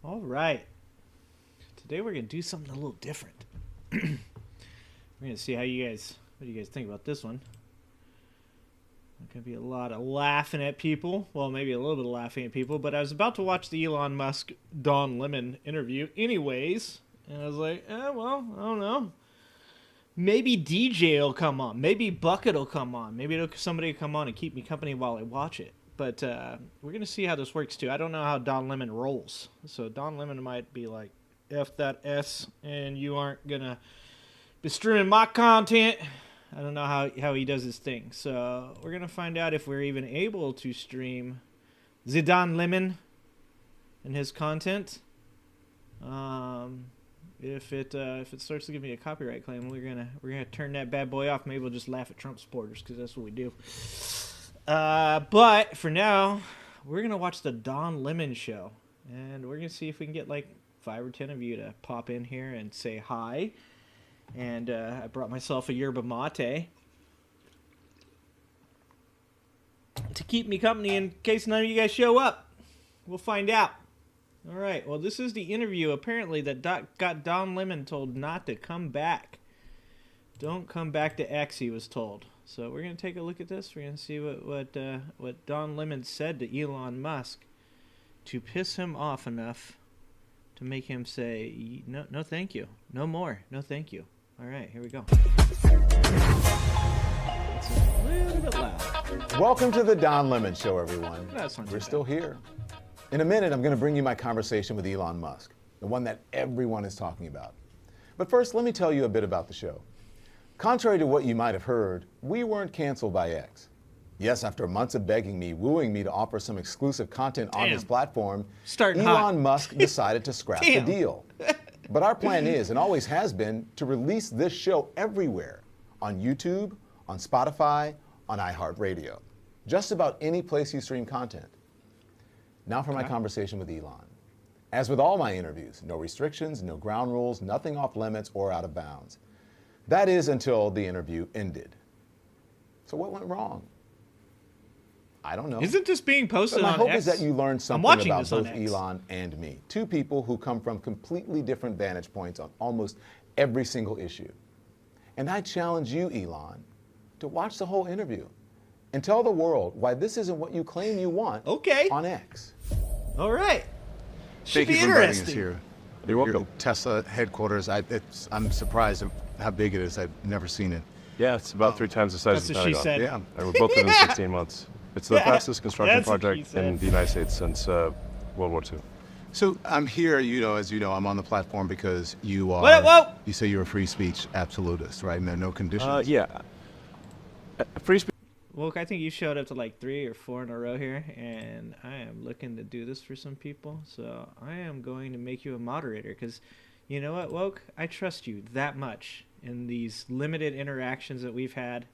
All right. Today we're gonna do something a little different. We're gonna see what do you guys think about this one? There's gonna be a lot of laughing at people. Well, maybe a little bit of laughing at people. But I was about to watch the Elon Musk Don Lemon interview, anyways, and I was like, well, I don't know. Maybe DJ will come on. Maybe Bucket will come on. Maybe somebody will come on and keep me company while I watch it. But we're going to see how this works, too. I don't know how Don Lemon rolls. So Don Lemon might be like, F that S, and you aren't going to be streaming my content. I don't know how he does his thing. So we're going to find out if we're even able to stream the Don Lemon and his content. If it starts to give me a copyright claim, we're gonna turn that bad boy off. Maybe we'll just laugh at Trump supporters because that's what we do. But for now, we're gonna watch the Don Lemon show, and we're gonna see if we can get like 5 or 10 of you to pop in here and say hi. And I brought myself a yerba mate to keep me company in case none of you guys show up. We'll find out. All right, well, this is the interview, apparently, that got Don Lemon told not to come back. Don't come back to X, he was told. So we're going to take a look at this. We're going to see what Don Lemon said to Elon Musk to piss him off enough to make him say, no, thank you. No more. No, thank you. All right, here we go. It's a little bit loud. Welcome to the Don Lemon Show, everyone. We're still here. In a minute, I'm going to bring you my conversation with Elon Musk, the one that everyone is talking about. But first, let me tell you a bit about the show. Contrary to what you might have heard, we weren't canceled by X. Yes, after months of begging me, wooing me to offer some exclusive content on this platform, Elon Musk decided to scrap the deal. But our plan is, and always has been, to release this show everywhere, on YouTube, on Spotify, on iHeartRadio, just about any place you stream content. Now for my conversation with Elon. As with all my interviews, no restrictions, no ground rules, nothing off limits or out of bounds. That is until the interview ended. So what went wrong? I don't know. Isn't this being posted on X? My hope is that you learned something about both Elon and me. Two people who come from completely different vantage points on almost every single issue. And I challenge you, Elon, to watch the whole interview and tell the world why this isn't what you claim you want on X. All right. Should Thank you be for inviting us interesting. here. You're welcome. Tesla headquarters. I'm surprised at how big it is. I've never seen it. Yeah, it's about 3 times the size That's of the what she Pentagon. said. And we built it in 16 months. It's the fastest construction That's what she project said. in the United States since World War II. So I'm here, as you know, I'm on the platform because you are. Whoa. You say you're a free speech absolutist, right? No conditions. Yeah. Free speech. Woke, I think you showed up to like 3 or 4 in a row here, and I am looking to do this for some people. So I am going to make you a moderator because, you know what, Woke? I trust you that much in these limited interactions that we've had.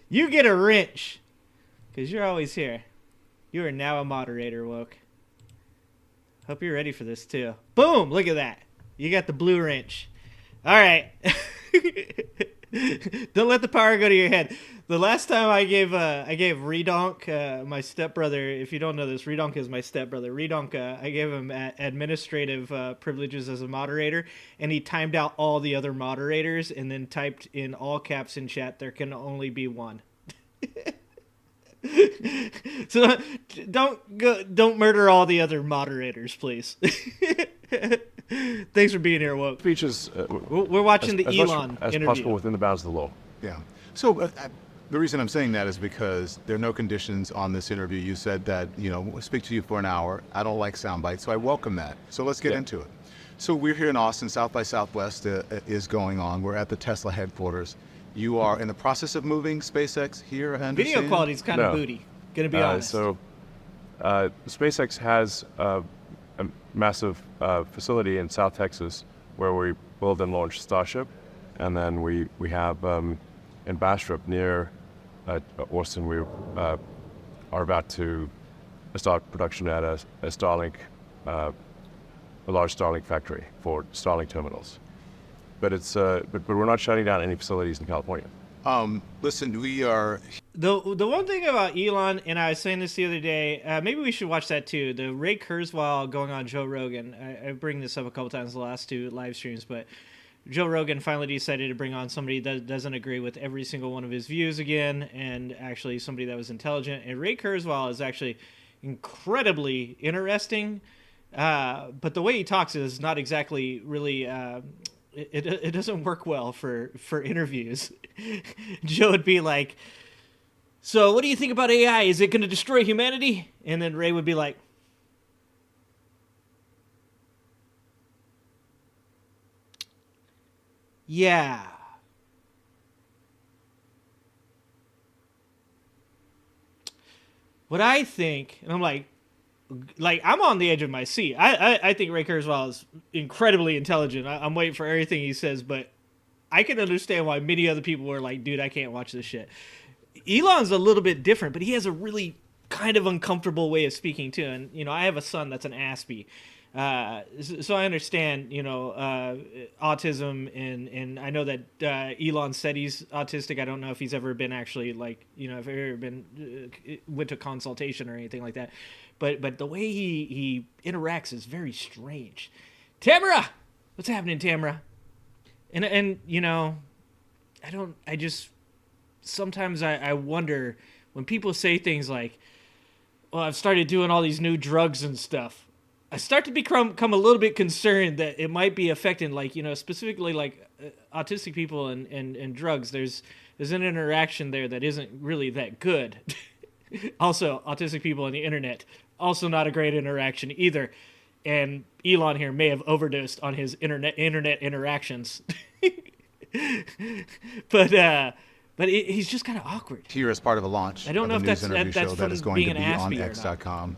You get a wrench because you're always here. You are now a moderator, Woke. Hope you're ready for this too. Boom! Look at that. You got the blue wrench. All right. Don't let the power go to your head. The last time I gave Redonk, my stepbrother. If you don't know this, Redonk is my stepbrother. Redonk, I gave him administrative privileges as a moderator, and he timed out all the other moderators, and then typed in all caps in chat, "There can only be one." So don't murder all the other moderators, please. Thanks for being here, Woke. Speeches. We're watching the as Elon much as interview. possible within the bounds of the law. Yeah. So the reason I'm saying that is because there are no conditions on this interview. You said that, we'll speak to you for an hour. I don't like sound bites, so I welcome that. So let's get into it. So we're here in Austin. South by Southwest is going on. We're at the Tesla headquarters. You are in the process of moving SpaceX here, I understand? Video quality is kind of booty. Gonna be honest. So SpaceX has a massive facility in South Texas where we build and launch Starship, and then we have in Bastrop near Austin we are about to start production at a Starlink, a large Starlink factory for Starlink terminals. But it's but we're not shutting down any facilities in California. Listen, we are. The one thing about Elon, and I was saying this the other day, maybe we should watch that too. The Ray Kurzweil going on Joe Rogan. I bring this up a couple times in the last 2 live streams, but Joe Rogan finally decided to bring on somebody that doesn't agree with every single one of his views again, and actually somebody that was intelligent. And Ray Kurzweil is actually incredibly interesting, but the way he talks is not exactly really. It doesn't work well for interviews. Joe would be like, "So, what do you think about AI? Is it going to destroy humanity?" And then Ray would be like, "Yeah." What I think, and I'm like I'm on the edge of my seat. I think Ray Kurzweil is incredibly intelligent. I'm waiting for everything he says, but I can understand why many other people were like, "Dude, I can't watch this shit." Elon's a little bit different, but he has a really kind of uncomfortable way of speaking too. And I have a son that's an Aspie, so I understand autism, and I know that Elon said he's autistic. I don't know if he's ever been actually if ever been went to consultation or anything like that. But the way he interacts is very strange. Tamara, what's happening, Tamara? And sometimes I wonder when people say things like, "Well, I've started doing all these new drugs and stuff." I start to become a little bit concerned that it might be affecting, specifically autistic people and drugs. There's an interaction there that isn't really that good. Also, autistic people on the internet, also not a great interaction either. And Elon here may have overdosed on his internet interactions. But he's just kind of awkward. Here as part of a launch. I don't know if that's show that is going to be on Aspie X.com.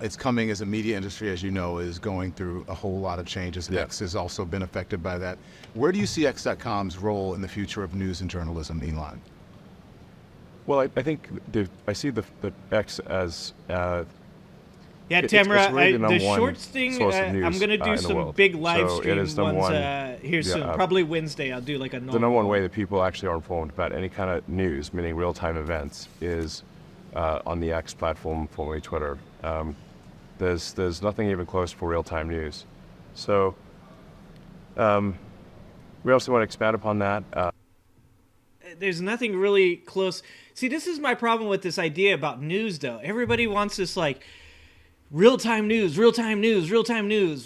It's coming as the media industry, as you know, is going through a whole lot of changes. Yeah. X has also been affected by that. Where do you see X.com's role in the future of news and journalism, Elon? Well, I think I see the X as yeah, Tamara, it's really the shorts thing, I'm going to do some big live stream ones here soon. Probably Wednesday, I'll do like a normal. The number one way that people actually are informed about any kind of news, meaning real-time events, is on the X platform, formerly Twitter. There's nothing even close for real-time news. So we also want to expand upon that. There's nothing really close. See, this is my problem with this idea about news, though. Everybody wants this, real-time news.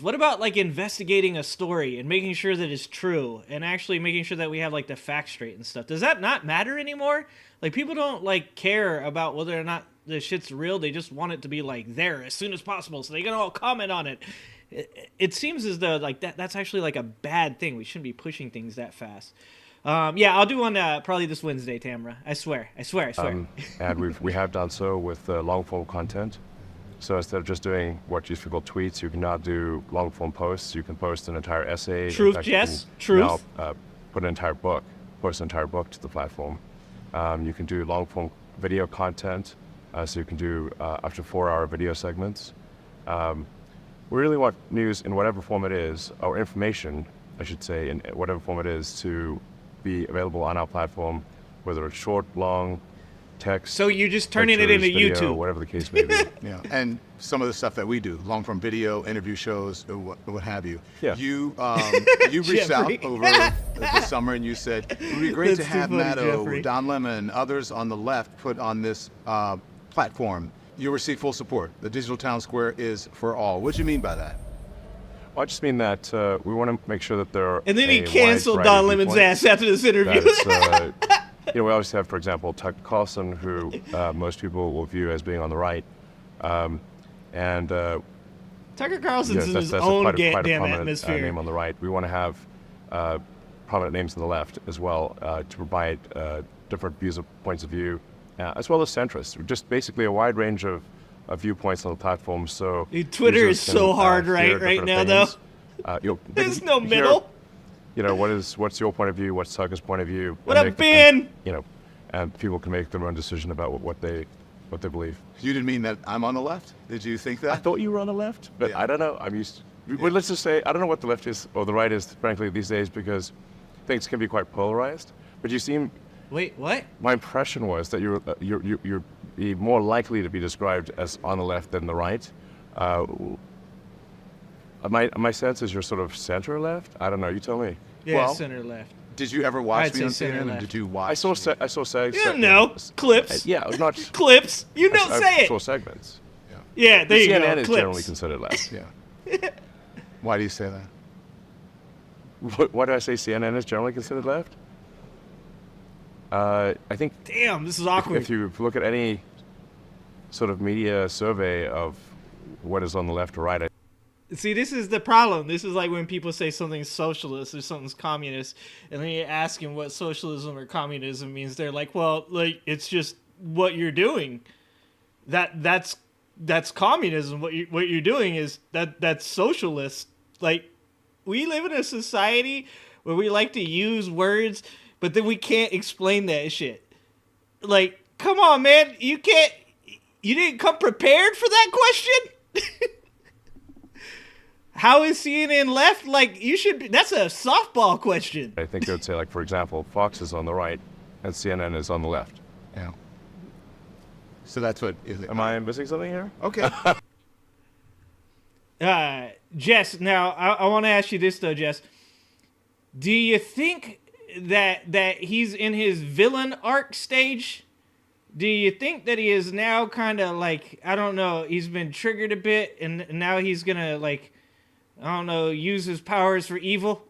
What about, investigating a story and making sure that it's true and actually making sure that we have, the facts straight and stuff? Does that not matter anymore? People don't, care about whether or not the shit's real. They just want it to be, there as soon as possible so they can all comment on it. It seems as though, that's actually, a bad thing. We shouldn't be pushing things that fast. Yeah, I'll do one probably this Wednesday, Tamara. I swear. And we have done so with long-form content. So instead of just doing what used to be called tweets, you can now do long-form posts. You can post an entire essay. Truth, Jess. Truth. Now, put an entire book, post an entire book to the platform. You can do long-form video content. So you can do up to 4-hour video segments. We really want news in whatever form it is, or information, I should say, in whatever form it is, to be available on our platform, whether it's short, long, text. So you're just turning it pictures, into video, YouTube. Whatever the case may be. Yeah, and some of the stuff that we do, long-form video, interview shows, what have you. Yeah. You reached out over the summer and you said, it would be great to have Maddo, Don Lemon, others on the left put on this platform. You receive full support. The digital town square is for all. What do you mean by that? Well, I just mean that we want to make sure that there are. And then he canceled Don Lemon's ass after this interview. We always have, for example, Tucker Carlson, who most people will view as being on the right, and Tucker Carlson's in his that's own quite a damn prominent atmosphere. Name on the right. We want to have prominent names on the left as well to provide different points of view, as well as centrists. Just basically a wide range of viewpoints on the platform. So Twitter is so hard right now, opinions. though. There's no middle. What's your point of view? What's Tucker's point of view? What up, Ben? And people can make their own decision about what they believe. You didn't mean that I'm on the left? Did you think that? I thought you were on the left, but yeah. I don't know. Well, let's just say I don't know what the left is or the right is, frankly, these days, because things can be quite polarized. But you seem Wait, what? My impression was that you're be more likely to be described as on the left than the right. My sense is you're sort of center left. I don't know. You tell me. Yeah, Well, center left. Did you ever watch I'd me on say center CNN? And left. did you watch? I saw segments. You know, clips. Yeah, not Clips. You don't say I saw it. segments. Yeah, there you go. CNN is Clips. generally considered left. Yeah. Why do you say that? Why do I say CNN is generally considered left? I think Damn, this is awkward. if you look at any sort of media survey of what is on the left or right, See, this is the problem. This is like when people say something's socialist or something's communist, and then you ask them what socialism or communism means. They're like, well, like it's just what you're doing. That's communism. What you're doing is that's socialist. Like, we live in a society where we like to use words, but then we can't explain that shit. Like, come on, man, you didn't come prepared for that question. How is CNN left? Like, that's a softball question. I think they would say, like, for example, Fox is on the right and CNN is on the left. Yeah. So that's what is it? Am I missing something here? Okay. Jess, now I want to ask you this though, Jess. Do you think that he's in his villain arc stage? Do you think that he is now kind of like, I don't know, he's been triggered a bit and now he's gonna, like, I don't know, use his powers for evil?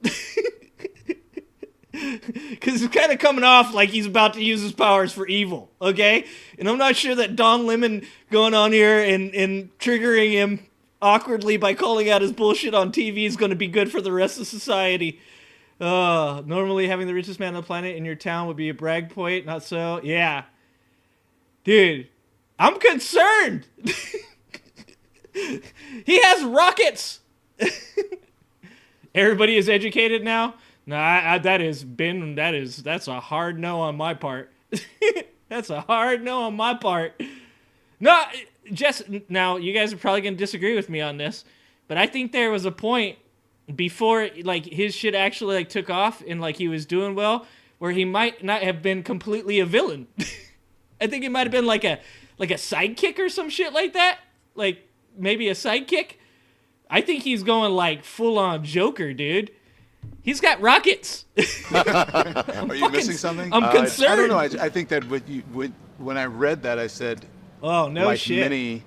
Because it's kind of coming off like he's about to use his powers for evil, okay? And I'm not sure that Don Lemon going on here and triggering him awkwardly by calling out his bullshit on TV is going to be good for the rest of society. Normally having the richest man on the planet in your town would be a brag point, not so. Yeah. Dude, I'm concerned. He has rockets. Everybody is educated now? Nah, that's a hard no on my part. That's a hard no on my part. No, Jess, now you guys are probably going to disagree with me on this, but I think there was a point before, like, his shit actually, like, took off and, like, he was doing well, where he might not have been completely a villain. I think it might have been like a sidekick or some shit like that. Like, maybe a sidekick. I think he's going, like, full-on Joker, dude. He's got rockets. Are you missing something? I'm concerned. I don't know. I think that when I read that, I said, oh, no like shit. Many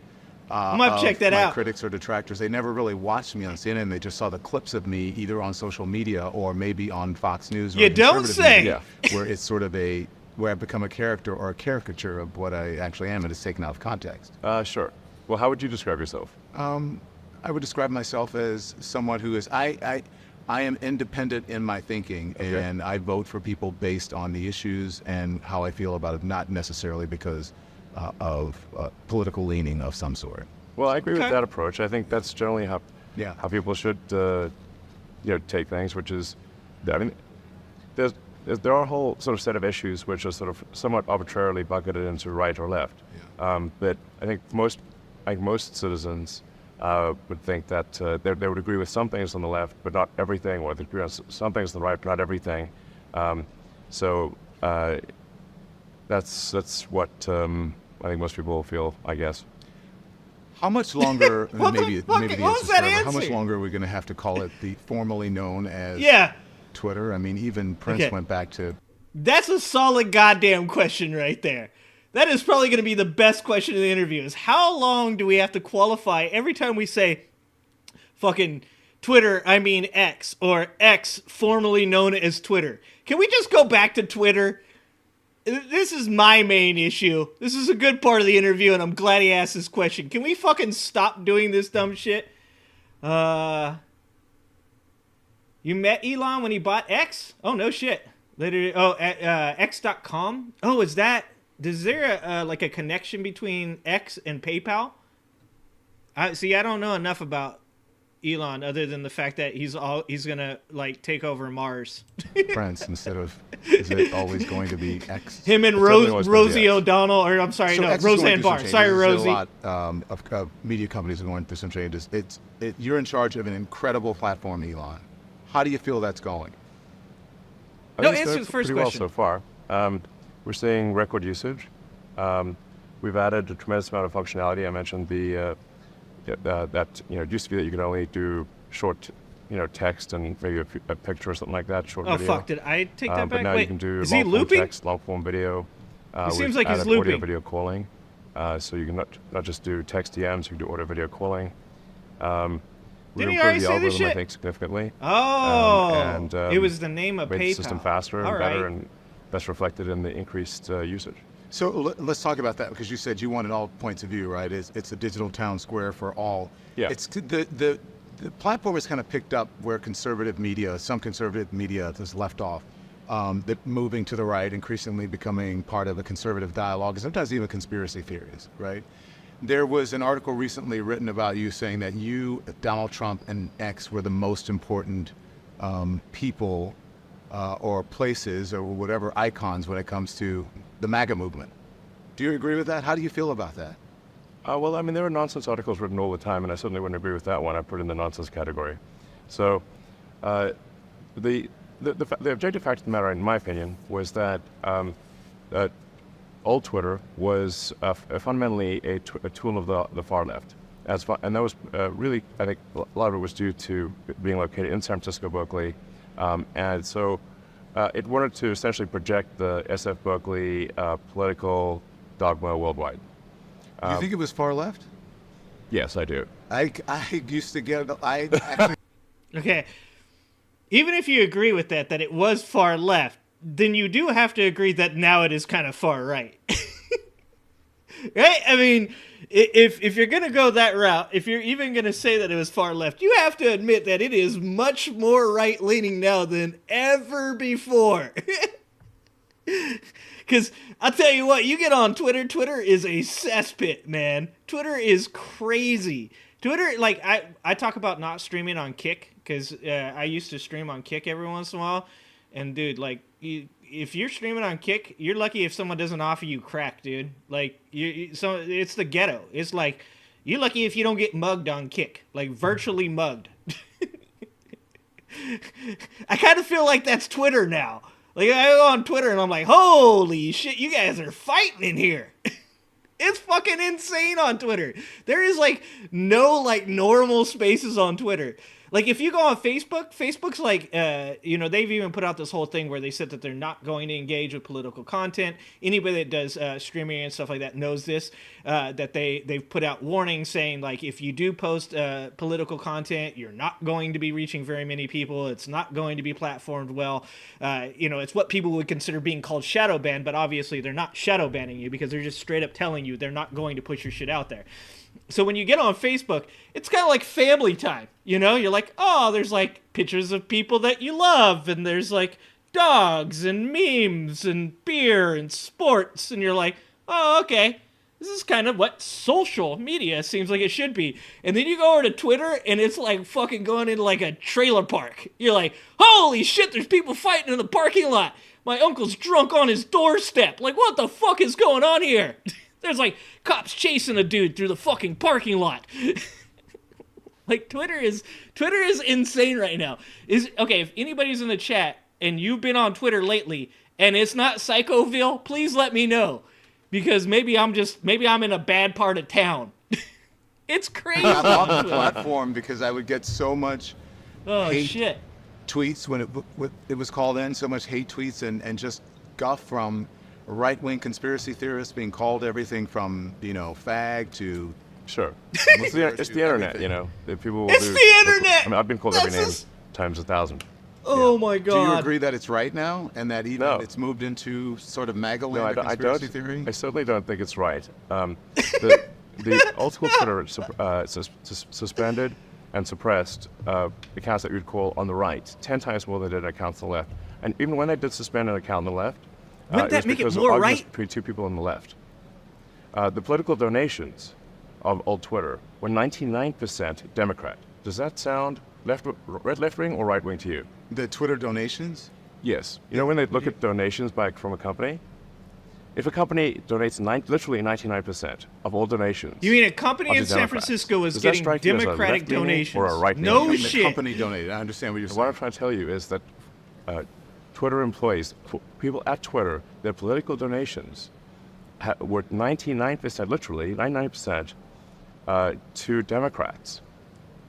I'm going to check that out. critics or detractors, they never really watched me on CNN. They just saw the clips of me either on social media or maybe on Fox News. Or You don't conservative say. media, where it's sort of where I've become a character or a caricature of what I actually am, and it's taken out of context. Sure. Well, how would you describe yourself? I would describe myself as someone who is, I am independent in my thinking, Okay. and I vote for people based on the issues and how I feel about it, not necessarily because of political leaning of some sort. Well, I agree Okay. with that approach. I think that's generally how Yeah. people should take things, which is, I mean, there are a whole sort of set of issues which are sort of somewhat arbitrarily bucketed into right or left. Yeah. But I think most citizens would think that they would agree with some things on the left, but not everything, or they agree on some things on the right, but not everything. So that's what I think most people feel, I guess. How much longer, What the maybe fuck? the What was answer's that forever, how much answer? longer are we going to have to call it the formerly known as Yeah, Twitter? I mean, even Prince Okay. went back to, that's a solid goddamn question right there. That is probably going to be the best question in the interview, is how long do we have to qualify every time we say fucking Twitter, I mean X, or X formerly known as Twitter? Can we just go back to Twitter? This is my main issue. This is a good part of the interview, and I'm glad he asked this question. Can we fucking stop doing this dumb shit? You met Elon when he bought X? Oh, no shit. Later, X.com? Oh, is there like a connection between X and PayPal? I don't know enough about Elon other than the fact that he's gonna, like, take over Mars. Prince instead of, is it always going to be X? Him and It's definitely always gonna be Rosie X. O'Onnell, or I'm sorry, So no, X is going Roseanne through some Barr. changes. Sorry, There's Rosie. a lot of media companies are going through some changes. You're in charge of an incredible platform, Elon. How do you feel that's going? I No, think it's answer going the first pretty question. well so far. we're seeing record usage. We've added a tremendous amount of functionality. I mentioned that it used to be that you could only do short, text and maybe a picture or something like that, short video. Oh fuck! Did I take that back? But now Wait, you can do is he long form looping? text, long form video. It seems we've like he's added looping. audio video calling, so you can not just do text DMs, you can do audio video calling. We Didn't he improved already the say this algorithm, I shit? think, significantly. Oh, it was the name of made PayPal. the system faster and All better, right. and that's reflected in the increased usage. So let's talk about that, because you said you wanted all points of view, right? It's a digital town square for all. Yeah. It's the platform has kind of picked up where some conservative media has left off. That moving to the right, increasingly becoming part of a conservative dialogue, and sometimes even conspiracy theories, right? There was an article recently written about you saying that you, Donald Trump, and X were the most important people or places or whatever icons when it comes to the MAGA movement. Do you agree with that? How do you feel about that? Well, I mean, there are nonsense articles written all the time, and I certainly wouldn't agree with that one. I put it in the nonsense category. So the objective fact of the matter, in my opinion, was that that old Twitter was fundamentally a tool of the far left. And that was really, I think, a lot of it was due to being located in San Francisco, Berkeley. And so it wanted to essentially project the SF Berkeley political dogma worldwide. You think it was far left? Yes, I do. I used to get actually. Okay. Even if you agree with that it was far left, then you do have to agree that now it is kind of far right. Right? I mean, if you're going to go that route, if you're even going to say that it was far left, you have to admit that it is much more right-leaning now than ever before. Because I'll tell you what, you get on Twitter, Twitter is a cesspit, man. Twitter is crazy. Twitter, like, I talk about not streaming on Kick, because I used to stream on Kick every once in a while. And, dude, like, if you're streaming on Kick, you're lucky if someone doesn't offer you crack, dude. Like, so it's the ghetto. It's like, you're lucky if you don't get mugged on Kick. Like, virtually mugged. I kind of feel like that's Twitter now. Like, I go on Twitter and I'm like, holy shit, you guys are fighting in here. It's fucking insane on Twitter. There is, like, no, like, normal spaces on Twitter. Like, if you go on Facebook, Facebook's like, they've even put out this whole thing where they said that they're not going to engage with political content. Anybody that does streaming and stuff like that knows this, that they've put out warnings saying, like, if you do post political content, you're not going to be reaching very many people. It's not going to be platformed well. It's what people would consider being called shadow ban, but obviously they're not shadow banning you because they're just straight up telling you they're not going to push your shit out there. So when you get on Facebook, it's kind of like family time, You're like, oh, there's, like, pictures of people that you love, and there's, like, dogs and memes and beer and sports, and you're like, oh, okay, this is kind of what social media seems like it should be. And then you go over to Twitter, and it's like fucking going into, like, a trailer park. You're like, holy shit, there's people fighting in the parking lot. My uncle's drunk on his doorstep. Like, what the fuck is going on here? There's, like, cops chasing a dude through the fucking parking lot. Like, Twitter is insane right now. Okay, if anybody's in the chat and you've been on Twitter lately and it's not Psychoville, please let me know. Because maybe I'm in a bad part of town. It's crazy. I'm off the platform because I would get so much shit tweets when it was called in, so much hate tweets and just guff from right-wing conspiracy theorists being called everything from, fag to... Sure. It's the internet, The people will it's the internet! I mean, I've been called every name times 1,000. Oh, my God. Do you agree that it's right now and that even it's moved into sort of MAGA land conspiracy theory? I certainly don't think it's right. The old school Twitter suspended and suppressed accounts that you'd call on the right 10 times more than they did accounts on the left. And even when they did suspend an account on the left, wouldn't that make it more right? Between two people on the left. The political donations of old Twitter were 99% Democrat. Does that sound left-wing or right-wing to you? The Twitter donations? Yes. When they look at donations from a company, if a company donates literally 99% of all donations... You mean a company in San Francisco is getting Democratic donations? Or a right-wing? No the shit. company donated. I understand what you're saying. What I'm trying to tell you is that Twitter employees, people at Twitter, their political donations were 99%, literally 99%, to Democrats.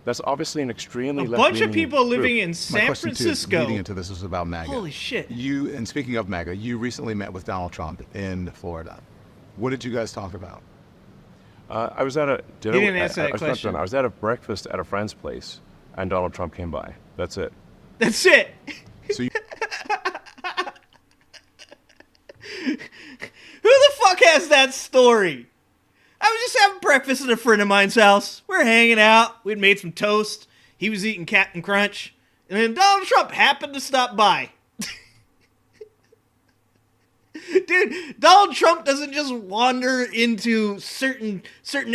That's obviously an extremely a bunch of people group. living in San Francisco. Leading into this was about MAGA. Holy shit. And speaking of MAGA, you recently met with Donald Trump in Florida. What did you guys talk about? I was at a dinner. He didn't answer that question. I was at a breakfast at a friend's place, and Donald Trump came by. That's it. That's it. So you, Who the fuck has that story? I was just having breakfast at a friend of mine's house. We were hanging out. We'd made some toast. He was eating Captain Crunch. And then Donald Trump happened to stop by. Dude, Donald Trump doesn't just wander into certain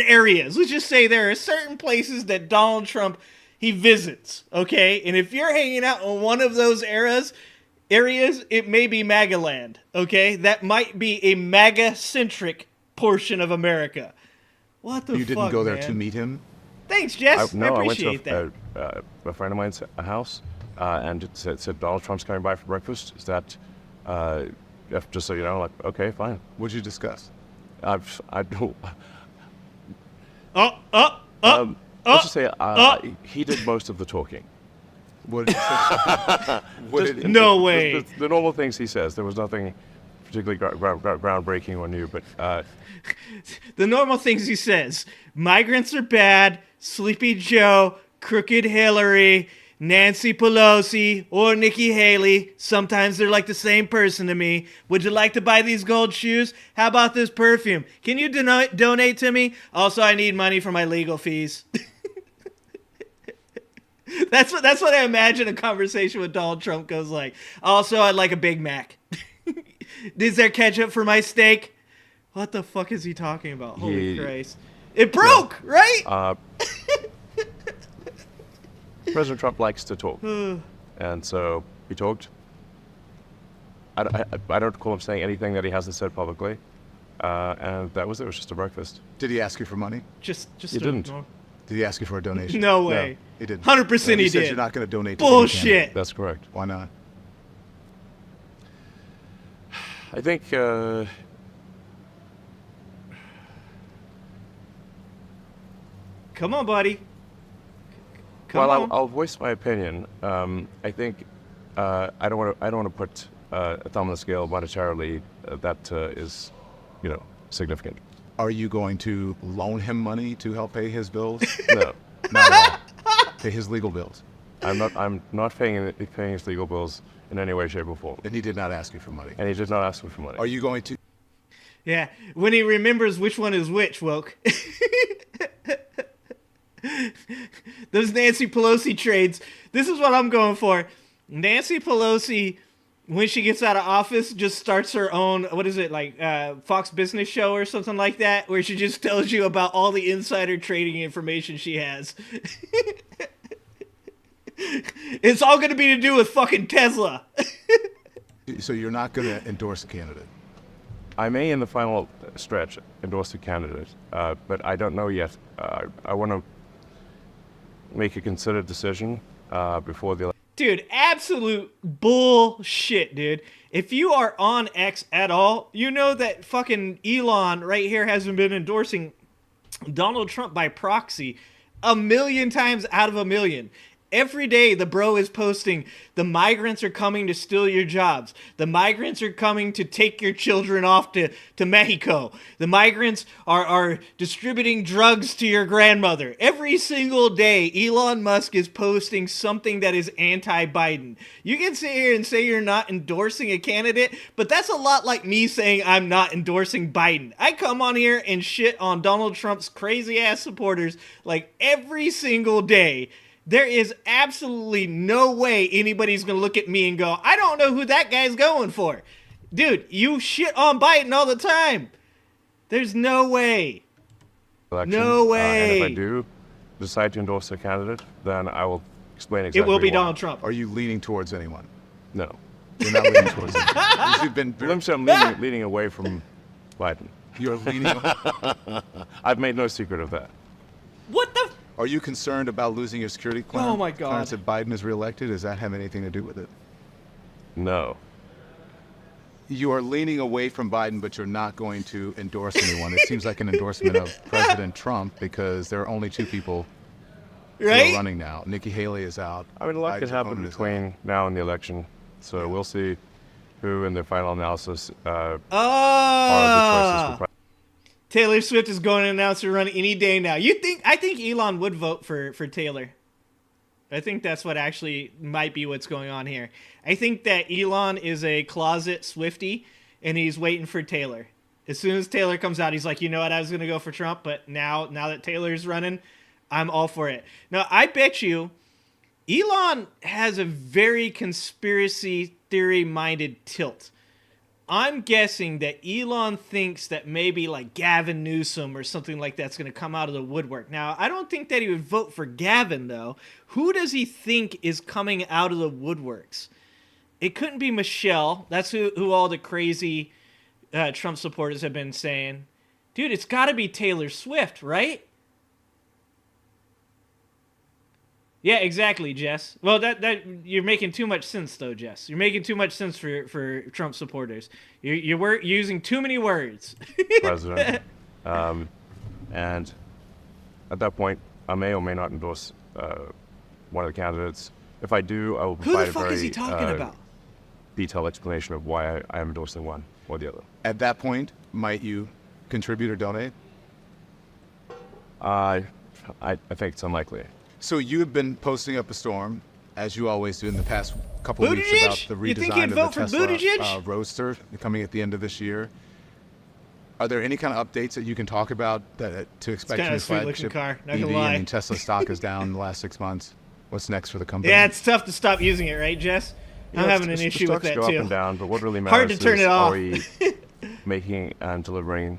areas. Let's just say there are certain places that Donald Trump, he visits, okay? And if you're hanging out in one of those areas, it may be MAGA land, okay? That might be a MAGA-centric portion of America. What the fuck, you didn't go there man? to meet him? Thanks, Jess. I appreciate I went to a friend of mine's house, and it said Donald Trump's coming by for breakfast. Is that, just so you know, like, okay, fine. What'd you discuss? I don't. Let's Let's just say he did most of the talking. What did you say? No way. The normal things he says. There was nothing particularly groundbreaking or new, but the normal things he says: migrants are bad, Sleepy Joe, Crooked Hillary, Nancy Pelosi, or Nikki Haley. Sometimes they're like the same person to me. Would you like to buy these gold shoes? How about this perfume? Can you donate to me? Also, I need money for my legal fees. That's what I imagine a conversation with Donald Trump goes like. Also, I'd like a Big Mac. Is there ketchup for my steak? What the fuck is he talking about? Holy Christ. It broke, right? President Trump likes to talk. And so he talked. I don't recall him saying anything that he hasn't said publicly. And that was it. It was just a breakfast. Did he ask you for money? Just he didn't. Did he ask you for a donation? No way. No, he didn't. 100% he said did. You're not going to donate to Bullshit. That's correct. Why not? I think Come on, buddy. Come well, on. I'll voice my opinion. I think I don't want to put a thumb on the scale monetarily. That is, significant. Are you going to loan him money to help pay his bills? No, Not at all. Pay his legal bills. I'm not paying his legal bills in any way, shape, or form. And he did not ask you for money. And he did not ask me for money. Are you going to? Yeah, when he remembers which one is which, woke. Those Nancy Pelosi trades. This is what I'm going for. Nancy Pelosi, when she gets out of office, just starts her own, what is it, like Fox Business Show or something like that, where she just tells you about all the insider trading information she has. It's all going to be to do with fucking Tesla. So you're not going to endorse a candidate? I may, in the final stretch, endorse a candidate, but I don't know yet. I want to make a considered decision before the election. Dude, absolute bullshit, dude. If you are on X at all, you know that fucking Elon right here hasn't been endorsing Donald Trump by proxy 1,000,000 times out of 1,000,000. Every day, the bro is posting, the migrants are coming to steal your jobs. The migrants are coming to take your children off to Mexico. The migrants are distributing drugs to your grandmother. Every single day, Elon Musk is posting something that is anti-Biden. You can sit here and say you're not endorsing a candidate, but that's a lot like me saying I'm not endorsing Biden. I come on here and shit on Donald Trump's crazy-ass supporters like every single day. There is absolutely no way anybody's going to look at me and go, I don't know who that guy's going for. Dude, you shit on Biden all the time. There's no way. No way. And if I do decide to endorse a candidate, then I will explain exactly It will be why. Donald Trump. Are you leaning towards anyone? No. You're not leaning towards anyone. 'Cause you've been I'm leaning away from Biden. You're leaning. I've made no secret of that. What the? Are you concerned about losing your security clearance? Oh my God. Clearance if Biden is reelected? Does that have anything to do with it? no. You are leaning away from Biden, but you're not going to endorse anyone. It seems like an endorsement of President Trump because there are only two people who are running now. Nikki Haley is out. I mean, a lot can happen between now and the election, so we'll see who, in the final analysis, are the choices for Taylor Swift is going to announce her run any day now. I think Elon would vote for Taylor. I think that's what actually might be what's going on here. I think that Elon is a closet Swiftie, and he's waiting for Taylor. As soon as Taylor comes out, he's like, you know what, I was going to go for Trump, but now that Taylor's running, I'm all for it. Now, I bet you Elon has a very conspiracy theory-minded tilt. I'm guessing that Elon thinks that maybe like Gavin Newsom or something like that's going to come out of the woodwork. Now, I don't think that he would vote for Gavin, though. Who does he think is coming out of the woodworks? It couldn't be Michelle. That's who all the crazy Trump supporters have been saying. Dude, it's got to be Taylor Swift, right? Yeah, exactly, Jess. Well, that you're making too much sense, though, Jess. You're making too much sense for Trump supporters. You're using too many words. President. And at that point, I may or may not endorse one of the candidates. If I do, I will provide Who the fuck is he talking about? Detailed explanation of why I am endorsing one or the other. At that point, might you contribute or donate? I think it's unlikely. So you have been posting up a storm, as you always do in the past couple of weeks, about the You think he'd redesign of vote the for Tesla Buttigieg? Roadster coming at the end of this year. Are there any kind of updates that you can talk about to expect kinda from a the sweet-looking flagship car, not EV? gonna lie. I mean, Tesla stock is down in the last 6 months. What's next for the company? Yeah, it's tough to stop using it, right, Jess? I'm having an issue with that, go too. Up and down, but what really matters Hard to turn it off. are we making and delivering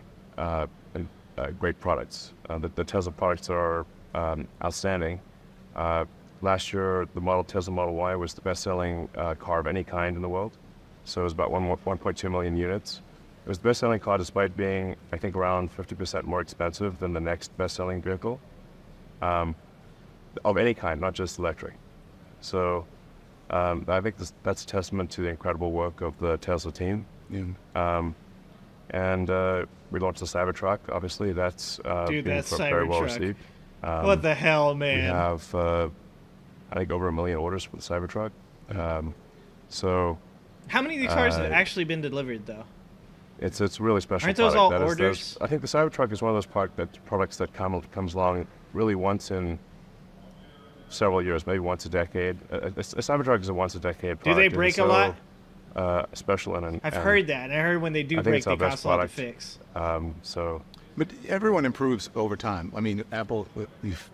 great products. The Tesla products are outstanding. Last year, the Tesla Model Y was the best-selling car of any kind in the world. So it was about 1.2 million units. It was the best-selling car despite being, I think, around 50% more expensive than the next best-selling vehicle of any kind, not just electric. So I think that's a testament to the incredible work of the Tesla team. Yeah. And we launched the Cybertruck. Obviously, that's Dude, been that very well Cybertruck. received. What the hell, man? We have, I think, over 1 million orders for the Cybertruck. So How many of these cars have actually been delivered, though? it's a really special Aren't those product. all orders? I think the Cybertruck is one of those products that comes along really once in several years, maybe once a decade. A Cybertruck is a once-a-decade product. Do they break a lot? Special I've heard that. And I heard when they do break, they cost a lot to fix. But everyone improves over time. I mean, Apple,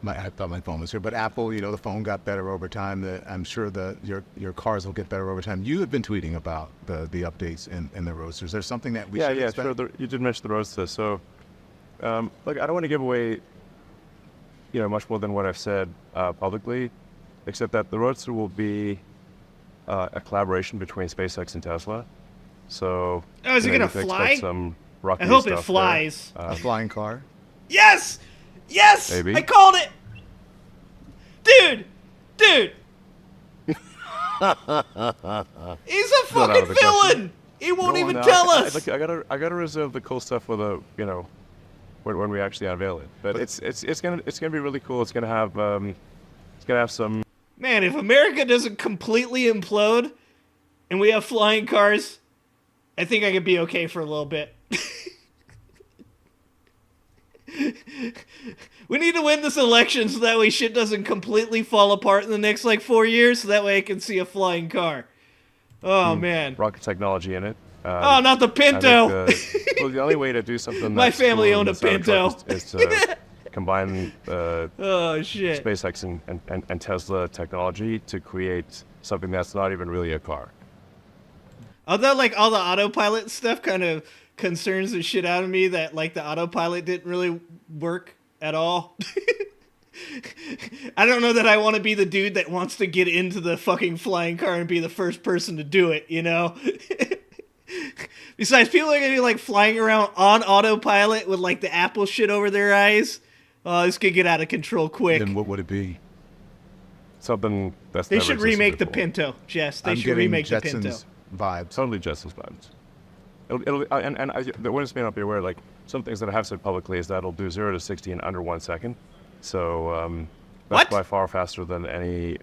I thought my phone was here, but Apple, the phone got better over time. I'm sure your cars will get better over time. You have been tweeting about the updates in the Roadsters. There's something that we should expect? Sure. You did mention the Roadster. So, look, I don't want to give away, much more than what I've said publicly, except that the Roadster will be a collaboration between SpaceX and Tesla. So, is it going to you can fly? expect some rocky I hope stuff it flies. A flying car? Yes! Yes! Maybe. I called it! Dude! He's a fucking villain! He won't even tell us! I gotta reserve the cool stuff for the, when we actually unveil it. But it's gonna be really cool. It's gonna have some. Man, if America doesn't completely implode and we have flying cars, I think I could be okay for a little bit. We need to win this election so that way shit doesn't completely fall apart in the next 4 years, so that way I can see a flying car. Oh man. Rocket technology in it. Oh, not the Pinto! Well, the only way to do something My that's family cool owned in a the Cybertruck Pinto. is to combine Oh shit. SpaceX and Tesla technology to create something that's not even really a car. Although, all the autopilot stuff kind of concerns the shit out of me that, the autopilot didn't really work at all. I don't know that I want to be the dude that wants to get into the fucking flying car and be the first person to do it, Besides, people are going to be, flying around on autopilot with, the Apple shit over their eyes. Oh, this could get out of control quick. Then what would it be? something that's They never should existed remake the before. Pinto, Jess. They I'm should getting remake the Jetsons Pinto. vibes. Totally Jetsons vibes. The audience may not be aware, like, some things that I have said publicly is that it'll do 0 to 60 in under 1 second. So that's What? by far faster than any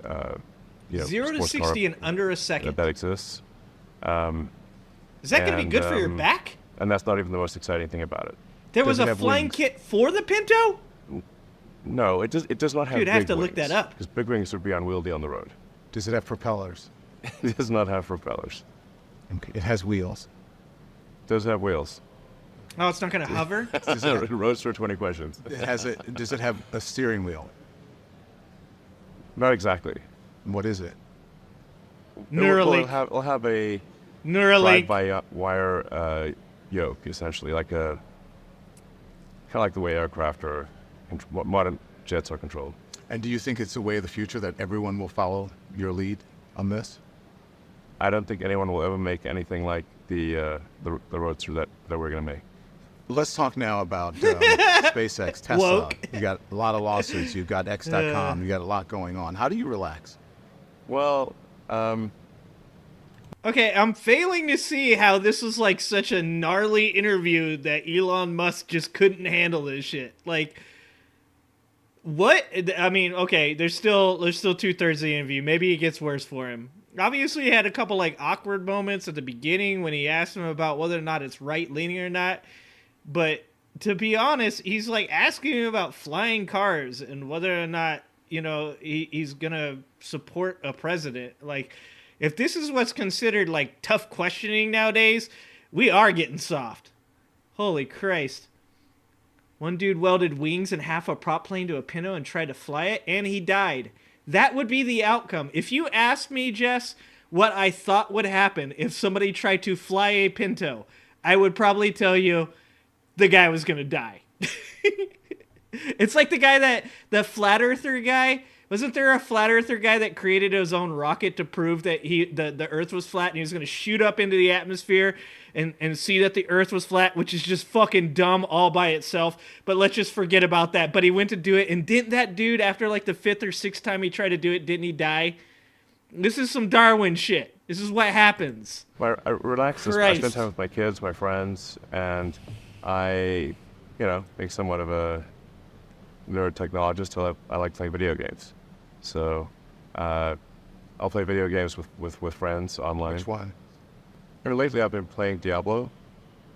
0 to sports 60 car in under a second. that exists. Is that going to be good for your back? And that's not even the most exciting thing about it. There was Does it a have flying wings? kit for the Pinto? No, it does not have Dude, big I have to look that wings, up. because big wings would be unwieldy on the road. Does it have propellers? It does not have propellers. Okay. It has wheels. It does have wheels. Oh, it's not going to hover? Roadster 20 questions. Does it have a steering wheel? Not exactly. What is it? Neuralink. It'll have a Neuralink. drive-by-wire yoke, essentially, like kind of like the way aircraft or modern jets are controlled. And do you think it's the way of the future that everyone will follow your lead on this? I don't think anyone will ever make anything like the Roadster that we're going to make. Let's talk now about SpaceX, Tesla. Woke. You got a lot of lawsuits. You've got X.com. You got a lot going on. How do you relax? Well, Okay, I'm failing to see how this was like such a gnarly interview that Elon Musk just couldn't handle this shit. Like, what? I mean, okay, there's still 2/3 of the interview. Maybe it gets worse for him. Obviously, he had a couple like awkward moments at the beginning when he asked him about whether or not it's right leaning or not. But to be honest, he's like asking him about flying cars and whether or not, he's gonna support a president. Like, if this is what's considered like tough questioning nowadays, we are getting soft. Holy Christ. One dude welded wings and half a prop plane to a Pinto and tried to fly it, and he died. That would be the outcome. If you asked me, Jess, what I thought would happen if somebody tried to fly a Pinto, I would probably tell you the guy was going to die. It's like the flat earther guy. Wasn't there a flat earther guy that created his own rocket to prove that the earth was flat, and he was going to shoot up into the atmosphere and see that the earth was flat, which is just fucking dumb all by itself. But let's just forget about that. But he went to do it, and didn't that dude, after like the 5th or 6th time he tried to do it, didn't he die? This is some Darwin shit. This is what happens. I relax. I spend time with my kids, my friends, and I, make somewhat of a nerd technologist. So I like playing video games. So I'll play video games with friends online. Which one? Lately, I've been playing Diablo.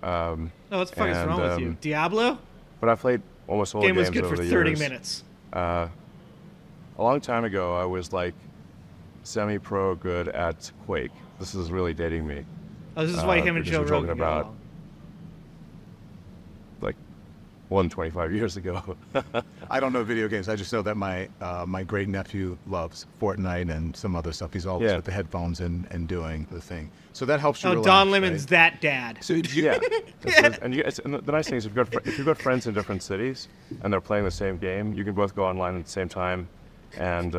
Oh, what the fuck is wrong with you? Diablo? But I've played almost all the Game games was good over for the 30 years. minutes. A long time ago, I was like semi-pro good at Quake. This is really dating me. Oh, this is why him and because Joe we're talking Rogan got about along. like 25 years ago. I don't know video games. I just know that my great nephew loves Fortnite and some other stuff. He's always with the headphones and doing the thing. So that helps you relax, Don Lemon's right? that dad. So Yeah. And the nice thing is if you've got friends in different cities and they're playing the same game, you can both go online at the same time and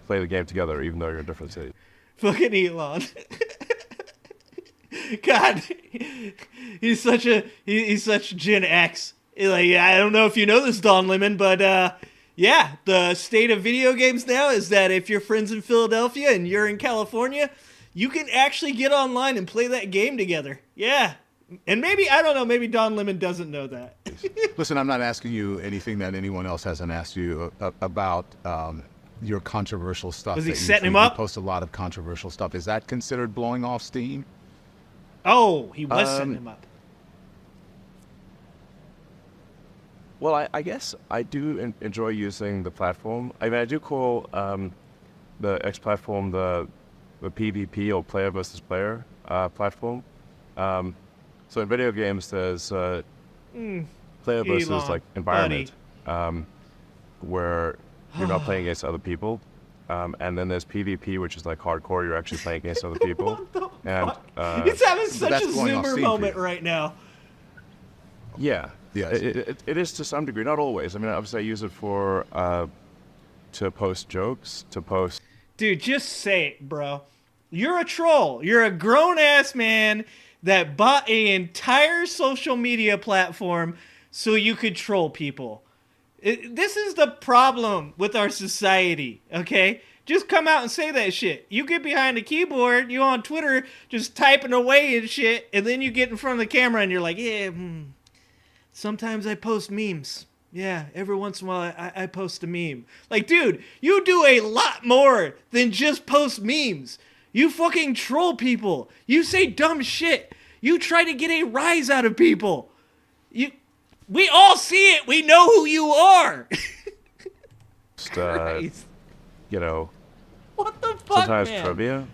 play the game together, even though you're in different cities. Fucking Elon. God, he's such Gen X. Like, I don't know if you know this, Don Lemon, but yeah, the state of video games now is that if your friend's in Philadelphia and you're in California, you can actually get online and play that game together. Yeah. And maybe, I don't know, maybe Don Lemon doesn't know that. Listen, I'm not asking you anything that anyone else hasn't asked you about your controversial stuff. Was he that setting him you up? post a lot of controversial stuff. Is that considered blowing off steam? Oh, he was setting him up. Well, I guess I do enjoy using the platform. I mean, I do call the X platform the PvP, or player versus player platform. So in video games, there's player versus Elon, environment, where you're not playing against other people. And then there's PvP, which is like hardcore. You're actually playing against other people. What the fuck? He's having such that's a blowing off Zoomer steam for moment you. right now. Yeah. Yes. It is to some degree, not always. I mean, obviously I use it for to post jokes, to post. Dude, just say it, bro. You're a troll. You're a grown-ass man that bought an entire social media platform so you could troll people. This is the problem with our society, okay? Just come out and say that shit. You get behind the keyboard, you on Twitter just typing away and shit, and then you get in front of the camera and you're like, yeah, sometimes I post memes. Yeah, every once in a while I post a meme. Like, dude, you do a lot more than just post memes. You fucking troll people. You say dumb shit. You try to get a rise out of people. We all see it. We know who you are. Just, you know, what the fuck, sometimes man? trivia,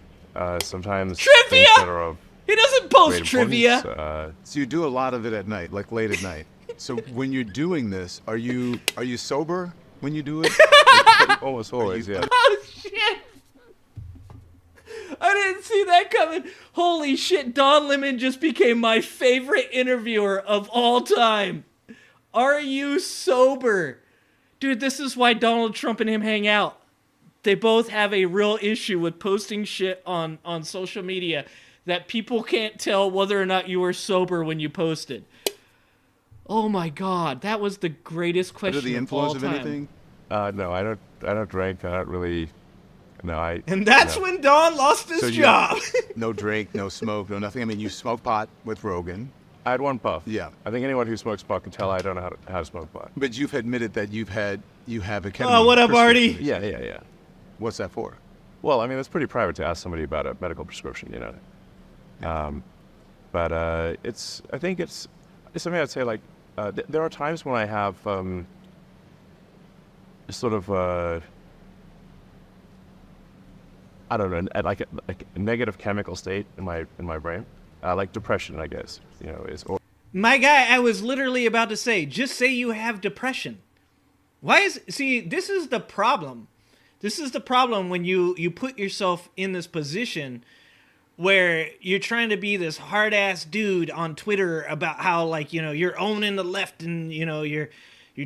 sometimes trivia. things that are of He doesn't post great trivia. So you do a lot of it at night, like late at night. So when you're doing this, are you sober when you do it? Almost always, yeah. Oh shit! I didn't see that coming. Holy shit! Don Lemon just became my favorite interviewer of all time. Are you sober? Dude, this is why Donald Trump and him hang out. They both have a real issue with posting shit on social media that people can't tell whether or not you were sober when you posted. Oh my God, that was the greatest question Under the influence of all time. anything? No, I don't drink. I don't really. No, I. And that's no. when Don lost his So job. No drink, no smoke, no nothing. I mean, you smoke pot with Rogan. I had one puff. Yeah. I think anyone who smokes pot can tell I don't know how to smoke pot. But you've admitted that you have a ketamine. Oh, what up, Artie? prescription. Yeah. What's that for? Well, I mean, it's pretty private to ask somebody about a medical prescription, you know. But I think it's something I'd say, like, there are times when I have sort of I don't know, like a negative chemical state in my brain, like depression, I guess, you know, My guy, I was literally about to say, just say you have depression. See, this is the problem. This is the problem when you put yourself in this position where you're trying to be this hard-ass dude on Twitter about how, like, you know, you're owning the left and, you know, you're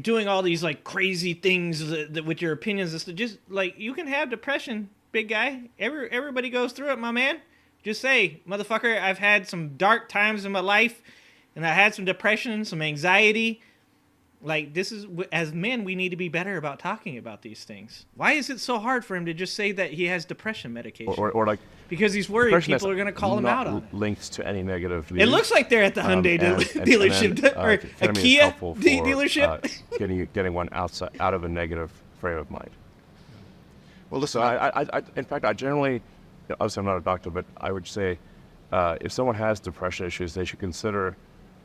doing all these, like, crazy things that with your opinions and stuff. Just, like, you can have depression, big guy. Everybody goes through it, my man. Just say, motherfucker, I've had some dark times in my life, and I had some depression, some anxiety. Like, this is, as men, we need to be better about talking about these things. Why is it so hard for him to just say that he has depression medication? or like, because he's worried people are going to call him out on it. Linked to any negative news. It looks like they're at the Hyundai dealership, or a ketamine is Kia helpful for, dealership. Getting one out of a negative frame of mind. Well, listen, So in fact, I generally, obviously I'm not a doctor, but I would say if someone has depression issues, they should consider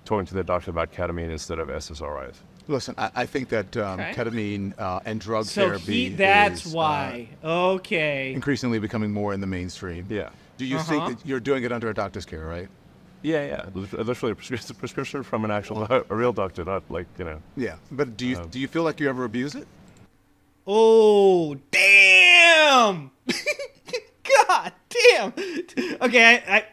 talking to their doctor about ketamine instead of SSRIs. Listen, I think that ketamine and drug So therapy that's is why. Okay. increasingly becoming more in the mainstream. Yeah. Do you think that you're doing it under a doctor's care, right? Yeah. Literally a prescription from an actual, a real doctor, not like, you know. Yeah. But do you feel like you ever abuse it? Oh, damn! God damn! Okay, I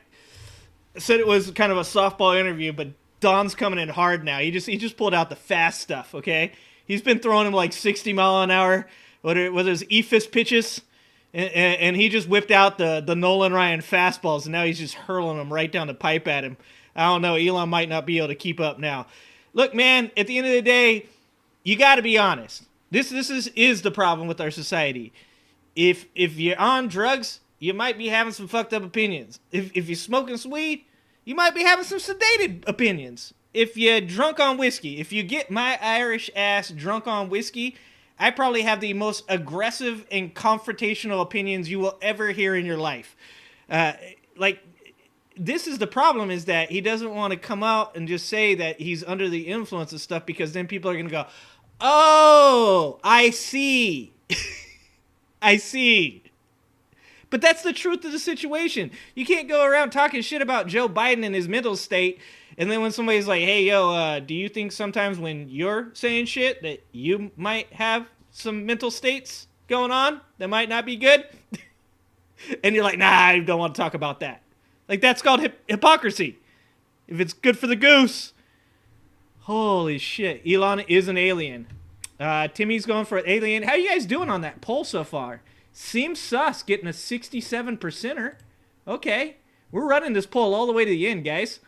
said it was kind of a softball interview, but Don's coming in hard now. He just pulled out the fast stuff, okay? He's been throwing him like 60 mile an hour, whether it's E-fist pitches, and he just whipped out the Nolan Ryan fastballs, and now he's just hurling them right down the pipe at him. I don't know, Elon might not be able to keep up now. Look, man, at the end of the day, you got to be honest. This is the problem with our society. If you're on drugs, you might be having some fucked up opinions. If you're smoking some weed, you might be having some sedated opinions. If you're drunk on whiskey, if you get my Irish ass drunk on whiskey, I probably have the most aggressive and confrontational opinions you will ever hear in your life. This is the problem, is that he doesn't want to come out and just say that he's under the influence of stuff, because then people are going to go, oh, I see. I see. But that's the truth of the situation. You can't go around talking shit about Joe Biden and his mental state, and then when somebody's like, hey, yo, do you think sometimes when you're saying shit that you might have some mental states going on that might not be good? And you're like, nah, I don't want to talk about that. Like, that's called hypocrisy. If it's good for the goose. Holy shit. Elon is an alien. Timmy's going for an alien. How you guys doing on that poll so far? Seems sus, getting a 67%er. Okay. We're running this poll all the way to the end, guys.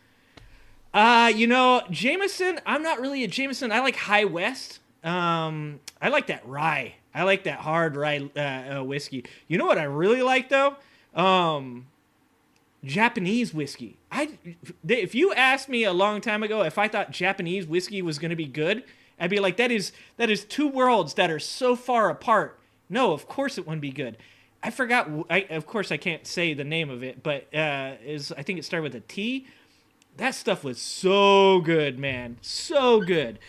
Jameson, I'm not really a Jameson. I like High West. I like that rye. I like that hard rye whiskey. You know what I really like though? Japanese whiskey. If you asked me a long time ago if I thought Japanese whiskey was going to be good, I'd be like, that is two worlds that are so far apart. No, of course it wouldn't be good. I forgot. Of course I can't say the name of it, but I think it started with a T. That stuff was so good, man. So good.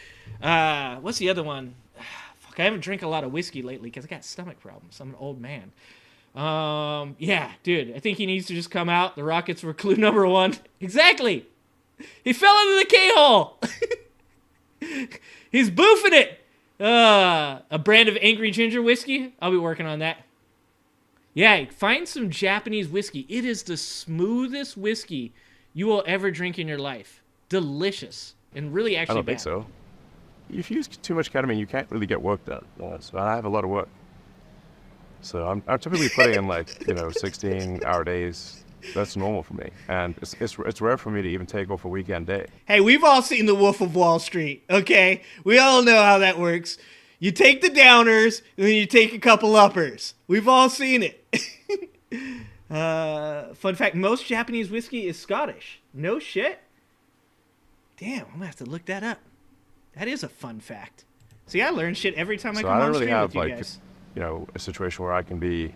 What's the other one? Fuck, I haven't drank a lot of whiskey lately because I got stomach problems. I'm an old man. Yeah, dude, I think he needs to just come out. The Rockets were clue number one. Exactly. He fell into the K-hole. He's boofing it. A brand of Angry Ginger whiskey. I'll be working on that. Yeah, find some Japanese whiskey. It is the smoothest whiskey you will ever drink in your life. Delicious. And really actually I don't think so. If you use too much ketamine, you can't really get work done. So I have a lot of work. So I'm typically putting in 16-hour days. That's normal for me. And it's rare for me to even take off a weekend day. Hey, we've all seen The Wolf of Wall Street, okay? We all know how that works. You take the downers, and then you take a couple uppers. We've all seen it. Fun fact, most Japanese whiskey is Scottish. No shit. Damn, I'm going to have to look that up. That is a fun fact. See, I learn shit every time I come on stream with you guys. A situation where I can be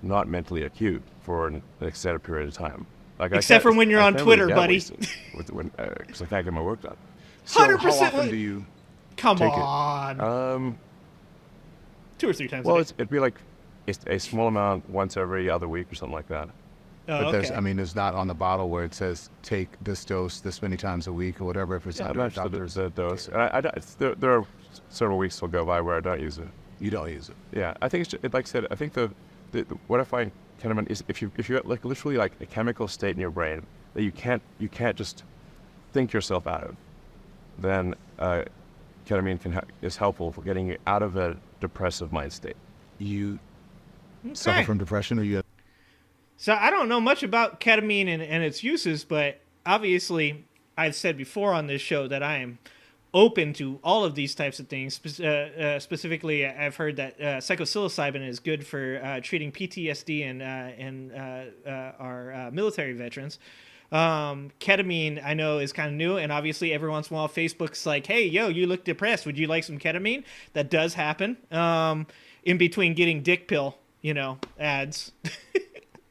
not mentally acute for an extended period of time. Except for when you're on Twitter, buddy. Because I can't get my work done. So 100%. How often do you Come take on. 2 or 3 times. Well, it'd be a small amount once every other week or something like that. Oh, but there's not on the bottle where it says take this dose this many times a week or whatever. If it's under a doctor's dose. There are several weeks will go by where I don't use it. You don't use it. Yeah, I think like I said, I think what I find ketamine is if you're literally a chemical state in your brain that you can't just think yourself out of, then ketamine is helpful for getting you out of a depressive mind state. You suffer from depression, or you? So I don't know much about ketamine and its uses, but obviously I've said before on this show that I am open to all of these types of things. Specifically, I've heard that psilocybin is good for treating PTSD and our military veterans. Ketamine, I know, is kind of new, and obviously every once in a while Facebook's like, hey, yo, you look depressed. Would you like some ketamine? That does happen in between getting dick pill, ads.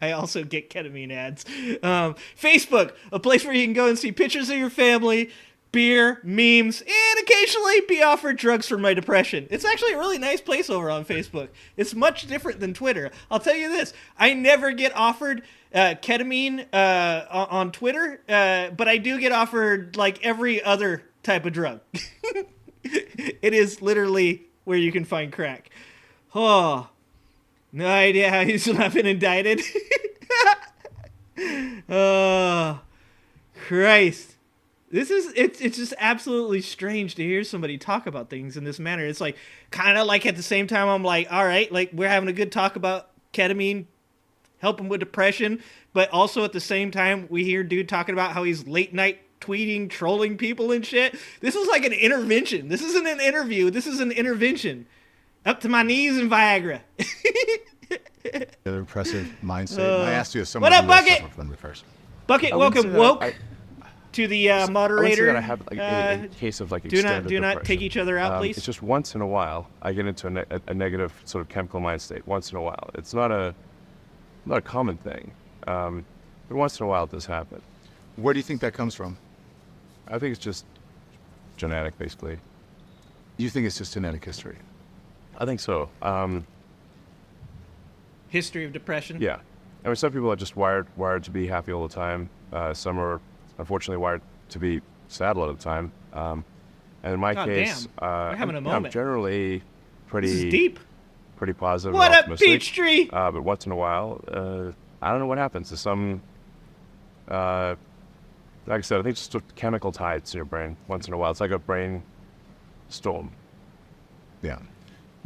I also get ketamine ads. Facebook, a place where you can go and see pictures of your family, beer, memes, and occasionally be offered drugs for my depression. It's actually a really nice place over on Facebook. It's much different than Twitter. I'll tell you this. I never get offered ketamine on Twitter, but I do get offered every other type of drug. It is literally where you can find crack. Oh, no idea how he's not been indicted. Oh, Christ. It's just absolutely strange to hear somebody talk about things in this manner. It's kind of at the same time I'm like, all right, we're having a good talk about ketamine helping with depression, but also at the same time we hear dude talking about how he's late night tweeting, trolling people and shit. This is like an intervention. This isn't an interview. This is an intervention. Up to my knees in Viagra. The repressive mindset. I asked you if someone what up, Bucket? from reverse. Bucket, welcome woke to the moderator. I have a case of extended do not depression. Take each other out, please. It's just once in a while I get into a negative sort of chemical mind state. Once in a while, it's not a common thing, but once in a while it does happen. Where do you think that comes from? I think it's just genetic, basically. You think it's just genetic history? I think so. History of depression? Yeah. I mean, some people are just wired to be happy all the time. Some are unfortunately wired to be sad a lot of the time. And in my case, we're having a moment. I'm generally This is deep. pretty positive. What and up, optimistic. Peachtree? But once in a while, I don't know what happens. There's some, like I said, I think it's just chemical tides in your brain. Once in a while, it's like a brain storm. Yeah.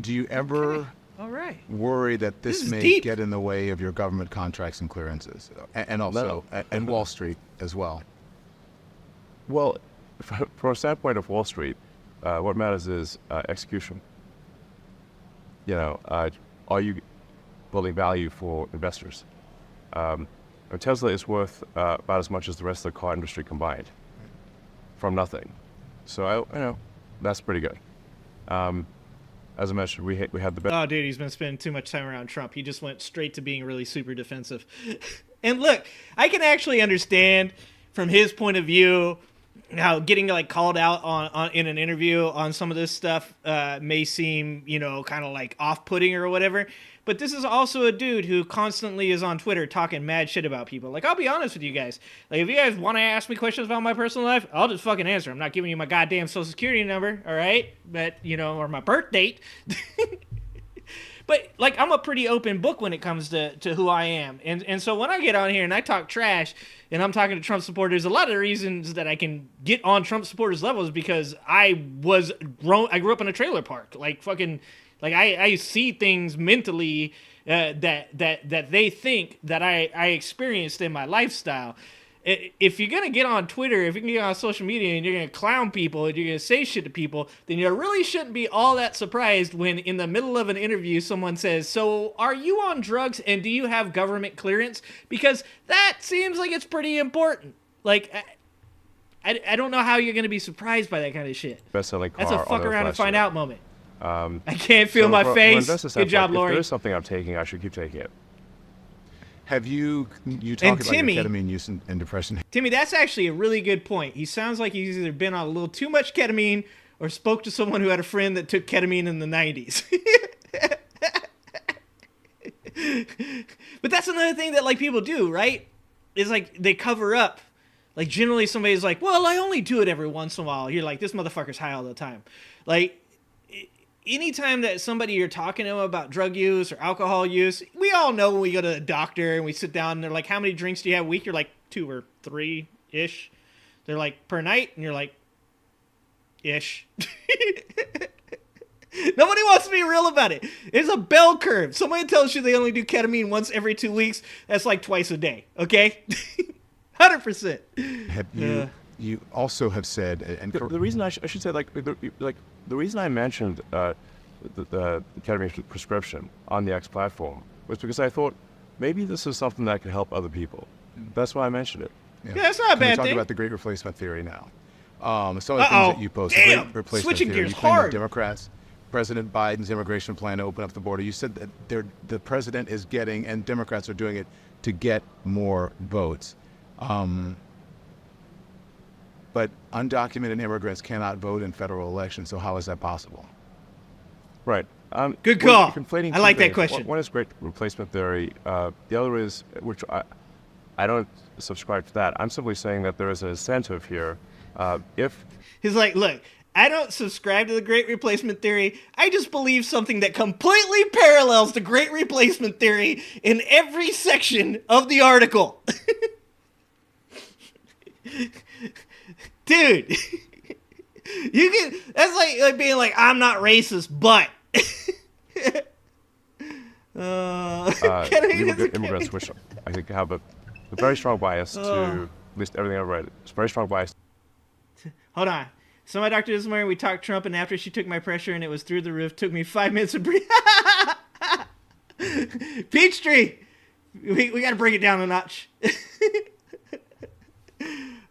Do you ever All right. worry that this may deep. get in the way of your government contracts and clearances, and also and Wall Street as well? Well, from a standpoint of Wall Street, what matters is execution. are you building value for investors? Tesla is worth about as much as the rest of the car industry combined, from nothing. So that's pretty good. As I mentioned, we had the best. Oh, dude, he's been spending too much time around Trump. He just went straight to being really super defensive. And look, I can actually understand from his point of view how getting like called out on in an interview on some of this stuff may seem, kind of like off-putting or whatever. But this is also a dude who constantly is on Twitter talking mad shit about people. Like, I'll be honest with you guys. Like, if you guys want to ask me questions about my personal life, I'll just fucking answer. I'm not giving you my goddamn social security number, all right? But, or my birth date. But, like, I'm a pretty open book when it comes to who I am. And so when I get on here and I talk trash and I'm talking to Trump supporters, a lot of the reasons that I can get on Trump supporters' levels because I grew up in a trailer park. Like, fucking... Like, I see things mentally that they think that I experienced in my lifestyle. If you're going to get on Twitter, if you can get on social media and you're going to clown people and you're going to say shit to people, then you really shouldn't be all that surprised when in the middle of an interview someone says, so are you on drugs and do you have government clearance? Because that seems like it's pretty important. Like, I don't know how you're going to be surprised by that kind of shit. Best-selling car. That's a fuck around and find out moment. I can't feel my face. Good job, Lori. If there is something I'm taking, I should keep taking it. Have you talked about Timmy, your ketamine use and depression? Timmy, that's actually a really good point. He sounds like he's either been on a little too much ketamine or spoke to someone who had a friend that took ketamine in the 90s. But that's another thing that like people do, right? Is like they cover up. Like generally somebody's like, well, I only do it every once in a while. You're like, this motherfucker's high all the time. Like, anytime that somebody you're talking to about drug use or alcohol use, we all know when we go to the doctor and we sit down and they're like, how many drinks do you have a week? You're like 2 or 3-ish. They're like, per night? And you're like, ish. Nobody wants to be real about it. It's a bell curve. Somebody tells you they only do ketamine once every 2 weeks. That's like twice a day. Okay? 100%. You also have said, and the reason I should say, the reason I mentioned the ketamine prescription on the X platform was because I thought maybe this is something that could help other people. That's why I mentioned it. Yeah, that's not a bad thing. Talk about the great replacement theory now. Some of the things that you posted. Damn. Great replacement Switching theory. gears You claim hard. that Democrats, President Biden's immigration plan to open up the border. You said that the president is getting, and Democrats are doing it to get more votes. But undocumented immigrants cannot vote in federal elections, so how is that possible? Right. Good call. I like that question. One is great replacement theory. The other is, which I don't subscribe to that. I'm simply saying that there is an incentive here. If he's like, look, I don't subscribe to the great replacement theory. I just believe something that completely parallels the great replacement theory in every section of the article. Dude, that's like being like, I'm not racist, but immigrants, which I think have a very strong bias to, at least everything I've read, it's a very strong bias. Hold on. So my doctor this morning, we talked Trump, and after she took my pressure and it was through the roof, took me 5 minutes to breathe. Peachtree, we got to bring it down a notch.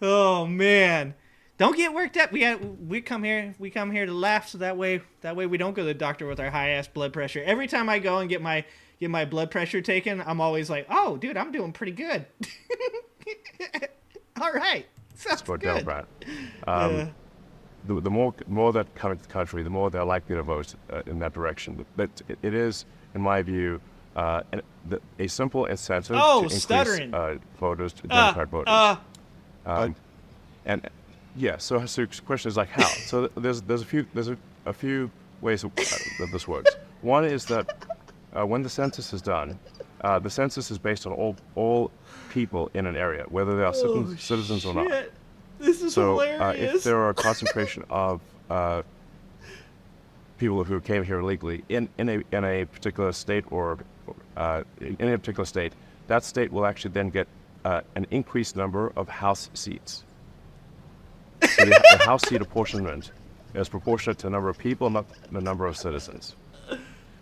Oh man, don't get worked up. We come here to laugh, so that way we don't go to the doctor with our high ass blood pressure. Every time I go and get my blood pressure taken, I'm always like, oh dude, I'm doing pretty good. All right, sounds good. Democrat. The more that come into the country, the more they're likely to vote in that direction. But it is, in my view, a simple incentive to increase voters, Democrat voters. And yeah, so the question is like how? So there's a few ways that this works. One is that when the census is done, the census is based on all people in an area, whether they are citizens or not. This is hilarious. If there are a concentration of people who came here illegally in a particular state or in a particular state, that state will actually then get an increased number of House seats. So the House seat apportionment is proportionate to the number of people, not the number of citizens.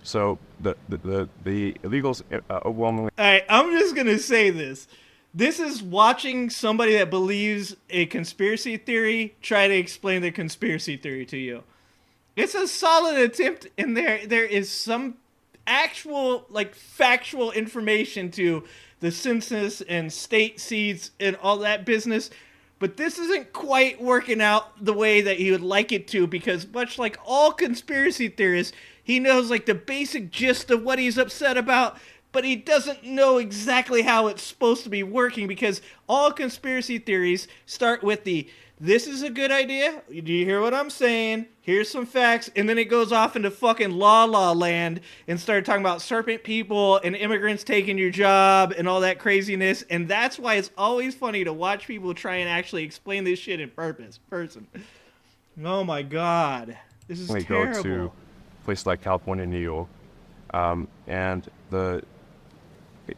So the illegals overwhelmingly. All right, I'm just going to say this. This is watching somebody that believes a conspiracy theory try to explain the conspiracy theory to you. It's a solid attempt, and there is some actual, like, factual information to the census and state seats and all that business. But this isn't quite working out the way that he would like it to, because much like all conspiracy theorists, he knows, like, the basic gist of what he's upset about, but he doesn't know exactly how it's supposed to be working, because all conspiracy theories start with this is a good idea. Do you hear what I'm saying? Here's some facts. And then it goes off into fucking la land and start talking about serpent people and immigrants taking your job and all that craziness. And that's why it's always funny to watch people try and actually explain this shit in person. Oh my God. This is terrible. Go to places like California, New York, and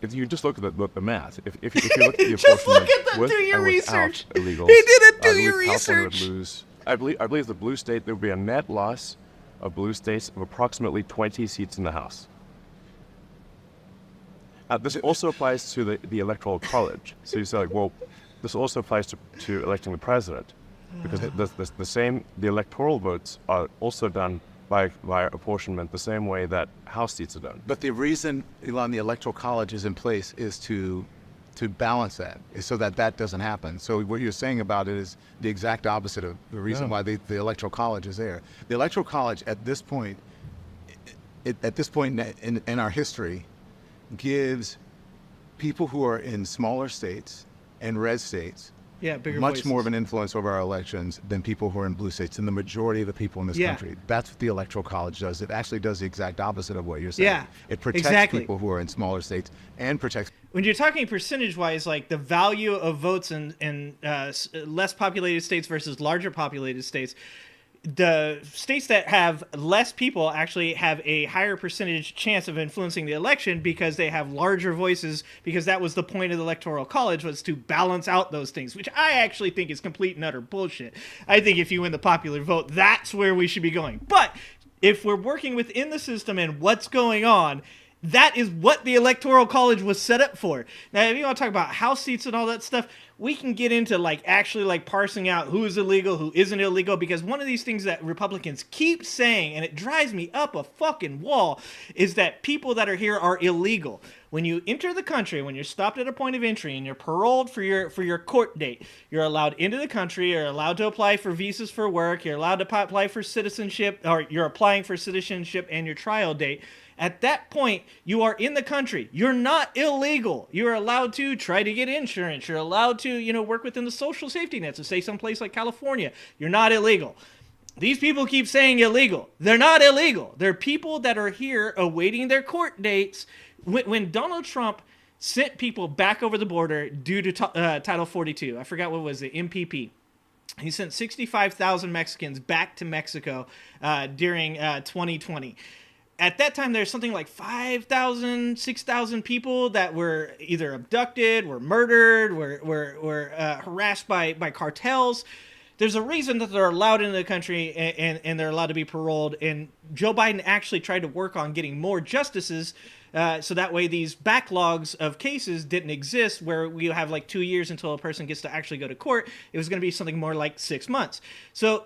if you just look at the math, if you look at the just look apportionment at them, do your research. Illegals, he didn't do your California research. Would lose, I believe the blue state, there would be a net loss of blue states of approximately 20 seats in the House. This also applies to the Electoral College. So you say, like, well, this also applies to electing the president, because the electoral votes are also done by apportionment the same way that House seats are done. But the reason, Elon, the Electoral College is in place is to balance that, is so that doesn't happen. So what you're saying about it is the exact opposite of the reason why the Electoral College is there. The Electoral College at this point, in our history, gives people who are in smaller states and red states bigger much voices. more of an influence over our elections than people who are in blue states, and the majority of the people in this country. That's what the Electoral College does. It actually does the exact opposite of what you're saying. Yeah, it protects people who are in smaller states and protects. When you're talking percentage-wise, like the value of votes in less populated states versus larger populated states, the states that have less people actually have a higher percentage chance of influencing the election because they have larger voices, because that was the point of the Electoral College, was to balance out those things, which I actually think is complete and utter bullshit. I think if you win the popular vote, that's where we should be going. But if we're working within the system and what's going on, that is what the Electoral College was set up for. Now, if you want to talk about House seats and all that stuff, we can get into actually parsing out who is illegal, who isn't illegal, because one of these things that Republicans keep saying, and it drives me up a fucking wall, is that people that are here are illegal. When you enter the country, when you're stopped at a point of entry and you're paroled for your court date, you're allowed into the country, you're allowed to apply for visas for work, you're allowed to apply for citizenship, or you're applying for citizenship and your trial date. At that point, you are in the country. You're not illegal. You're allowed to try to get insurance. You're allowed to, work within the social safety nets. So say someplace like California, you're not illegal. These people keep saying illegal. They're not illegal. They're people that are here awaiting their court dates. When Donald Trump sent people back over the border due to Title 42, I forgot what was it, MPP. He sent 65,000 Mexicans back to Mexico during 2020. At that time, there's something like 5,000, 6,000 people that were either abducted, were murdered, were harassed by cartels. There's a reason that they're allowed into the country and they're allowed to be paroled. And Joe Biden actually tried to work on getting more justices so that way these backlogs of cases didn't exist, where we have 2 years until a person gets to actually go to court. It was going to be something more like 6 months. So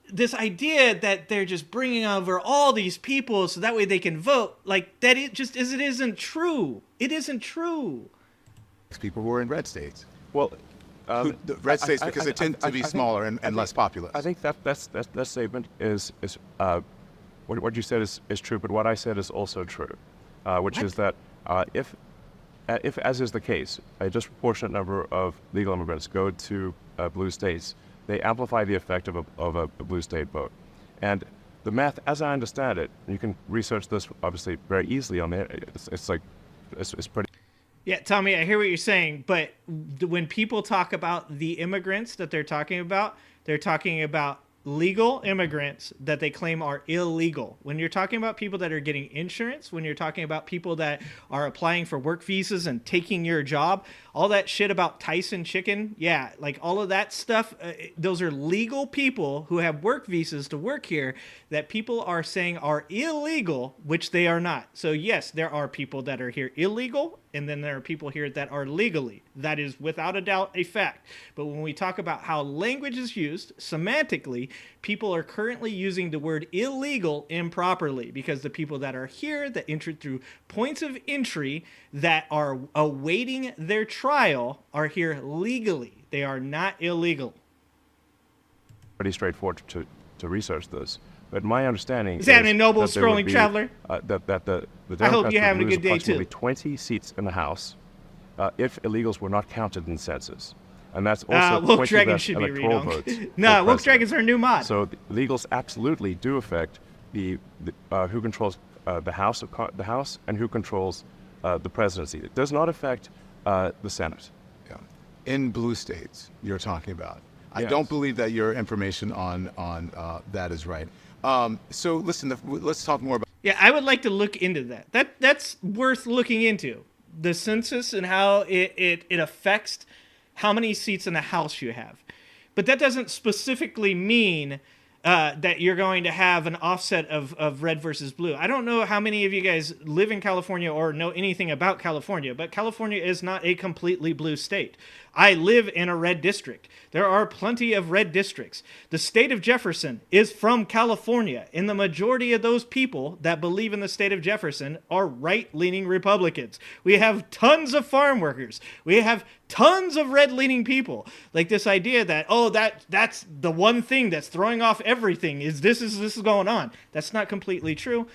this idea that they're just bringing over all these people so that way they can vote, that it isn't true. It isn't true. People who are in red states. Well, the red states, because they tend to be smaller and less populous. I think that statement is what you said is true, but what I said is also true, which is that if, as is the case, a disproportionate number of legal immigrants go to blue states, they amplify the effect of a blue state vote. And the math, as I understand it, you can research this obviously very easily on there. It's pretty. Yeah, Tommy, I hear what you're saying, but when people talk about the immigrants that they're talking about legal immigrants that they claim are illegal. When you're talking about people that are getting insurance, when you're talking about people that are applying for work visas and taking your job, all that shit about Tyson chicken, yeah, like all of that stuff, those are legal people who have work visas to work here that people are saying are illegal, which they are not. So yes, there are people that are here illegal, and then there are people here that are legally. That is without a doubt a fact. But when we talk about how language is used semantically, people are currently using the word illegal improperly, because the people that are here that entered through points of entry that are awaiting their trial are here legally. They are not illegal. Pretty straightforward to research this. But my understanding is happening, noble that strolling traveler. That the Democrats I hope you're having a good day approximately too. 20 seats in the House if illegals were not counted in the census. And that's also Woke 20 Dragon less should be electoral read on. votes. No, Woke Dragon's our new mod. So the illegals absolutely do affect the who controls the House and who controls the presidency. It does not affect the Senate. Yeah. In blue states, you're talking about. I Yes. don't believe that your information on that is right. So listen, let's talk more about. Yeah, I would like to look into that. That's worth looking into. The census and how it affects how many seats in the House you have. But that doesn't specifically mean that you're going to have an offset of red versus blue. I don't know how many of you guys live in California or know anything about California, but California is not a completely blue state. I live in a red district. There are plenty of red districts. The state of Jefferson is from California, and the majority of those people that believe in the state of Jefferson are right-leaning Republicans. We have tons of farm workers. We have tons of red-leaning people. Like this idea that, oh, that's the one thing that's throwing off everything is this is going on. That's not completely true.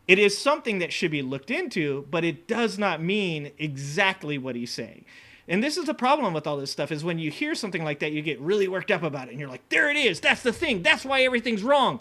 It is something that should be looked into, but it does not mean exactly what he's saying. And this is the problem with all this stuff, is when you hear something like that, you get really worked up about it. And you're like, there it is. That's the thing. That's why everything's wrong.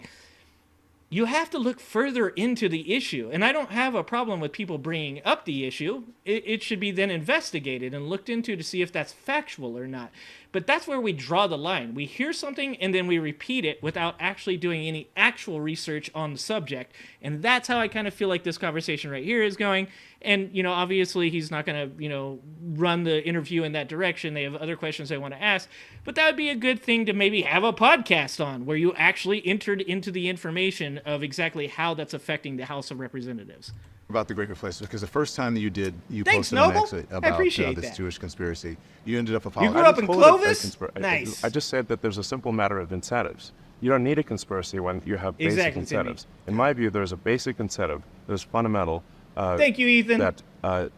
You have to look further into the issue. And I don't have a problem with people bringing up the issue. It should be then investigated and looked into to see if that's factual or not. But that's where we draw the line. We hear something and then we repeat it without actually doing any actual research on the subject. And that's how I kind of feel like this conversation right here is going. And, you know, obviously he's not going to, you know, run the interview in that direction. They have other questions they want to ask. But that would be a good thing to maybe have a podcast on, where you actually entered into the information of exactly how that's affecting the House of Representatives. About the Great Replacement, because the first time that you Thanks, posted an Noble. exit I about appreciate this that. Jewish conspiracy, you ended up You apologizing. grew up in Call it a Clovis? Nice. I just said that there's a simple matter of incentives. You don't need a conspiracy when you have basic Exactly, incentives. Timmy. In my view, there's a basic incentive that is fundamental. Thank you, Ethan. That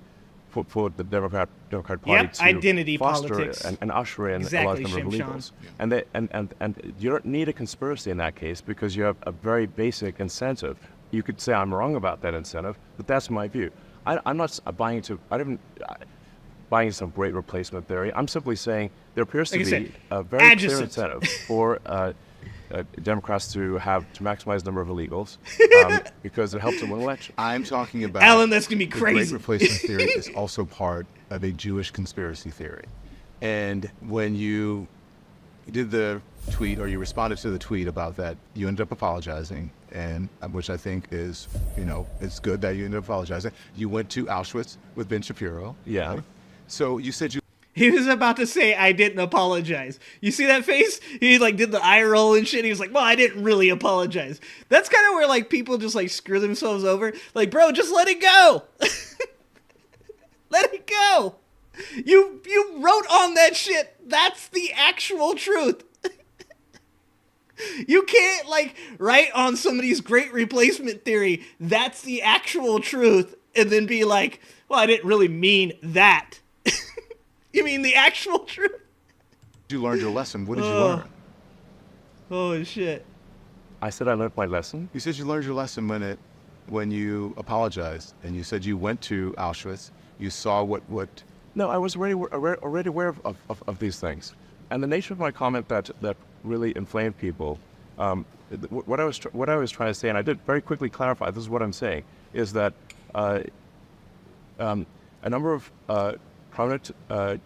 for the Democrat Party to identity foster politics. and usher in Exactly, a large number of Shimshon. illegals. And you don't need a conspiracy in that case, because you have a very basic incentive. You could say I'm wrong about that incentive, but that's my view. I'm not buying buying some great replacement theory. I'm simply saying there appears to be a very clear incentive for Democrats to maximize the number of illegals because it helps them win elections. I'm talking about Alan, that's gonna be the crazy. Great Replacement theory is also part of a Jewish conspiracy theory. And when you did the tweet, or you responded to the tweet about that, you ended up apologizing, and which I think is, you know, it's good that you ended up apologizing. You went to Auschwitz with Ben Shapiro. Yeah. Right? So you said you. He was about to say, I didn't apologize. You see that face? He like did the eye roll and shit. He was like, well, I didn't really apologize. That's kind of where like people just like screw themselves over. Like, bro, just let it go. Let it go. You wrote on that shit. That's the actual truth. You can't like write on somebody's great replacement theory. That's the actual truth. And then be like, well, I didn't really mean that. You mean the actual truth? You learned your lesson. What did you learn? Oh shit. I said I learned my lesson. You said you learned your lesson when you apologized, and you said you went to Auschwitz. You saw what. No, I was already aware of these things. And the nature of my comment that really inflamed people, what I was trying to say, and I did very quickly clarify, this is what I'm saying, is that a number of prominent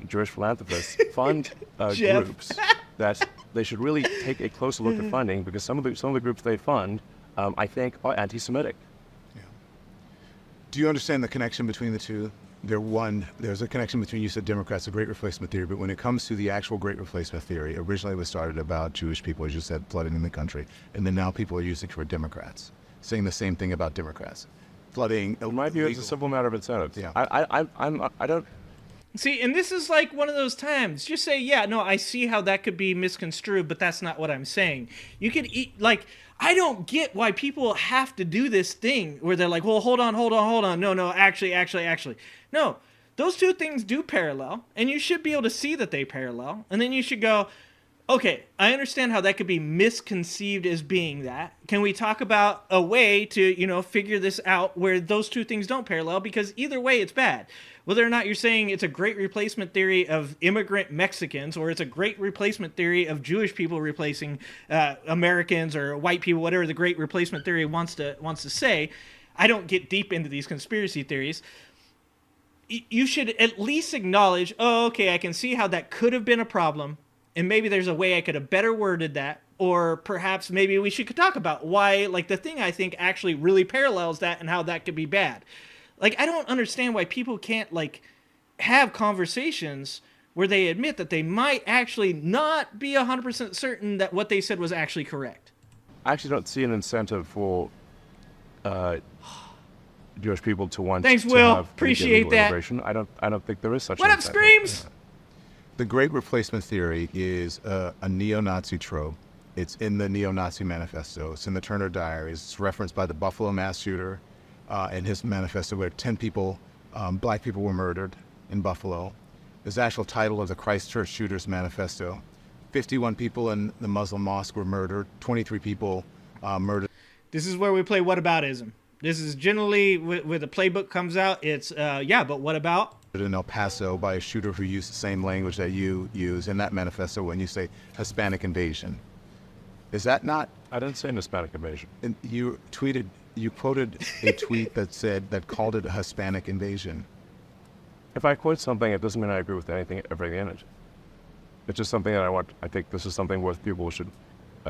Jewish philanthropists fund groups that they should really take a closer look at funding, because some of the groups they fund, I think, are anti-Semitic. Yeah. Do you understand the connection between the two? There's a connection between, you said Democrats, the Great Replacement Theory, but when it comes to the actual Great Replacement Theory, originally it was started about Jewish people, as you said, flooding in the country, and then now people are using it for Democrats, saying the same thing about Democrats. Flooding. In my view, it's a simple matter of incentives. Yeah. I don't. See, and this is like one of those times. Just say, yeah, no, I see how that could be misconstrued, but that's not what I'm saying. You could like, I don't get why people have to do this thing where they're like, well, hold on. No, actually. No, those two things do parallel, and you should be able to see that they parallel. And then you should go, okay, I understand how that could be misconceived as being that. Can we talk about a way to, figure this out where those two things don't parallel? Because either way, it's bad. Whether or not you're saying it's a great replacement theory of immigrant Mexicans, or it's a great replacement theory of Jewish people replacing Americans or white people, whatever the great replacement theory wants to say, I don't get deep into these conspiracy theories. You should at least acknowledge, oh, okay, I can see how that could have been a problem, and maybe there's a way I could have better worded that, or perhaps maybe we should talk about why, like, the thing I think actually really parallels that and how that could be bad. Like, I don't understand why people can't, like, have conversations where they admit that they might actually not be 100% certain that what they said was actually correct. I actually don't see an incentive for Jewish people to want Thanks, to Will. have Appreciate that. immigration. I don't think there is such. What an up, incentive. Screams? The Great Replacement Theory is a neo-Nazi trope. It's in the neo-Nazi manifesto. It's in the Turner Diaries. It's referenced by the Buffalo mass shooter in his manifesto, where 10 people, black people, were murdered in Buffalo. There's the actual title of the Christchurch shooters manifesto. 51 people in the Muslim mosque were murdered. 23 people murdered. This is where we play whataboutism. This is generally where the playbook comes out. It's, yeah, but what about? In El Paso by a shooter who used the same language that you use in that manifesto when you say Hispanic invasion. Is that not? I didn't say an Hispanic invasion. And you quoted a tweet that called it a Hispanic invasion. If I quote something, it doesn't mean I agree with everything in it. It's just something that I think this is something worth people should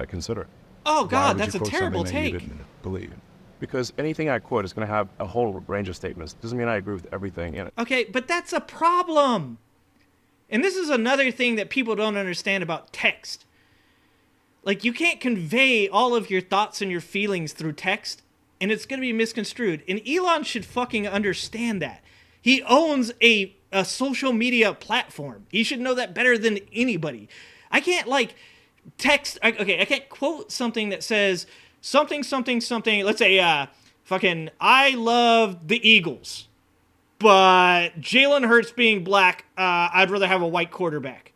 consider. Oh, Why God, would that's you a quote terrible something that you take. didn't believe? Because anything I quote is going to have a whole range of statements. Doesn't mean I agree with everything in it. Okay, but that's a problem. And this is another thing that people don't understand about text. Like, you can't convey all of your thoughts and your feelings through text, and it's going to be misconstrued. And Elon should fucking understand that. He owns a social media platform. He should know that better than anybody. I can't, like, text... Okay, I can't quote something that says... something, let's say, fucking, I love the Eagles, but Jalen Hurts being black, I'd rather have a white quarterback.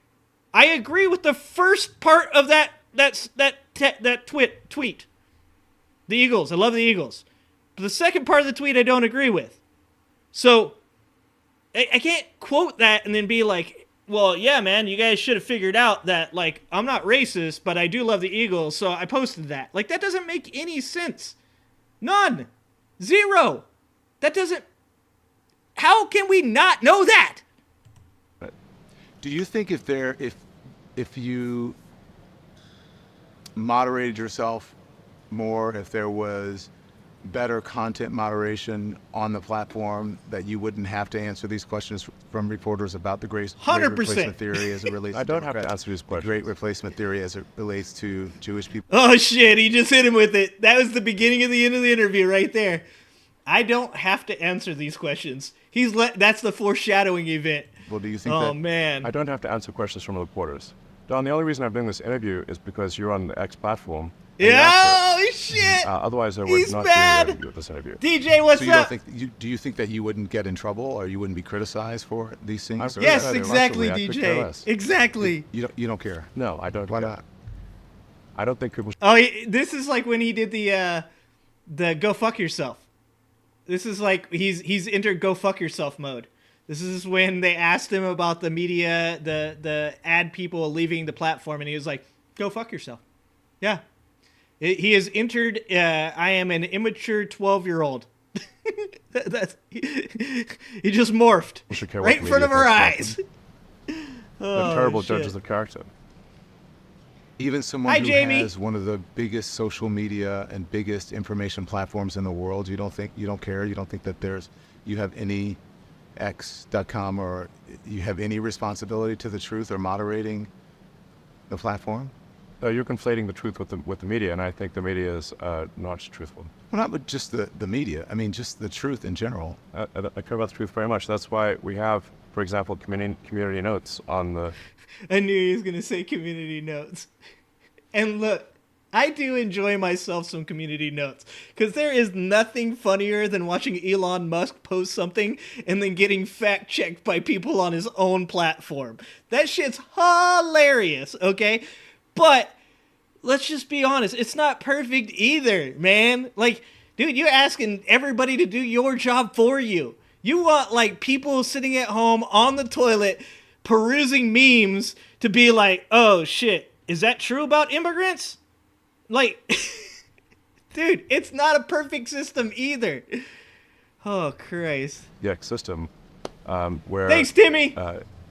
I agree with the first part of that tweet. The Eagles, I love the Eagles. But the second part of the tweet I don't agree with. So, I can't quote that and then be like, well, yeah, man, you guys should have figured out that, like, I'm not racist, but I do love the Eagles, so I posted that. Like, that doesn't make any sense. None. Zero. That doesn't... How can we not know that? Do you think if you moderated yourself more, if there was better content moderation on the platform, that you wouldn't have to answer these questions from reporters about the great 100%. replacement theory as it relates to I don't have to Democrats, answer these the questions. great replacement theory as it relates to Jewish people? Oh, shit, he just hit him with it. That was the beginning of the end of the interview right there. I don't have to answer these questions. That's the foreshadowing event. Well, do you think Oh, man. I don't have to answer questions from reporters. Don, the only reason I'm doing this interview is because you're on the X platform. and you asked for Oh, it. shit. Otherwise, I would He's not bad. do this interview. DJ, what's So you up? don't think do you think that you wouldn't get in trouble, or you wouldn't be criticized for these things? Or Yes, Yeah, exactly, absolutely. I could care DJ. less. Exactly. you don't care. No, I don't. Why care. not? I don't think people. Oh, this is like when he did the go fuck yourself. This is like he's entered go fuck yourself mode. This is when they asked him about the media, the ad people leaving the platform, and he was like, "Go fuck yourself." Yeah, he has entered. I am an immature 12-year-old. He just morphed should care right what in front of media our thinks eyes. They're terrible shit. judges of character. Even someone Hi, who Jamie. has one of the biggest social media and biggest information platforms in the world, you don't care, you don't think that you have any X.com or you have any responsibility to the truth or moderating the platform? You're conflating the truth with the media, and I think the media is not truthful. Well, not with just the media. I mean, just the truth in general. I care about the truth very much. That's why we have, for example, community notes on the... I knew he was going to say community notes. And look, I do enjoy myself some community notes, because there is nothing funnier than watching Elon Musk post something and then getting fact-checked by people on his own platform. That shit's hilarious, okay? But let's just be honest, it's not perfect either, man. Like, dude, you're asking everybody to do your job for you. You want, like, people sitting at home on the toilet perusing memes to be like, oh, shit, is that true about immigrants? Like, dude, it's not a perfect system either. Oh, Christ. Yeah, system where... Thanks, Timmy!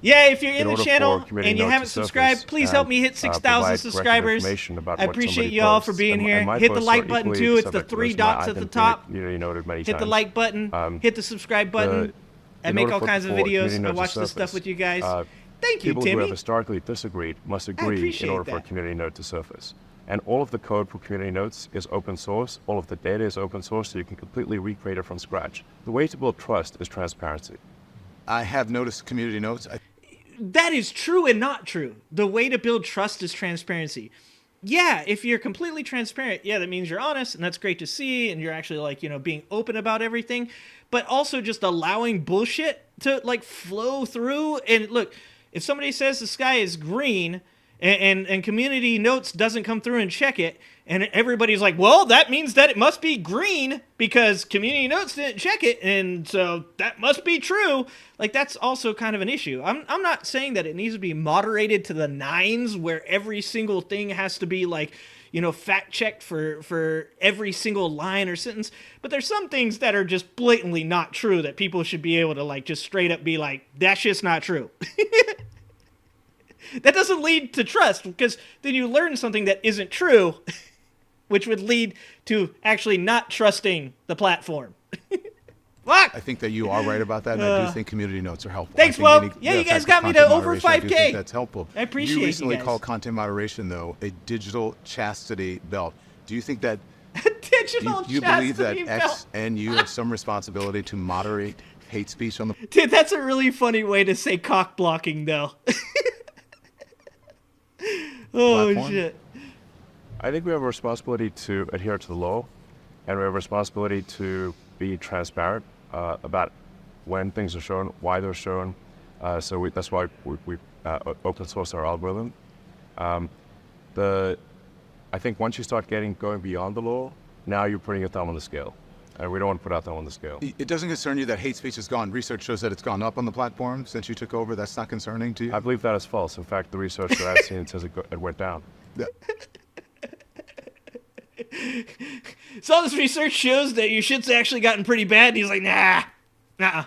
Yeah, if you're in the channel and you haven't subscribed, please help me hit 6,000 subscribers. I appreciate you all for being here. Hit the like button too. It's the 3 dots at the top. Hit the like button. Hit the subscribe button. I make all kinds of videos. I watch this stuff with you guys. Thank you, People Timmy. who have historically disagreed must agree in order for a community note to surface. And all of the code for community notes is open source. All of the data is open source, so you can completely recreate it from scratch. The way to build trust is transparency. I have noticed community notes. That is true and not true. The way to build trust is transparency. Yeah, if you're completely transparent, yeah, that means you're honest, and that's great to see, and you're actually, like, you know, being open about everything, but also just allowing bullshit to, like, flow through. And look, if somebody says the sky is green, and community notes doesn't come through and check it, and everybody's like, well, that means that it must be green because community notes didn't check it, and so that must be true. Like, that's also kind of an issue. I'm not saying that it needs to be moderated to the nines where every single thing has to be, like, you know, fact checked for every single line or sentence, but there's some things that are just blatantly not true that people should be able to, like, just straight up be like, that shit's not true. That doesn't lead to trust, because then you learn something that isn't true, which would lead to actually not trusting the platform. Fuck! I think that you are right about that, and I do think community notes are helpful. Thanks, Flo. Yeah, you guys got me to over 5K. I do think that's helpful. I appreciate you You recently guys. called content moderation, though, a digital chastity belt. Do you think that... Digital do you believe that chastity X belt. and you have some responsibility to moderate hate speech on the... Dude, that's a really funny way to say cock blocking, though. Oh, platform? shit. I think we have a responsibility to adhere to the law, and we have a responsibility to be transparent about when things are shown, why they're shown. That's why we open source our algorithm. I think once you start going beyond the law, now you're putting your thumb on the scale. And we don't want to put our thumb on the scale. It doesn't concern you that hate speech has gone. Research shows that it's gone up on the platform since you took over. That's not concerning to you? I believe that is false. In fact, the research that I've seen says it went down. Yeah. So this research shows that your shit's actually gotten pretty bad. And he's like, nah. Nah.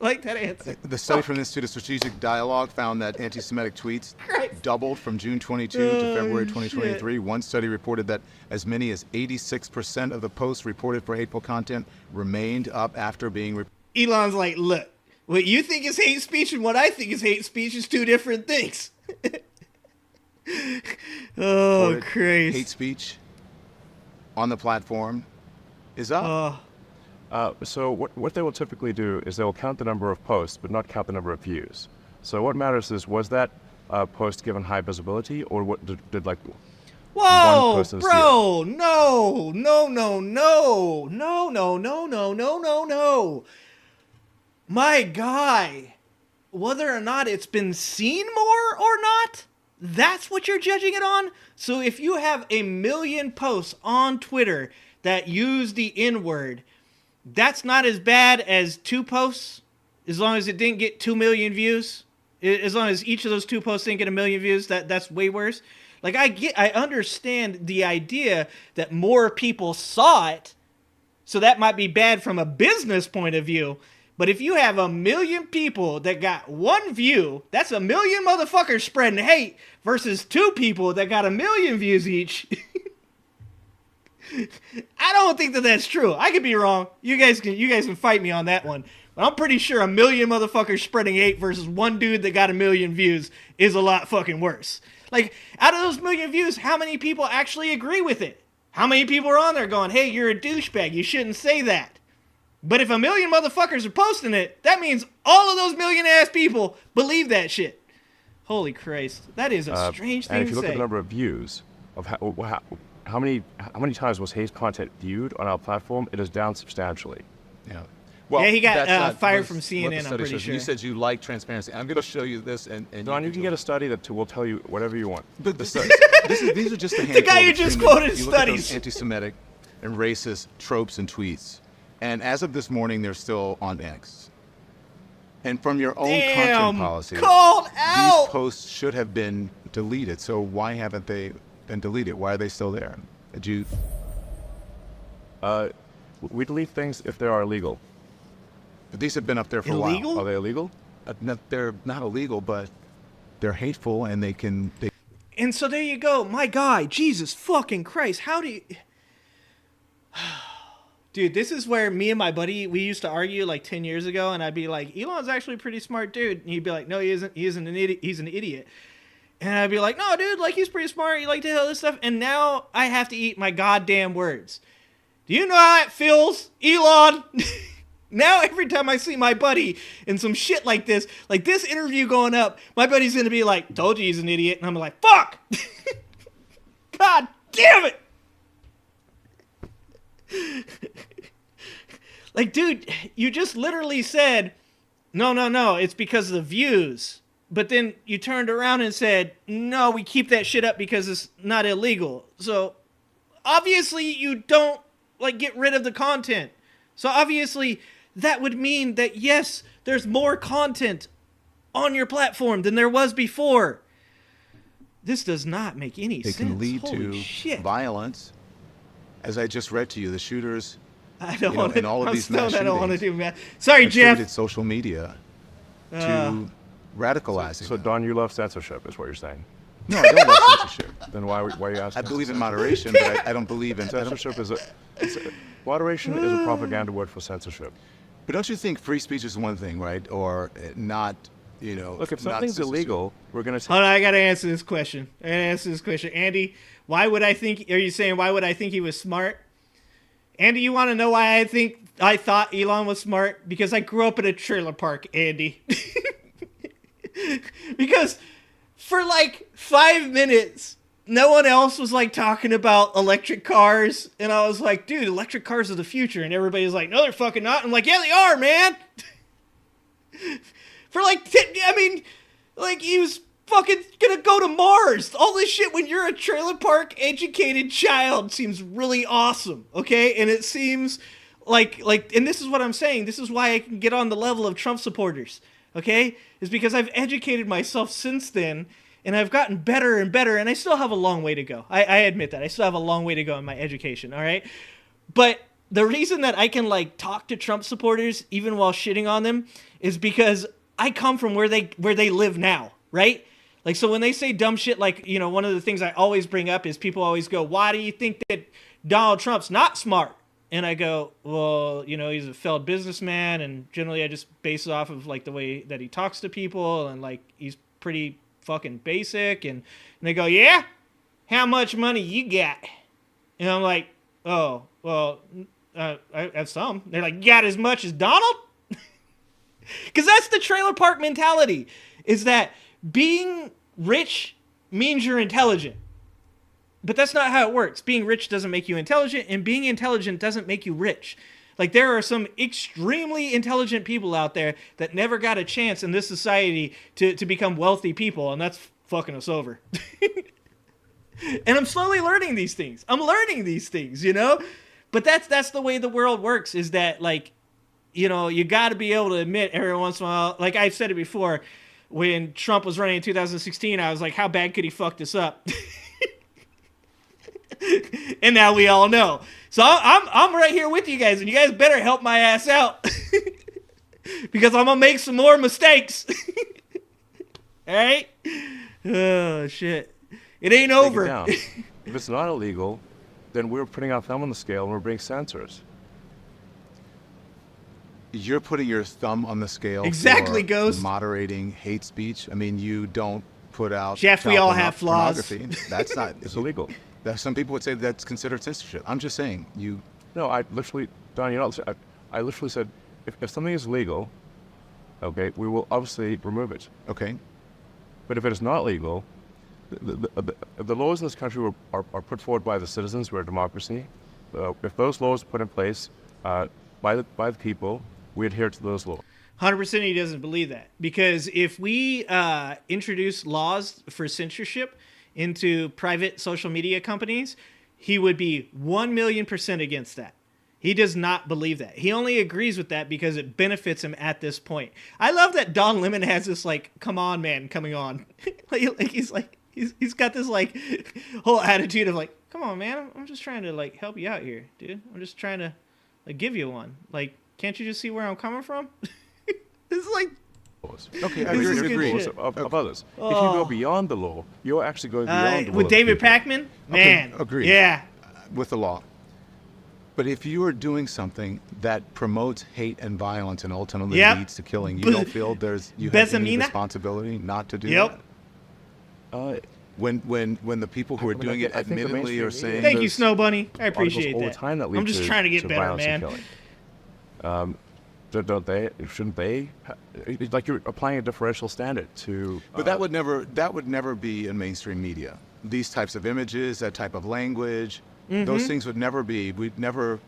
Like that answer. The study from the Institute of Strategic Dialogue found that anti-Semitic tweets doubled from June 22 to February 2023. Shit. One study reported that as many as 86% of the posts reported for hateful content remained up after being... Elon's like, look, what you think is hate speech and what I think is hate speech is two different things. Oh, Christ. Hate speech on the platform is up. So what they will typically do is they will count the number of posts, but not count the number of views. So what matters is, was that post given high visibility, or what did like Whoa, one person bro, no. My guy, whether or not it's been seen more or not, that's what you're judging it on? So if you have 1 million posts on Twitter that use the N-word, that's not as bad as 2 posts, as long as it didn't get 2 million views? As long as each of those 2 posts didn't get 1 million views, that's way worse? Like, I understand the idea that more people saw it, so that might be bad from a business point of view, But if you have 1 million people that got 1 view, that's 1 million motherfuckers spreading hate versus 2 people that got 1 million views each. I don't think that that's true. I could be wrong. You guys can fight me on that one. But I'm pretty sure 1 million motherfuckers spreading hate versus 1 dude that got 1 million views is a lot fucking worse. Like, out of those 1 million views, how many people actually agree with it? How many people are on there going, hey, you're a douchebag, you shouldn't say that? But if 1 million motherfuckers are posting it, that means all of those million-ass people believe that shit. Holy Christ. That is a strange thing to say. And if you look at the number of views, of how many times was hate content viewed on our platform, it is down substantially. Yeah. Well, yeah, he got fired from CNN, I'm pretty sure. You said you like transparency. I'm going to show you this. And Don, you can get a study that will tell you whatever you want. But these are just a handful. The guy who just quoted you studies. Look at those anti-Semitic and racist tropes and tweets. And as of this morning, they're still on X. And from your own content policy, these posts should have been deleted. So why haven't they been deleted? Why are they still there? We delete things if they are illegal. But these have been up there for a while. Are they illegal? They're not illegal, but they're hateful, and they can. And so there you go. My guy, Jesus fucking Christ. How do you... Dude, this is where me and my buddy, we used to argue like 10 years ago, and I'd be like, Elon's actually a pretty smart dude. And he'd be like, no, he isn't. He isn't an idiot. He's an idiot. And I'd be like, no, dude, like, he's pretty smart. He like to all this stuff. And now I have to eat my goddamn words. Do you know how it feels, Elon? Now every time I see my buddy in some shit like this interview going up, my buddy's going to be like, told you he's an idiot. And I'm like, fuck. God damn it. Like, dude, you just literally said, no, it's because of the views. But then you turned around and said, no, we keep that shit up because it's not illegal. So obviously you don't like get rid of the content. So obviously that would mean that, yes, there's more content on your platform than there was before. This does not make any sense. It can lead Holy to shit. Violence. As I just read to you, the shooters I don't want to. in all of these mass I don't want to shootings do math. Sorry, Jeff. attributed social media to radicalizing. So Don, you love censorship, is what you're saying? No, I don't love censorship. Then why are you asking? I believe in moderation, but I don't believe in censorship. Moderation is a propaganda word for censorship. But don't you think free speech is one thing, right? Or not, Look, if something's illegal, we're going to... Hold on, I got to answer this question. Andy, why would I think he was smart? Andy, you want to know why I thought Elon was smart? Because I grew up in a trailer park, Andy. Because for like 5 minutes, no one else was like talking about electric cars. And I was like, dude, electric cars are the future. And everybody's like, no, they're fucking not. I'm like, yeah, they are, man. For like, he was fucking gonna go to Mars. All this shit when you're a trailer park educated child seems really awesome. Okay. And it seems like, and this is what I'm saying. This is why I can get on the level of Trump supporters. Okay. Is because I've educated myself since then. And I've gotten better and better, and I still have a long way to go. I admit that. I still have a long way to go in my education, all right? But the reason that I can, like, talk to Trump supporters, even while shitting on them, is because I come from where they live now, right? Like, so when they say dumb shit, like, one of the things I always bring up is people always go, why do you think that Donald Trump's not smart? And I go, well, he's a failed businessman, and generally I just base it off of, like, the way that he talks to people, and, like, he's pretty fucking basic. And they go, yeah, how much money you got? And I'm like, oh, well, I have some. They're like, you got as much as Donald? Because that's the trailer park mentality, is that being rich means you're intelligent. But that's not how it works. Being rich doesn't make you intelligent, and being intelligent doesn't make you rich. Like, there are some extremely intelligent people out there that never got a chance in this society to become wealthy people, and that's fucking us over. And I'm slowly learning these things. But that's the way the world works, is that, like, you got to be able to admit every once in a while, like I've said it before, when Trump was running in 2016, I was like, how bad could he fuck this up? And now we all know. So I'm right here with you guys, and you guys better help my ass out. because I'm gonna make some more mistakes. All right? Oh shit! It ain't over. If it's not illegal, then we're putting our thumb on the scale and we're being censors. You're putting your thumb on the scale. Exactly, for Ghost. moderating hate speech. I mean, you don't put out. Jeff, we all have flaws. Pornography. That's not. It's illegal. Some people would say that's considered censorship. I'm just saying you. No, I literally, Don, I literally said, if something is legal, okay, we will obviously remove it. Okay. But if it is not legal, the laws in this country are put forward by the citizens. We're a democracy. If those laws are put in place by the people, we adhere to those laws. 100% he doesn't believe that. Because if we introduce laws for censorship into private social media companies, he would be 1,000,000% against that. He does not believe that. He only agrees with that because it benefits him at this point. I love that Don Lemon has this like, come on, man, coming on. He's got this like whole attitude of like, come on, man, I'm just trying to like help you out here, dude. I'm just trying to like give you one. Like, can't you just see where I'm coming from? It's like, okay, I agree. Of others. If you go beyond the law, you're actually going beyond the law. With David Pakman, man, okay, agree. Yeah, with the law. But if you are doing something that promotes hate and violence and ultimately leads to killing, you don't feel you have any responsibility not to do that? When the people who are doing it admittedly are saying... Thank you, Snow Bunny. I appreciate that. I'm just trying to get better, man. Don't they? Shouldn't they? Like you're applying a differential standard to... But that would never be in mainstream media. These types of images, that type of language... Mm-hmm. Those things would never be. We'd never,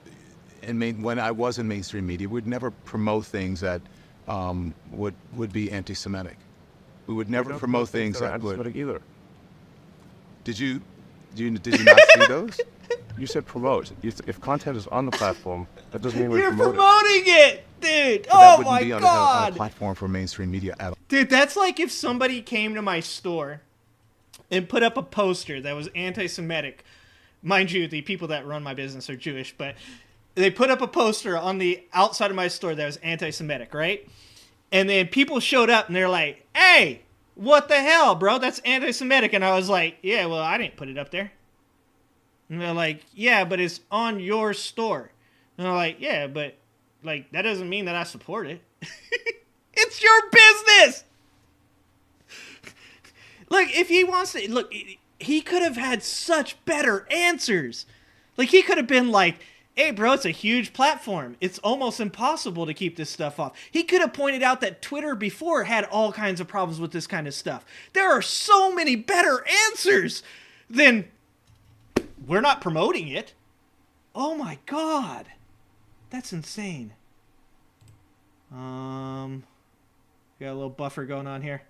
when I was in mainstream media, we'd never promote things that would be anti-Semitic. We would never promote things that would. Anti-Semitic either. Did you not see those? You said promote. If content is on the platform, that doesn't mean we're You're promoting. promoting it, dude. But oh my be god. On a platform for mainstream media at all. Dude, that's like if somebody came to my store and put up a poster that was anti-Semitic. Mind you, the people that run my business are Jewish, but they put up a poster on the outside of my store that was anti-Semitic, right? And then people showed up and they're like, hey, what the hell, bro? That's anti-Semitic. And I was like, yeah, well, I didn't put it up there. And they're like, yeah, but it's on your store. And I'm like, yeah, but like that doesn't mean that I support it. It's your business. Look, if he wants to, look, he could have had such better answers. Like, he could have been like, hey, bro, it's a huge platform. It's almost impossible to keep this stuff off. He could have pointed out that Twitter before had all kinds of problems with this kind of stuff. There are so many better answers than we're not promoting it. Oh, my God. That's insane. Got a little buffer going on here.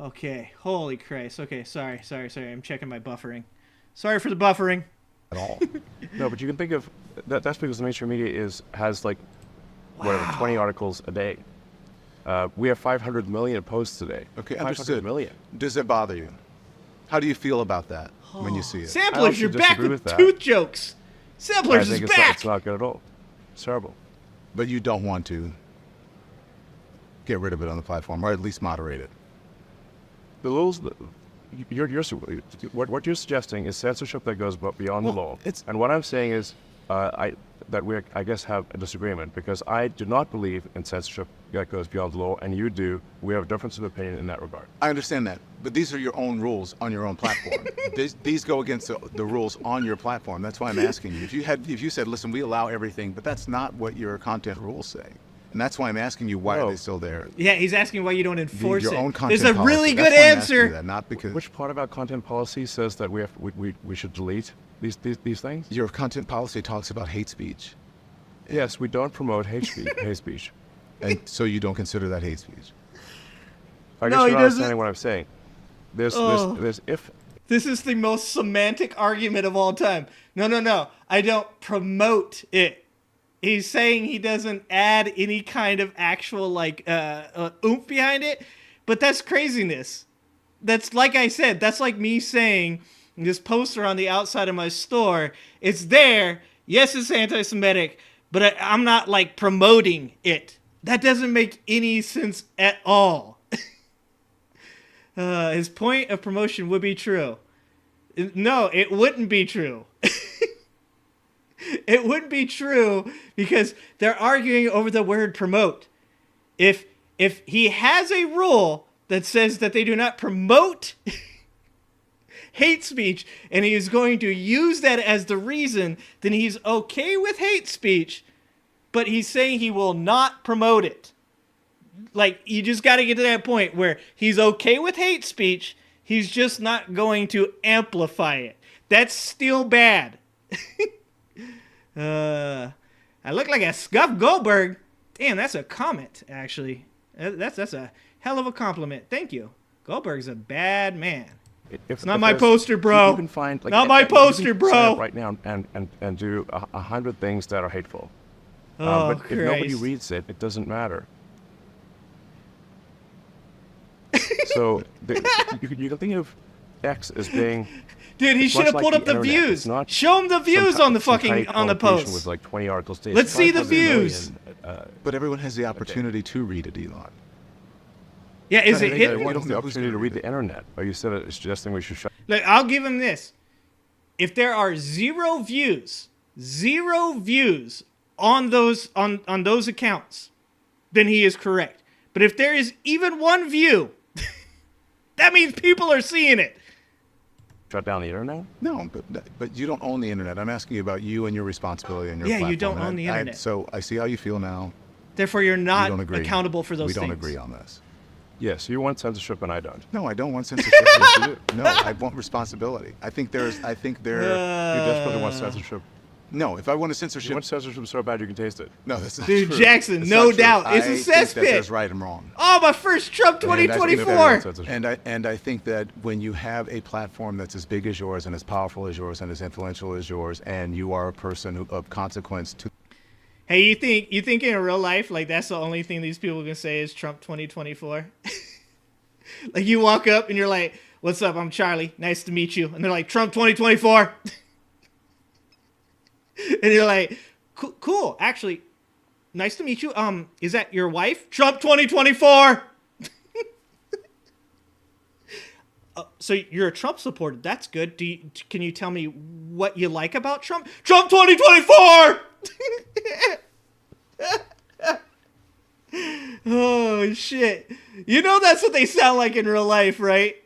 Okay, holy Christ. Okay, sorry. I'm checking my buffering. Sorry for the buffering. At all. No, but you can think of that's because the mainstream media has like whatever 20 articles a day. We have 500 million posts today. Okay, 500 understood. million. Does it bother you? How do you feel about that when you see it? Samplers, you're back with tooth jokes. Samplers is back. It's not good at all. It's terrible. But you don't want to get rid of it on the platform, or at least moderate it. The rules, what you're suggesting is censorship that goes beyond the law. And what I'm saying is I guess have a disagreement, because I do not believe in censorship that goes beyond the law, and you do. We have a difference of opinion in that regard. I understand that, but these are your own rules on your own platform. These go against the rules on your platform. That's why I'm asking you. If you said, listen, we allow everything, but that's not what your content rules say. And that's why I'm asking you, why are they still there? Yeah, he's asking why you don't enforce your it. own content There's a policy. really That's good why I'm answer. asking you that, not because Which part of our content policy says that we should delete these things? Your content policy talks about hate speech. Yes, we don't promote hate speech. And so you don't consider that hate speech? I guess you're not understanding what I'm saying. There's if... This is the most semantic argument of all time. No. I don't promote it. He's saying he doesn't add any kind of actual, like, oomph behind it. But that's craziness. That's, like I said, that's like me saying this poster on the outside of my store, it's there. Yes, it's anti-Semitic, but I'm not like promoting it. That doesn't make any sense at all. His point of promotion would be true. No, it wouldn't be true. It wouldn't be true because they're arguing over the word promote. If he has a rule that says that they do not promote hate speech and he is going to use that as the reason, then he's okay with hate speech, but he's saying he will not promote it. Like, you just got to get to that point where he's okay with hate speech, he's just not going to amplify it. That's still bad. I look like a scuffed Goldberg. Damn, that's a comment, actually. That's a hell of a compliment. Thank you. Goldberg's a bad man. It's not my poster, bro. You can find, like, not my poster, bro. Sign up right now and do 100 things that are hateful. Oh, but if nobody reads it, it doesn't matter. So you can think of X as being. Dude, he should have pulled up the views. Show him the views on the fucking on the post. With like 20 articles. Let's see the views. But everyone has the opportunity to read it, Elon. Yeah, is it hidden? Everyone has the opportunity to read the internet. Or you said it's suggesting we should shut. Look, I'll give him this. If there are zero views on those on those accounts, then he is correct. But if there is even one view, that means people are seeing it. Shut down the internet? No, but you don't own the internet. I'm asking you about you and your responsibility on your platform. Yeah, you don't own the internet. So I see how you feel now. Therefore, you're not accountable for those things. We don't agree on this. Yes, you want censorship and I don't. No, I don't want censorship. Yes, you do. No, I want responsibility. I think there. You desperately want censorship. No, if I want a censorship. You want censorship so bad you can taste it. No, this is Dude, true. Jackson, it's no doubt. It's a cesspit. There's right and wrong. Oh, my first Trump 2024. And I think that when you have a platform that's as big as yours and as powerful as yours and as influential as yours, and you are a person of consequence to. Hey, you think in real life, like, that's the only thing these people can say is Trump 2024? Like, you walk up and you're like, "What's up? I'm Charlie. Nice to meet you." And they're like, "Trump 2024." And you're like, "Cool. Actually, nice to meet you. Is that your wife? Trump 2024." So you're a Trump supporter. That's good. Can you tell me what you like about Trump? Trump 2024. Oh shit! You know that's what they sound like in real life, right?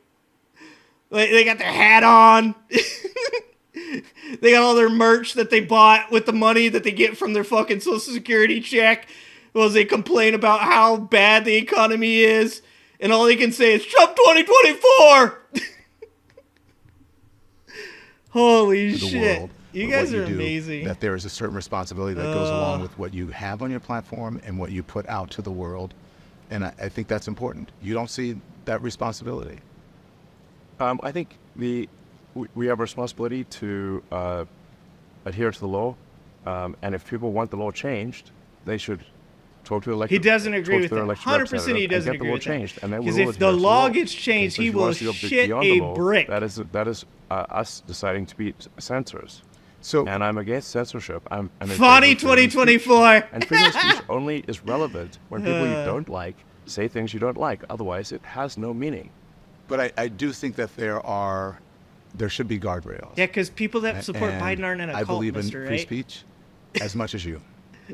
Like, they got their hat on. They got all their merch that they bought with the money that they get from their fucking Social Security check. Well, they complain about how bad the economy is, and all they can say is Trump 2024. Holy shit! You guys are amazing. That there is a certain responsibility that goes along with what you have on your platform and what you put out to the world, and I think that's important. You don't see that responsibility. I think we have a responsibility to adhere to the law, and if people want the law changed, they should talk to the elected. He doesn't agree with that. 100% he doesn't agree with that. Because if the law gets changed, he will shit a brick. That is us deciding to be censors. So, and I'm against censorship. I'm funny 2024. And freedom of speech only is relevant when people you don't like say things you don't like. Otherwise, it has no meaning. But I do think that there should be guardrails. Yeah, because people that support Biden aren't in a cult, I believe in Mr. free Right? speech as much as you.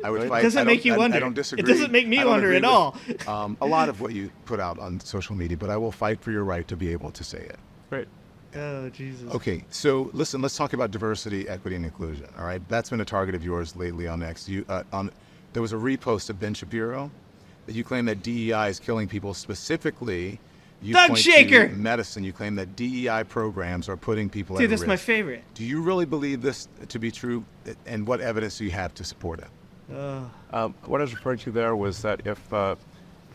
I would fight. It doesn't make you wonder. I don't disagree. It doesn't make me wonder at all. A lot of what you put out on social media, but I will fight for your right to be able to say it. Great. Oh, Jesus. Okay, so listen, let's talk about diversity, equity, and inclusion. All right, that's been a target of yours lately on X. There was a repost of Ben Shapiro that you claim that DEI is killing people. Specifically, you Thug point Shaker. to medicine. You claim that DEI programs are putting people at Dude, risk. that's my favorite. Do you really believe this to be true? And what evidence do you have to support it? What I was referring to there was that if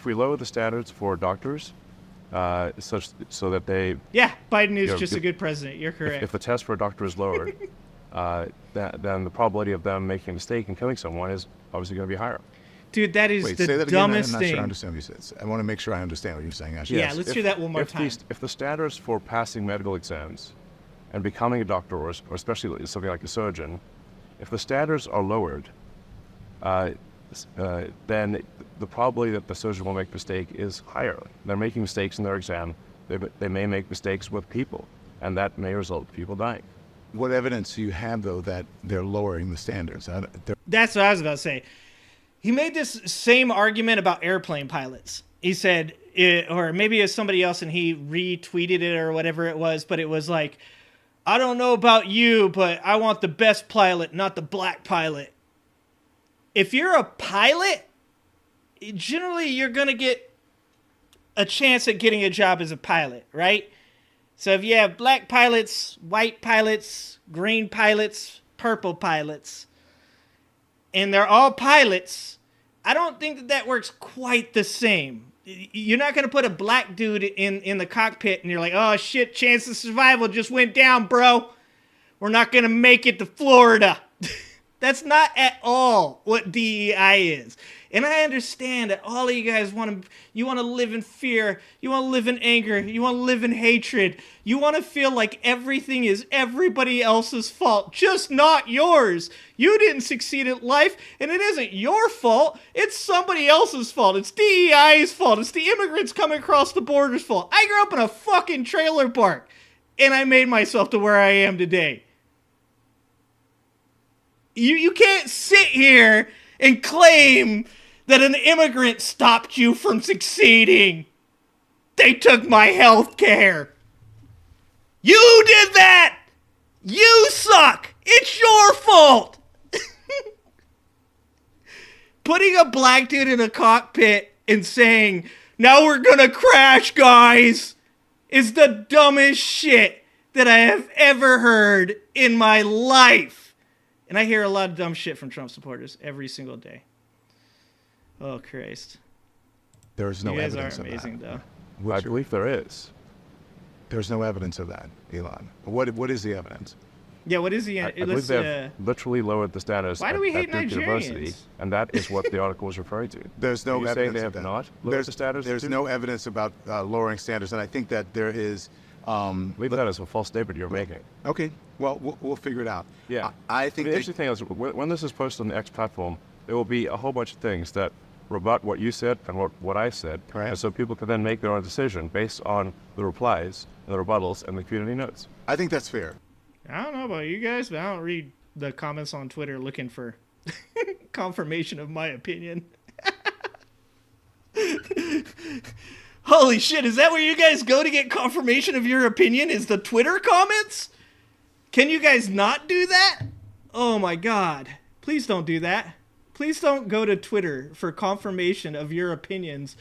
we lower the standards for doctors, such so that they Biden is just a good president. You're correct. If the test for a doctor is lowered, then the probability of them making a mistake and killing someone is obviously going to be higher. Dude, that is the dumbest thing. I'm not sure I understand what you said. I want to make sure I understand what you're saying. Actually. Yeah, let's do that one more time. If the standards for passing medical exams and becoming a doctor, or especially something like a surgeon, if the standards are lowered, then the probability that the student will make a mistake is higher. They're making mistakes in their exam. They may make mistakes with people, and that may result in people dying. What evidence do you have, though, that they're lowering the standards? That's what I was about to say. He made this same argument about airplane pilots. He said, or maybe it was somebody else and he retweeted it or whatever it was, but it was like, I don't know about you, but I want the best pilot, not the black pilot. If you're a pilot, generally you're going to get a chance at getting a job as a pilot, right? So if you have black pilots, white pilots, green pilots, purple pilots, and they're all pilots, I don't think that works quite the same. You're not going to put a black dude in the cockpit and you're like, oh shit, chance of survival just went down, bro. We're not going to make it to Florida. That's not at all what DEI is. And I understand that all of you guys want to live in fear. You want to live in anger. You want to live in hatred. You want to feel like everything is everybody else's fault, just not yours. You didn't succeed at life, and it isn't your fault. It's somebody else's fault. It's DEI's fault. It's the immigrants coming across the border's fault. I grew up in a fucking trailer park, and I made myself to where I am today. You can't sit here and claim that an immigrant stopped you from succeeding. They took my health care. You did that! You suck! It's your fault! Putting a black dude in a cockpit and saying, now we're gonna crash, guys, is the dumbest shit that I have ever heard in my life. And I hear a lot of dumb shit from Trump supporters every single day. Oh, Christ. There's no evidence of that. You guys are amazing, though. I believe there is. There's no evidence of that, Elon. What is the evidence? Yeah, what is the... I believe they've literally lowered the standards why do we hate Duke University, Nigerians? and that is what the article was referring to. There's no Are you evidence saying they have of that. not lowered the standards? There's no evidence about lowering standards, and I think that there is... I believe that is a false statement you're making. Okay, well, we'll figure it out. Yeah. I think the interesting thing is, when this is posted on the X platform, there will be a whole bunch of things that rebut what you said and what I said. Right. And so people can then make their own decision based on the replies and the rebuttals and the community notes. I think that's fair. I don't know about you guys, but I don't read the comments on Twitter looking for confirmation of my opinion. Holy shit, is that where you guys go to get confirmation of your opinion? Is the Twitter comments? Can you guys not do that? Oh my god. Please don't do that. Please don't go to Twitter for confirmation of your opinions.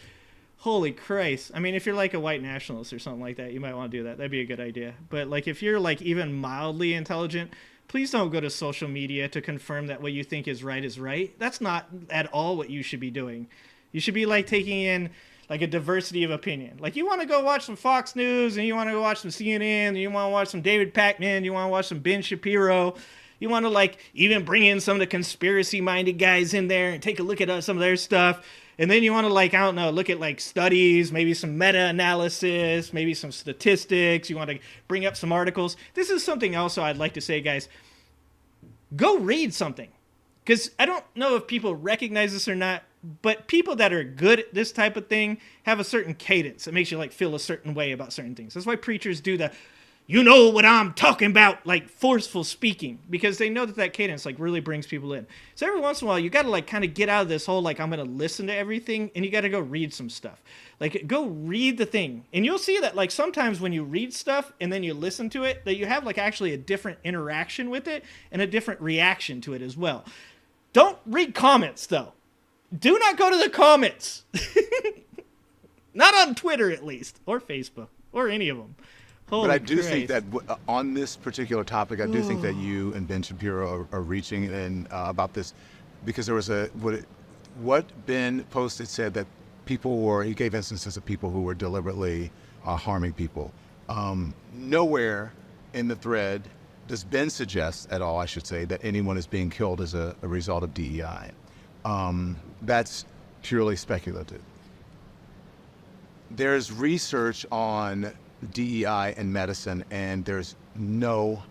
Holy Christ. I mean, if you're like a white nationalist or something like that, you might want to do that. That'd be a good idea. But like if you're like even mildly intelligent, please don't go to social media to confirm that what you think is right. That's not at all what you should be doing. You should be like taking in like a diversity of opinion. Like you want to go watch some Fox News and you want to go watch some CNN and you want to watch some David Pakman, you want to watch some Ben Shapiro. You want to like even bring in some of the conspiracy minded guys in there and take a look at some of their stuff. And then you want to like, I don't know, look at like studies, maybe some meta-analysis, maybe some statistics. You want to bring up some articles. This is something else I'd like to say, guys. Go read something. Because I don't know if people recognize this or not, but people that are good at this type of thing have a certain cadence. It makes you like feel a certain way about certain things. That's why preachers do the, you know what I'm talking about, like forceful speaking, because they know that cadence like really brings people in. So every once in a while, you got to like kind of get out of this whole, like, I'm going to listen to everything, and you got to go read some stuff. Like go read the thing. And you'll see that like sometimes when you read stuff and then you listen to it, that you have like actually a different interaction with it and a different reaction to it as well. Don't read comments though. Do not go to the comments. Not on Twitter, at least, or Facebook, or any of them. Holy but I do Christ. think that on this particular topic, I do think that you and Ben Shapiro are reaching in about this, because there was what Ben posted said that people were, he gave instances of people who were deliberately harming people. Nowhere in the thread does Ben suggest at all, I should say, that anyone is being killed as a result of DEI. That's purely speculative. There's research on DEI and medicine, and there's no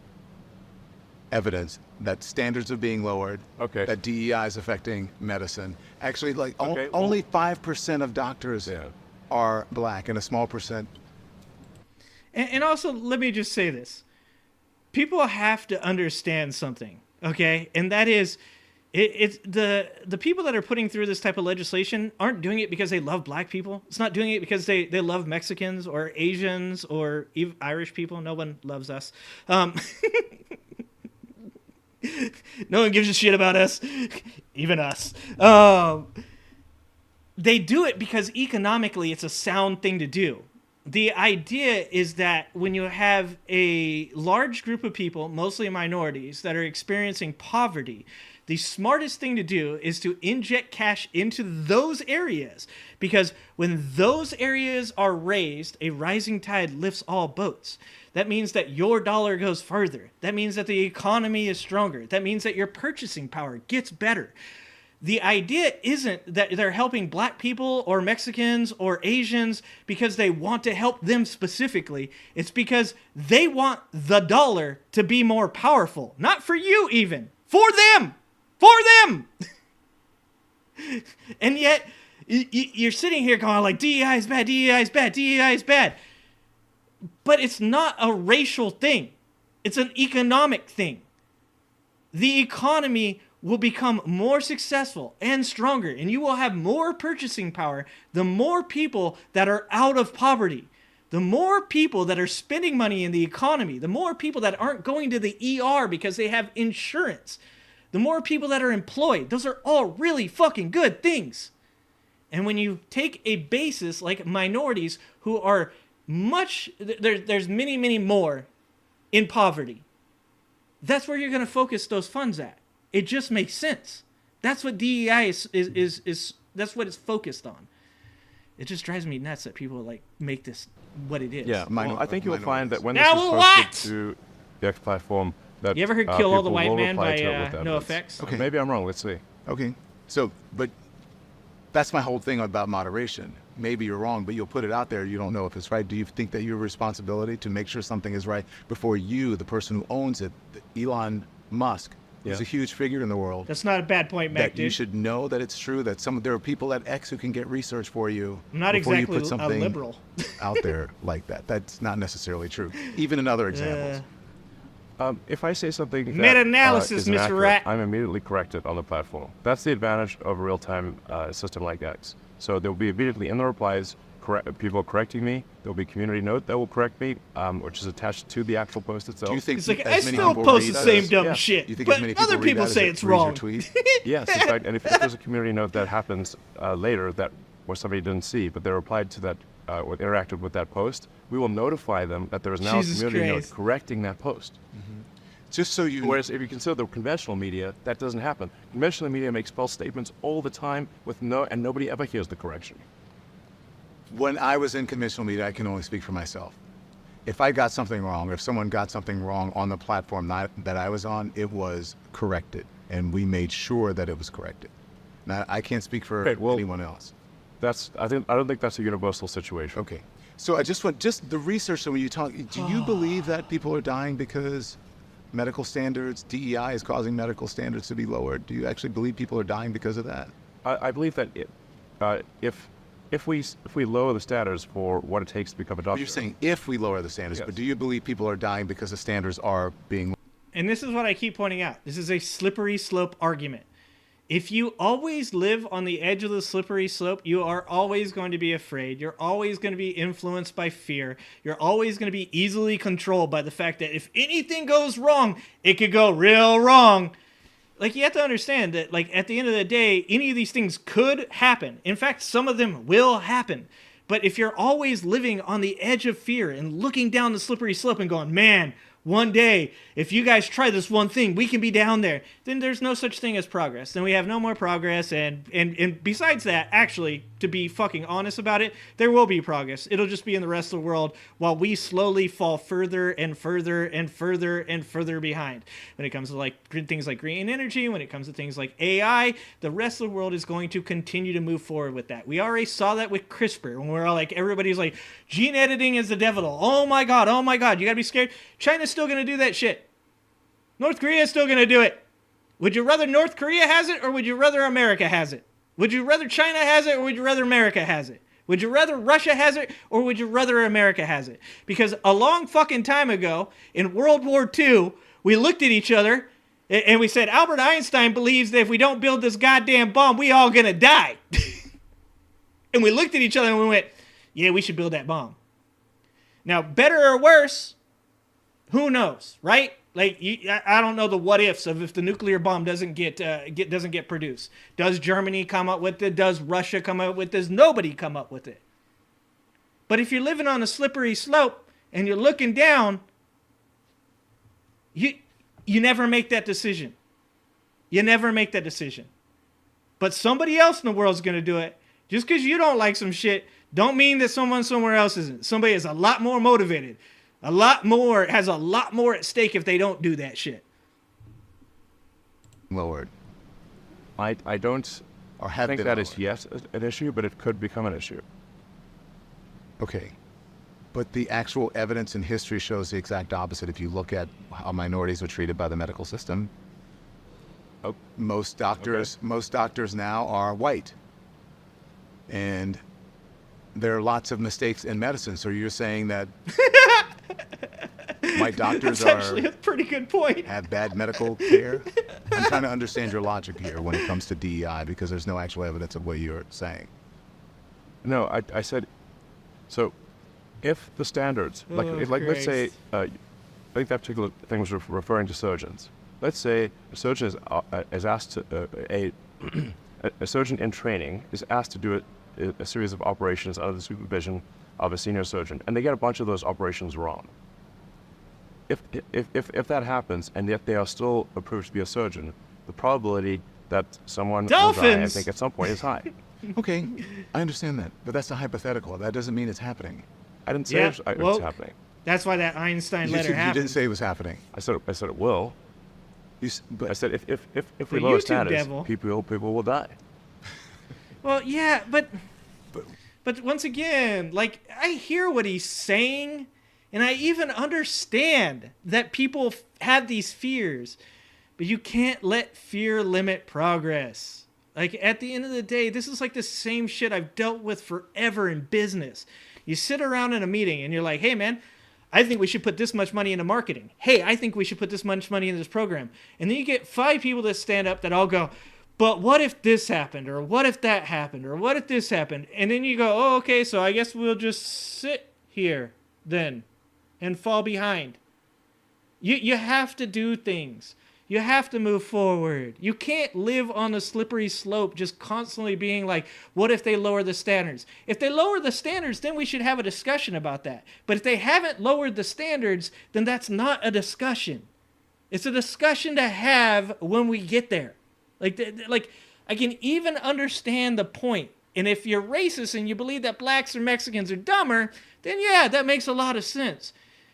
evidence that standards are being lowered, Okay. that DEI is affecting medicine. Actually, like Okay, only 5% of doctors are black, and a small percent. And also, let me just say this. People have to understand something, okay? And that is, it's the people that are putting through this type of legislation aren't doing it because they love black people. It's not doing it because they love Mexicans or Asians or even Irish people. No one loves us. No one gives a shit about us, even us. They do it because economically it's a sound thing to do. The idea is that when you have a large group of people, mostly minorities, that are experiencing poverty, the smartest thing to do is to inject cash into those areas, because when those areas are raised, a rising tide lifts all boats. That means that your dollar goes further. That means that the economy is stronger. That means that your purchasing power gets better. The idea isn't that they're helping black people or Mexicans or Asians because they want to help them specifically. It's because they want the dollar to be more powerful. Not for you even. For them! For them! And yet, you're sitting here going like, DEI is bad, DEI is bad, DEI is bad. But it's not a racial thing. It's an economic thing. The economy will become more successful and stronger, and you will have more purchasing power the more people that are out of poverty, the more people that are spending money in the economy, the more people that aren't going to the ER because they have insurance, the more people that are employed. Those are all really fucking good things. And when you take a basis like minorities who are there's many, many more in poverty, that's where you're going to focus those funds at. It just makes sense. That's what DEI is that's what it's focused on. It just drives me nuts that people like make this what it is. Yeah, well, I think you'll find that when now this is posted to the X platform, that you ever heard "Kill All the people White will Man" reply by to it with No evidence. Effects? Okay. Maybe I'm wrong. Let's see. Okay, so, but that's my whole thing about moderation. Maybe you're wrong, but you'll put it out there. You don't know if it's right. Do you think that you have a responsibility to make sure something is right before you, the person who owns it, Elon Musk, who's a huge figure in the world? That's not a bad point, Mac, that you should know that it's true, that there are people at X who can get research for you. I'm not before exactly you put something a liberal out there like that. That's not necessarily true. Even in other examples. If I say something that Meta-analysis, is Mr. inaccurate, Rat. I'm immediately corrected on the platform. That's the advantage of a real-time system like X. So there will be immediately in the replies people correcting me. There will be a community note that will correct me, which is attached to the actual post itself. Do you think It's like, as I many still people post read the that same as- dumb yeah. shit, You think but as many people other read people that say as it's it reads your wrong. tweet? Yes, in fact, and if there's a community note that happens later that where somebody didn't see, but they replied to that or interacted with that post, we will notify them that there is now Jesus a community Christ. note correcting that post. Just so you... Whereas if you consider the conventional media, that doesn't happen. Conventional media makes false statements all the time and nobody ever hears the correction. When I was in conventional media, I can only speak for myself. If I got something wrong, if someone got something wrong on the platform that I was on, it was corrected, and we made sure that it was corrected. Now, I can't speak for anyone else. I don't think that's a universal situation. Okay. So I just the research, so when you talk, do you believe that people are dying because medical standards, DEI is causing medical standards to be lowered? Do you actually believe people are dying because of that? I believe that if we lower the standards for what it takes to become a doctor. You're saying if we lower the standards, Yes. but do you believe people are dying because the standards are being... And this is what I keep pointing out. This is a slippery slope argument. If you always live on the edge of the slippery slope, you are always going to be afraid. You're always going to be influenced by fear. You're always going to be easily controlled by the fact that if anything goes wrong, it could go real wrong. Like, you have to understand that, like, at the end of the day, any of these things could happen. In fact, some of them will happen. But if you're always living on the edge of fear and looking down the slippery slope and going, man, one day, if you guys try this one thing, we can be down there, then there's no such thing as progress. Then we have no more progress. And besides that, actually, to be fucking honest about it, there will be progress. It'll just be in the rest of the world while we slowly fall further and further and further and further behind. When it comes to like things like green energy, when it comes to things like AI, the rest of the world is going to continue to move forward with that. We already saw that with CRISPR when we're all like, everybody's like, gene editing is the devil. Oh my God, you gotta be scared. China's still gonna do that shit. North Korea is still going to do it. Would you rather North Korea has it, or would you rather America has it? Would you rather China has it, or would you rather America has it? Would you rather Russia has it, or would you rather America has it? Because a long fucking time ago, in World War II, we looked at each other and we said, Albert Einstein believes that if we don't build this goddamn bomb, we all gonna die. And we looked at each other and we went, yeah, we should build that bomb. Now, better or worse, who knows, right? Like, I don't know the what ifs of if the nuclear bomb doesn't get produced. Does Germany come up with it? Does Russia come up with it? Does nobody come up with it? But if you're living on a slippery slope and you're looking down, you never make that decision. You never make that decision. But somebody else in the world's going to do it. Just because you don't like some shit, don't mean that someone somewhere else isn't. Somebody is a lot more motivated. Has a lot more at stake if they don't do that shit. Lowered. I don't or have think been that lowered. is yet an issue, but it could become an issue. Okay. But the actual evidence in history shows the exact opposite. If you look at how minorities were treated by the medical system, most doctors now are white. And there are lots of mistakes in medicine. So you're saying that white doctors That's actually a pretty good point. have bad medical care? I'm trying to understand your logic here when it comes to DEI, because there's no actual evidence of what you're saying. No, I said, so if the standards, let's say, I think that particular thing was referring to surgeons. Let's say a surgeon is asked to, a surgeon in training is asked to do a series of operations under the supervision of a senior surgeon, and they get a bunch of those operations wrong. If that happens, and yet they are still approved to be a surgeon, the probability that someone will die, I think, at some point is high. Okay, I understand that, but that's a hypothetical. That doesn't mean it's happening. I didn't say it's happening. That's why that Einstein letter happened. You didn't say it was happening. I said it will. But I said if we The lower YouTube standards, devil. people will die. Well, yeah, but once again, like, I hear what he's saying, and I even understand that people have these fears, but you can't let fear limit progress. Like, at the end of the day, this is like the same shit I've dealt with forever in business. You sit around in a meeting and you're like, hey, man, I think we should put this much money into marketing. Hey, I think we should put this much money into this program. And then you get 5 people that stand up that all go, but what if this happened? Or what if that happened? Or what if this happened? And then you go, oh, okay, so I guess we'll just sit here then and fall behind. You have to do things. You have to move forward. You can't live on the slippery slope just constantly being like, what if they lower the standards? If they lower the standards, then we should have a discussion about that. But if they haven't lowered the standards, then that's not a discussion. It's a discussion to have when we get there. Like I can even understand the point. And if you're racist and you believe that blacks or Mexicans are dumber, then yeah, that makes a lot of sense.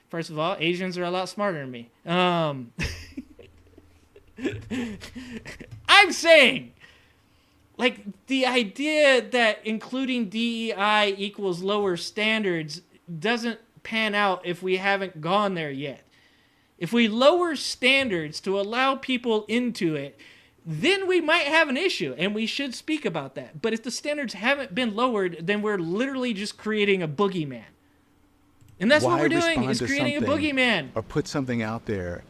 First of all, Asians are a lot smarter than me. I'm saying, like, the idea that including DEI equals lower standards doesn't pan out if we haven't gone there yet. If we lower standards to allow people into it, then we might have an issue, and we should speak about that. But if the standards haven't been lowered, then we're literally just creating a boogeyman. And that's what we're doing, is creating a boogeyman. Or put something out there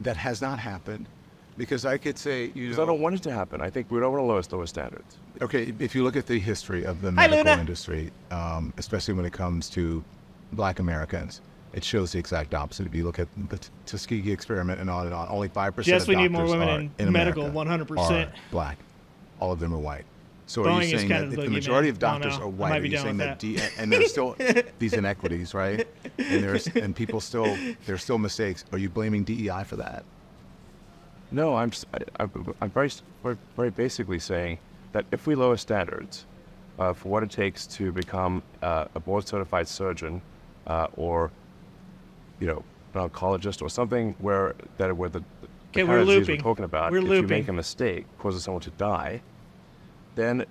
that has not happened. Because I could say, Because I don't want it to happen. I think we don't want to lower standards. Okay, if you look at the history of the medical industry, especially when it comes to black Americans, it shows the exact opposite. If you look at the Tuskegee experiment and on, only 5% of Yes, we doctors need more women in medical, America 100%. are black. All of them are white. So Boeing are you is saying kind that of if the the majority of boogeyman? I don't doctors know. are I white, might are be you down saying with that and there's still these inequities, right? And people there's still mistakes. Are you blaming DEI for that? No, I'm very basically saying that if we lower standards for what it takes to become a board-certified surgeon or, an oncologist or something where the Okay, kind of disease looping. we're talking about, We're if looping. you make a mistake, causes someone to die, then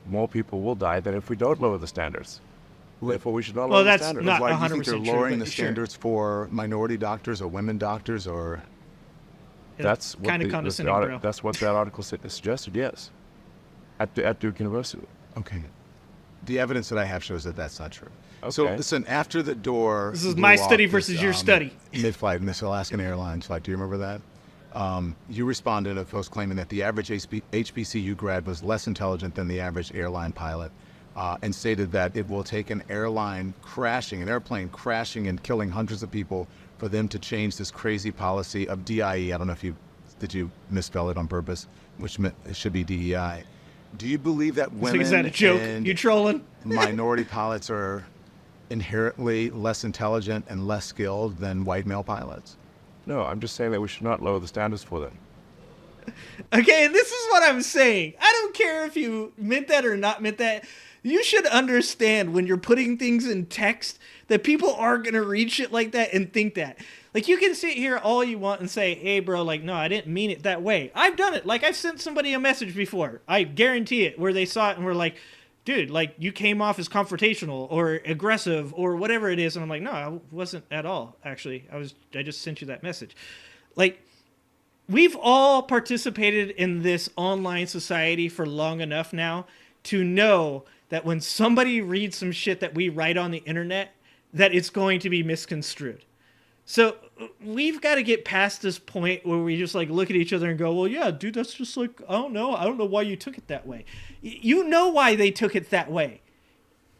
more people will die than if we don't lower the standards. Therefore, we should not lower the that's standards. not Why do you 100% think they're true, lowering but the sure. standards for minority doctors or women doctors or? That's what kind of condescending, bro. That's what that article suggested. Yes, at Duke University. Okay. The evidence that I have shows that that's not true. Okay. So listen, after the door. This is my study versus your study. Mid-flight, Miss Alaskan Airlines flight. Do you remember that? You responded to a post claiming that the average HBCU grad was less intelligent than the average airline pilot, and stated that it will take an airplane crashing and killing hundreds of people for them to change this crazy policy of DIE. I don't know if did you misspell it on purpose, which it should be DEI. Do you believe that women is that a joke? You trolling? minority pilots are inherently less intelligent and less skilled than white male pilots? No, I'm just saying that we should not lower the standards for them. Okay, and this is what I'm saying. I don't care if you meant that or not meant that. You should understand when you're putting things in text that people are going to read shit like that and think that. Like, you can sit here all you want and say, hey, bro, like, no, I didn't mean it that way. I've done it. Like, I've sent somebody a message before. I guarantee it, where they saw it and were like, dude, like, you came off as confrontational or aggressive or whatever it is. And I'm like, no, I wasn't at all, actually. I just sent you that message. Like, we've all participated in this online society for long enough now to know that when somebody reads some shit that we write on the internet, that it's going to be misconstrued. So we've got to get past this point where we just like look at each other and go, well, yeah, dude, that's just like, I don't know why you took it that way. You know why they took it that way.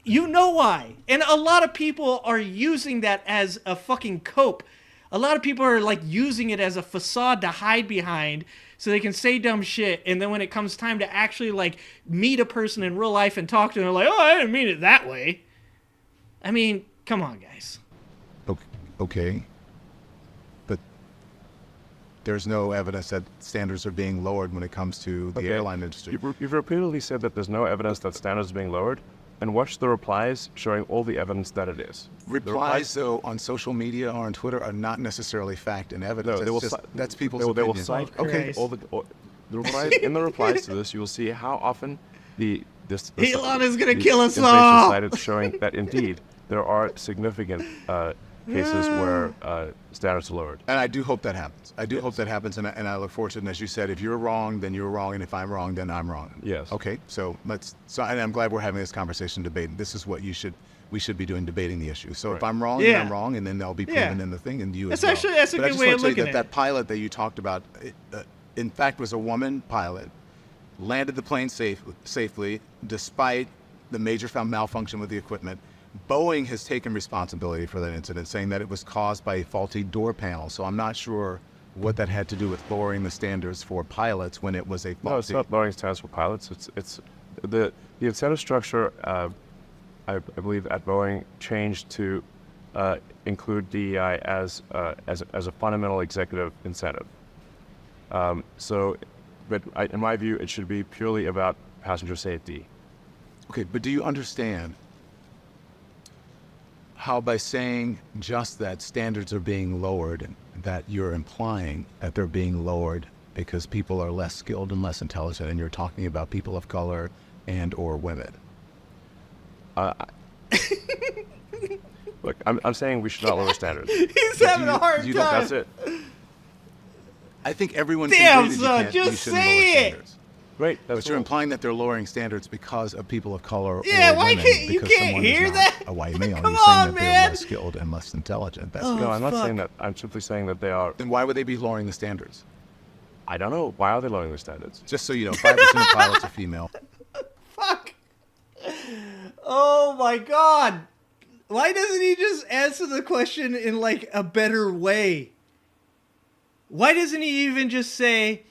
You know why. And a lot of people are using that as a fucking cope. A lot of people are like using it as a facade to hide behind so they can say dumb shit. And then when it comes time to actually like meet a person in real life and talk to them, they're like, oh, I didn't mean it that way. I mean, come on, guys. Okay. But there's no evidence that standards are being lowered when it comes to the airline industry. You've repeatedly said that there's no evidence that standards are being lowered, and watch the replies showing all the evidence that it is. Replies, though, on social media or on Twitter are not necessarily fact and evidence. No, that's people's they will opinion. cite Okay. The replies, in the replies to this, you will see how often Elon is going to kill us information all. cited showing that indeed there are significant cases where standards are lowered. And I do hope that happens. I do hope that happens, and I look forward to it. And as you said, if you're wrong, then you're wrong, and if I'm wrong, then I'm wrong. Yes. Okay. And I'm glad we're having this conversation, debating. This is what we should be doing, debating the issue. So if I'm wrong, then I'm wrong, and then they'll be proven in the thing, and you as well. That's a good way of looking at it. That pilot that you talked about, in fact, was a woman pilot, landed the plane safely despite the major malfunction with the equipment. Boeing has taken responsibility for that incident, saying that it was caused by a faulty door panel. So I'm not sure what that had to do with lowering the standards for pilots when it was a faulty. No, it's not lowering standards for pilots. It's the incentive structure. I believe at Boeing changed to include DEI as a fundamental executive incentive. In my view, it should be purely about passenger safety. Okay, but do you understand how by saying just that standards are being lowered, that you're implying that they're being lowered because people are less skilled and less intelligent, and you're talking about people of color and or women? Look, I'm saying we should not lower standards. He's having a hard time. That's it. I think everyone Damn, can son, agree that you just shouldn't say lower it. standards. Right, But you're implying that they're lowering standards because of people of color Yeah, or why women, can't you because can't someone hear is not that? a white male. Come You're saying on, that man. they're less skilled and less intelligent. That's No, I'm not fuck. saying that. I'm simply saying that they are. Then why would they be lowering the standards? I don't know. Why are they lowering the standards? Just so you know, 5% of pilots are female. Fuck. Oh my god. Why doesn't he just answer the question in like a better way? Why doesn't he even just say,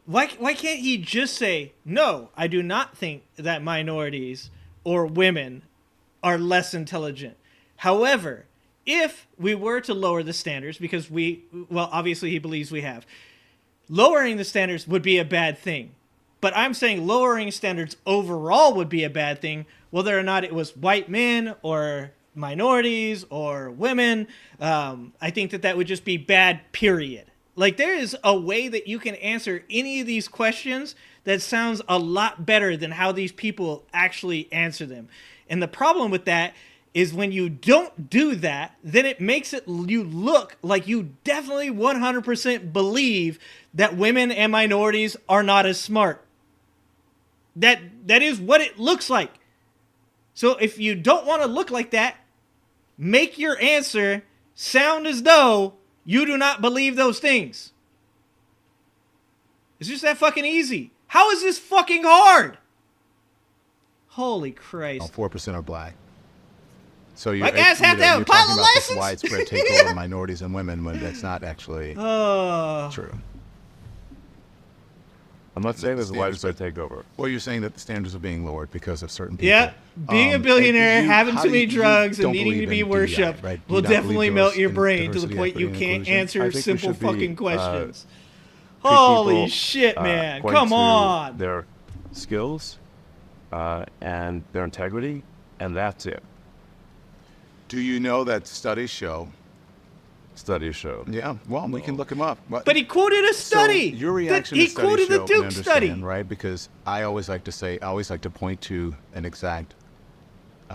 why can't he just say, no, I do not think that minorities or women are less intelligent. However, if we were to lower the standards, because obviously he believes we have, lowering the standards would be a bad thing. But I'm saying lowering standards overall would be a bad thing, whether or not it was white men or minorities or women. I think that would just be bad, period. Like, there is a way that you can answer any of these questions that sounds a lot better than how these people actually answer them. And the problem with that is when you don't do that, then it makes you look like you definitely 100% believe that women and minorities are not as smart. That is what it looks like. So if you don't want to look like that, make your answer sound as though you do not believe those things. It's just that fucking easy. How is this fucking hard? Holy Christ. 4% are black. So my guys have to have a pilot license? This widespread takeover of minorities and women when that's not actually true. I'm not saying there's a widespread takeover. Well, you're saying that the standards are being lowered because of certain people. Yeah, being a billionaire, having too many drugs, and needing to be worshipped will definitely melt your brain to the point you can't answer simple fucking questions. Holy shit, man. Come on. Their skills and their integrity, and that's it. Do you know that studies show? Yeah, well, we can look them up. But he quoted a study. So your reaction he to studies quoted show, the Duke study, right? Because I always like to point to an exact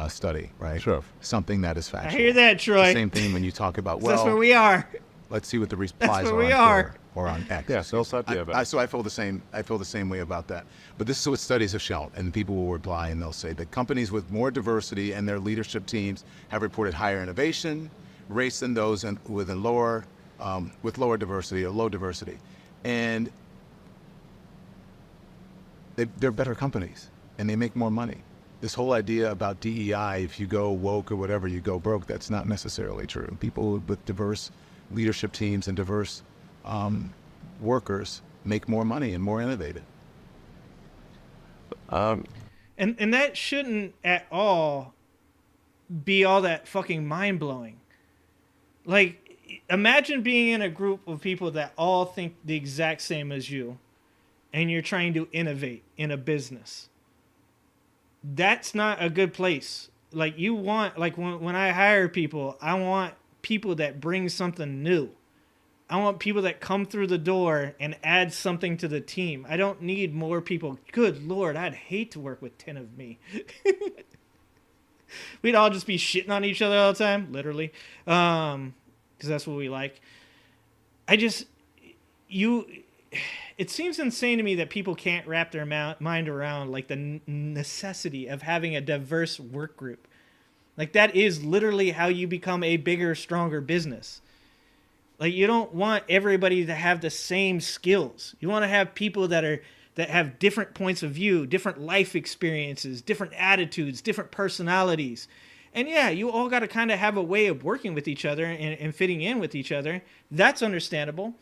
study, right? Sure. Something that is factual. I hear that, Troy. It's the same thing when you talk about, well, that's where we are. Let's see what the replies where are we on are. Twitter or on X. Yeah, so So I feel the same. I feel the same way about that. But this is what studies have shown, and people will reply and they'll say that companies with more diversity and their leadership teams have reported higher innovation rates than those with lower diversity or low diversity, and they're better companies and they make more money. This whole idea about DEI, if you go woke or whatever, you go broke, that's not necessarily true. People with diverse leadership teams and diverse workers make more money and more innovative. And that shouldn't at all be all that fucking mind-blowing. Like, imagine being in a group of people that all think the exact same as you, and you're trying to innovate in a business. That's not a good place. Like, you want, like, when I hire people, I want people that bring something new. I want people that come through the door and add something to the team. I don't need more people. Good Lord, I'd hate to work with 10 of me. We'd all just be shitting on each other all the time, literally, because that's what we like. It seems insane to me that people can't wrap their mind around like the necessity of having a diverse work group. Like, that is literally how you become a bigger, stronger business. Like, you don't want everybody to have the same skills. You want to have people that have different points of view, different life experiences, different attitudes, different personalities. And yeah, you all got to kind of have a way of working with each other and fitting in with each other. That's understandable.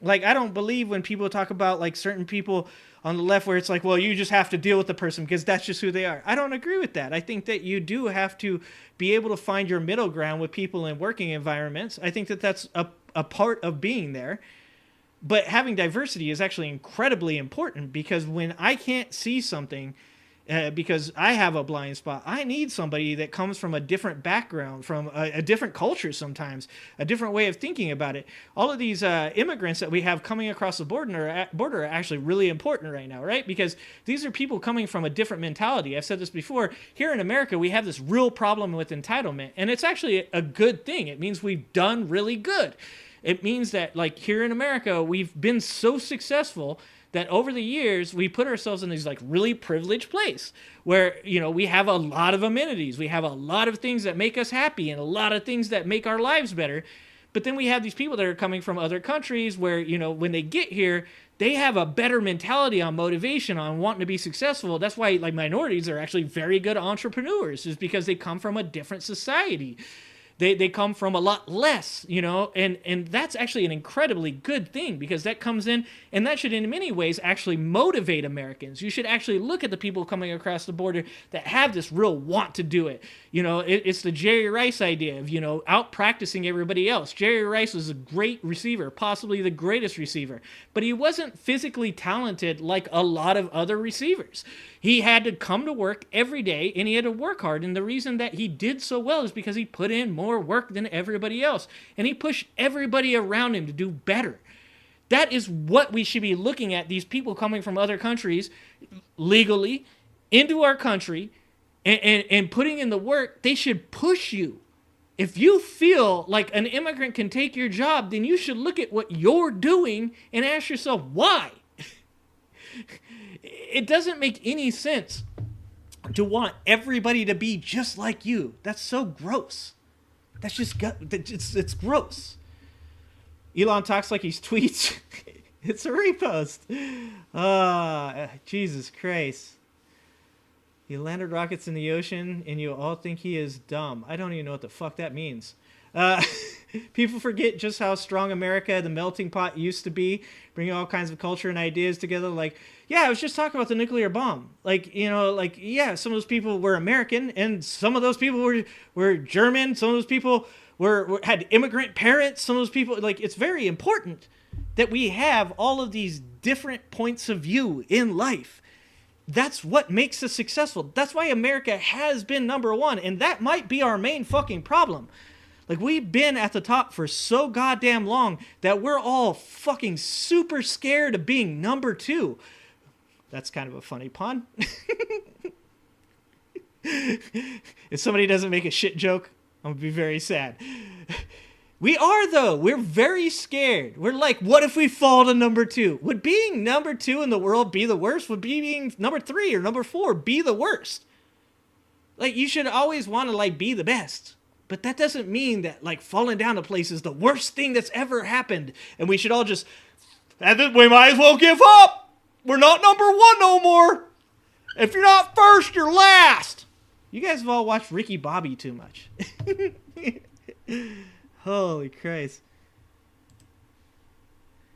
Like, I don't believe when people talk about like certain people on the left where it's like, well, you just have to deal with the person because that's just who they are. I don't agree with that. I think that you do have to be able to find your middle ground with people in working environments. I think that that's a part of being there. But having diversity is actually incredibly important, because when I can't see something because I have a blind spot, I need somebody that comes from a different background, from a different culture sometimes, a different way of thinking about it. All of these immigrants that we have coming across the border are actually really important right now, right? Because these are people coming from a different mentality. I've said this before. Here in America, we have this real problem with entitlement, and it's actually a good thing. It means we've done really good. It means that, like, here in America, we've been so successful that over the years, we put ourselves in these, like, really privileged place where, you know, we have a lot of amenities. We have a lot of things that make us happy and a lot of things that make our lives better. But then we have these people that are coming from other countries where, you know, when they get here, they have a better mentality on motivation, on wanting to be successful. That's why, like, minorities are actually very good entrepreneurs, is because they come from a different society. They come from a lot less, you know, and that's actually an incredibly good thing, because that comes in, and that should in many ways actually motivate Americans. You should actually look at the people coming across the border that have this real want to do it. You know, it's the Jerry Rice idea of, you know, out practicing everybody else. Jerry Rice was a great receiver, possibly the greatest receiver, but he wasn't physically talented like a lot of other receivers. He had to come to work every day, and he had to work hard. And the reason that he did so well is because he put in more work than everybody else. And he pushed everybody around him to do better. That is what we should be looking at, these people coming from other countries legally into our country, and putting in the work, they should push you. If you feel like an immigrant can take your job, then you should look at what you're doing and ask yourself why. It doesn't make any sense to want everybody to be just like you. That's so gross. That's just it's gross. Elon talks like he's tweets. It's a repost. Jesus Christ. He landed rockets in the ocean, and you all think he is dumb. I don't even know what the fuck that means. People forget just how strong America, the melting pot, used to be, bringing all kinds of culture and ideas together. Like, yeah, I was just talking about the nuclear bomb. Like, you know, like, yeah, some of those people were American, and some of those people were German. Some of those people had immigrant parents. Some of those people, like, it's very important that we have all of these different points of view in life. That's what makes us successful. That's why America has been number one, and that might be our main fucking problem. Like, we've been at the top for so goddamn long that we're all fucking super scared of being number two. That's kind of a funny pun. If somebody doesn't make a shit joke, I'm gonna be very sad. We are, though. We're very scared. We're like, what if we fall to number two? Would being number two in the world be the worst? Would being number three or number four be the worst? Like, you should always want to, like, be the best. But that doesn't mean that, like, falling down a place is the worst thing that's ever happened. And we should all just, we might as well give up. We're not number one no more. If you're not first, you're last. You guys have all watched Ricky Bobby too much. Holy Christ.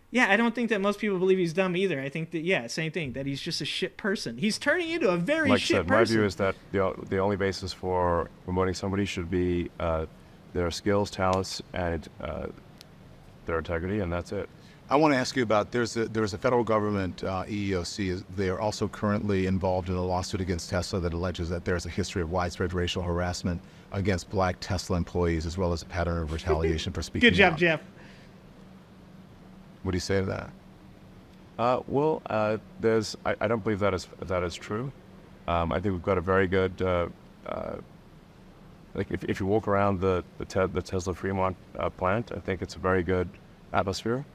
Yeah, I don't think that most people believe he's dumb either. I think that, yeah, same thing, that he's just a shit person. He's turning into a very shit person. My view is that the only basis for promoting somebody should be their skills, talents, and their integrity, and that's it. I want to ask you about, there's a federal government, EEOC, they are also currently involved in a lawsuit against Tesla that alleges that there's a history of widespread racial harassment against black Tesla employees, as well as a pattern of retaliation for speaking out. Good job, Jeff. What do you say to that? I don't believe that is true. I think we've got a very good, like if you walk around the Tesla Fremont plant, I think it's a very good atmosphere.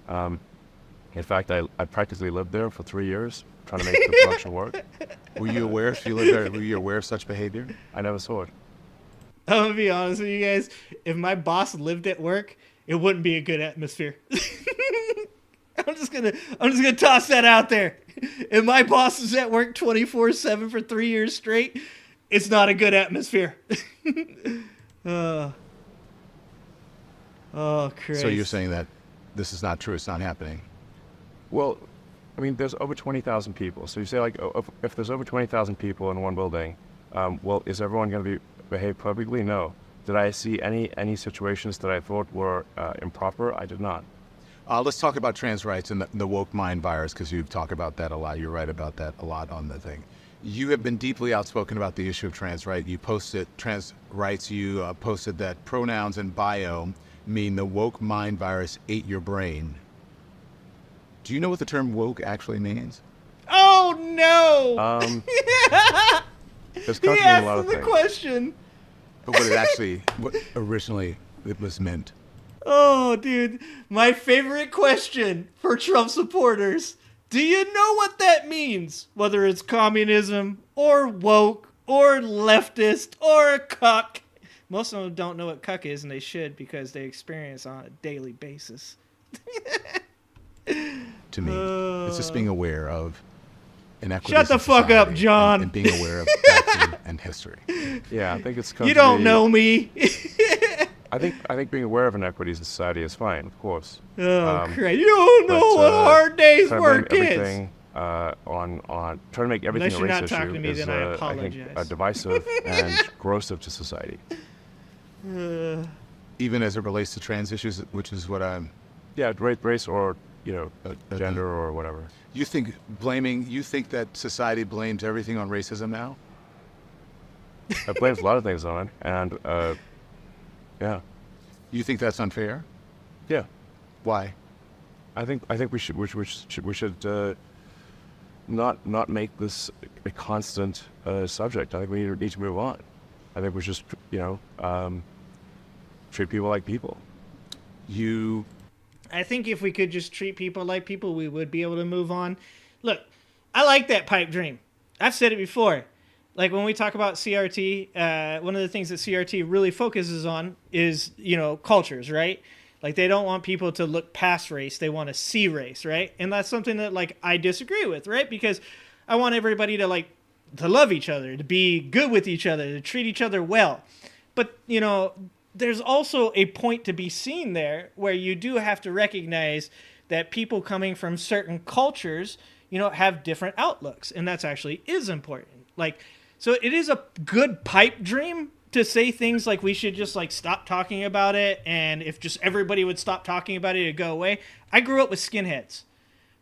In fact, I practically lived there for 3 years trying to make the production work. Were you aware, if you lived there, were you aware of such behavior? I never saw it. I'm gonna be honest with you guys. If my boss lived at work, it wouldn't be a good atmosphere. I'm just gonna toss that out there. If my boss is at work 24/7 for 3 years straight, it's not a good atmosphere. Oh, Christ. So you're saying that this is not true, it's not happening? Well, I mean, there's over 20,000 people. So you say, like, if there's over 20,000 people in one building, well, is everyone going to behave perfectly? No. Did I see any situations that I thought were improper? I did not. Let's talk about trans rights and the woke mind virus, because you talk about that a lot. You're right about that a lot on the thing. You have been deeply outspoken about the issue of trans rights. You posted trans rights. You posted that pronouns in bio mean the woke mind virus ate your brain. Do you know what the term woke actually means? Oh no! He asked the question. But what originally it was meant. Oh, dude, my favorite question for Trump supporters. Do you know what that means? Whether it's communism or woke or leftist or a cuck. Most of them don't know what cuck is, and they should, because they experience it on a daily basis. To me, it's just being aware of inequities. Shut the fuck up, John. And being aware of facts and history. Yeah, I think it's. You don't know me. I think being aware of inequities in society is fine, of course. Oh, Christ! You don't know what hard days work is. On trying to make everything a race issue to me, is, then I apologize. I think, divisive and corrosive to society. Even as it relates to trans issues, which is what I'm. Yeah, race or gender or whatever. You think that society blames everything on racism now? It blames a lot of things on it, and yeah. You think that's unfair? Yeah. Why? I think we should not make this a constant subject. I think we need to move on. I think we just, treat people like people. I think if we could just treat people like people, we would be able to move on. Look, I like that pipe dream. I've said it before. Like when we talk about CRT, one of the things that CRT really focuses on is, cultures, right? Like they don't want people to look past race. They want to see race, right? And that's something that like I disagree with, right? Because I want everybody to to love each other, to be good with each other, to treat each other well. But, there's also a point to be seen there where you do have to recognize that people coming from certain cultures, have different outlooks. And that's actually is important. So it is a good pipe dream to say things like we should just stop talking about it. And if just everybody would stop talking about it, it'd go away. I grew up with skinheads.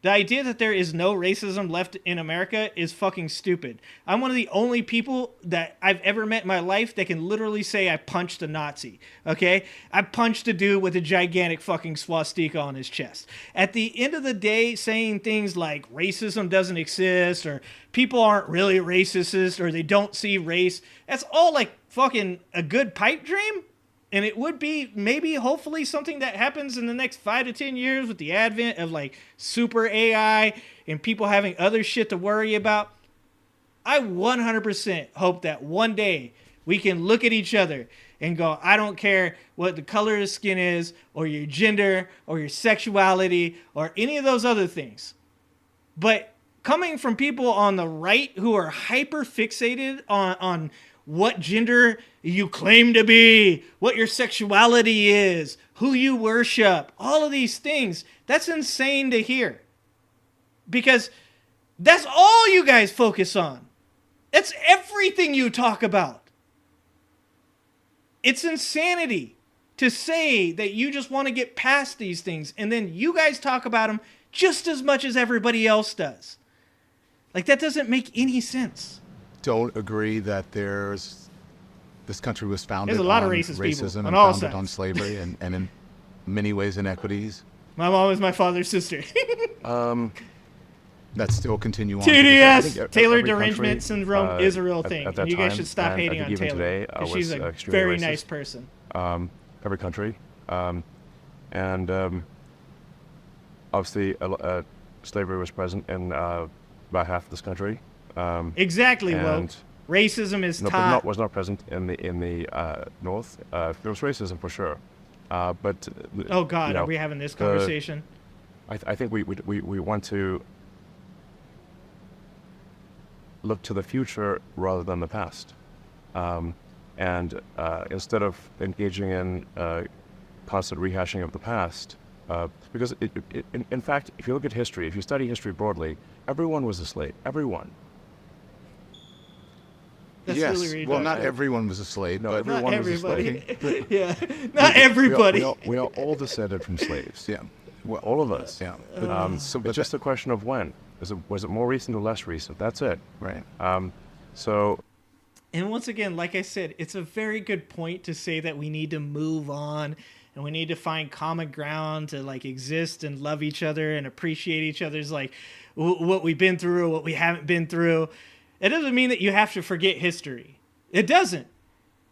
The idea that there is no racism left in America is fucking stupid. I'm one of the only people that I've ever met in my life that can literally say I punched a Nazi, okay? I punched a dude with a gigantic fucking swastika on his chest. At the end of the day, saying things like racism doesn't exist or people aren't really racist or they don't see race, that's all fucking a good pipe dream. And it would be maybe hopefully something that happens in the next 5 to 10 years with the advent of super AI and people having other shit to worry about. I 100% hope that one day we can look at each other and go, I don't care what the color of skin is or your gender or your sexuality or any of those other things. But coming from people on the right who are hyper fixated on what gender you claim to be, what your sexuality is, who you worship, all of these things. That's insane to hear. Because that's all you guys focus on. That's everything you talk about. It's insanity to say that you just want to get past these things and then you guys talk about them just as much as everybody else does. That doesn't make any sense. Don't agree that this country was founded There's a lot on of racist racism people, and on all founded sides. on slavery and in many ways inequities. My mom is my father's sister. That still continue on. TDS, Taylor every Derangement country, Syndrome is a real thing. at that You guys time, should stop and I hating think on even Taylor. today, 'Cause was she's a extremely very racist. nice person. Every country, and obviously slavery was present in about half of this country. Exactly, and woke. Racism is but taught. was not present in the north. There was racism for sure, but Oh God, are we having this conversation? I think we want to look to the future rather than the past, and instead of engaging in constant rehashing of the past, because in fact, if you look at history, if you study history broadly, everyone was a slave. Everyone. That's yes. really Well, ridiculous. not everyone was a slave, No, but everyone Not was a slave. everybody. Yeah, not everybody. We are all descended from slaves. yeah. Well, All of us. yeah. It's just a question of when. Was it more recent or less recent? That's it. Right. So And once again, like I said, it's a very good point to say that we need to move on and we need to find common ground to exist and love each other and appreciate each other's what we've been through or what we haven't been through. It doesn't mean that you have to forget history. It doesn't.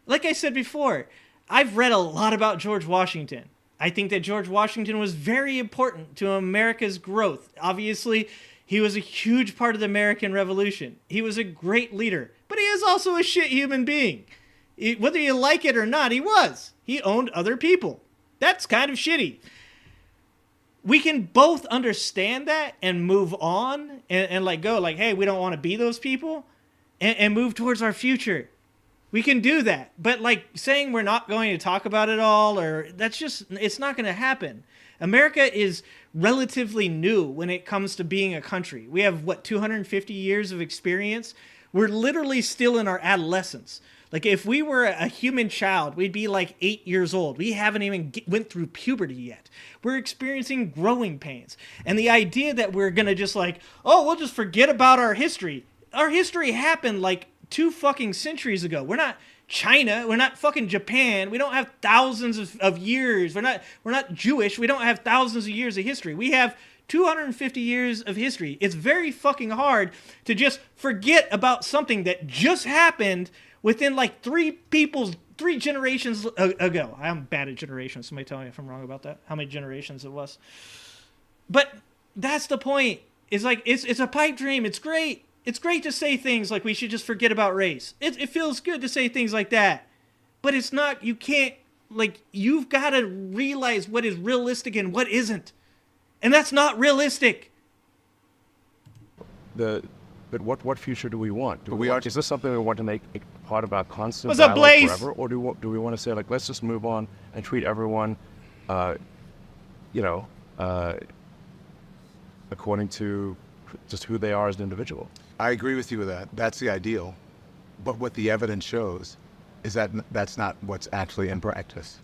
Like I said before, I've read a lot about George Washington. I think that George Washington was very important to America's growth. Obviously, he was a huge part of the American Revolution. He was a great leader, but he is also a shit human being. Whether you like it or not, he was. He owned other people. That's kind of shitty. We can both understand that and move on and go hey, we don't want to be those people and move towards our future. We can do that. But saying we're not going to talk about it all it's not going to happen. America is relatively new when it comes to being a country. We have 250 years of experience. We're literally still in our adolescence. If we were a human child, we'd be 8 years old. We haven't even went through puberty yet. We're experiencing growing pains. And the idea that we're going to just we'll just forget about our history. Our history happened 2 fucking centuries ago. We're not China. We're not fucking Japan. We don't have thousands of years. We're not Jewish. We don't have thousands of years of history. We have 250 years of history. It's very fucking hard to just forget about something that just happened within like three generations ago. I'm bad at generations. Somebody tell me if I'm wrong about that. How many generations it was. But that's the point. It's like, it's a pipe dream. It's great. It's great to say things like we should just forget about race. It feels good to say things like that. But it's not, you can't, like, you've got to realize what is realistic and what isn't. And that's not realistic. But what future do we want? Is this something we want to make a part of our constant What's up, dialogue Blaze? forever? Or do we want to say, like, let's just move on and treat everyone, according to just who they are as an individual? I agree with you with that. That's the ideal. But what the evidence shows is that that's not what's actually in practice.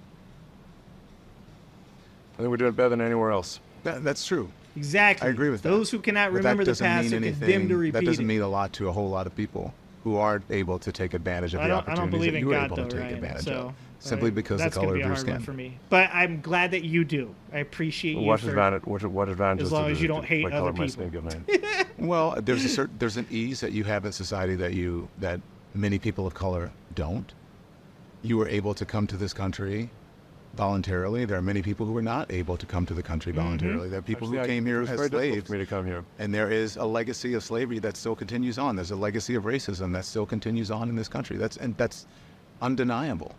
I think we're doing better than anywhere else. That's true. Exactly. I agree with that. Those who cannot remember the past are condemned to repeat That doesn't it. mean a lot to a whole lot of people who are able to take advantage of the I don't opportunities believe that in you were God, able though, to take Ryan, advantage so, of, simply because of that's the gonna color be of a your hard one skin. for me. But I'm glad that you do. I appreciate you. What for, advantage? as long as you don't hate what color other my people. skin give me? Well, there's an ease that you have in society that many people of color don't. You were able to come to this country voluntarily. There are many people who were not able to come to the country voluntarily. There are people who came here It was as very difficult slaves. for me to come here. And there is a legacy of slavery that still continues on. There's a legacy of racism that still continues on in this country. That's undeniable.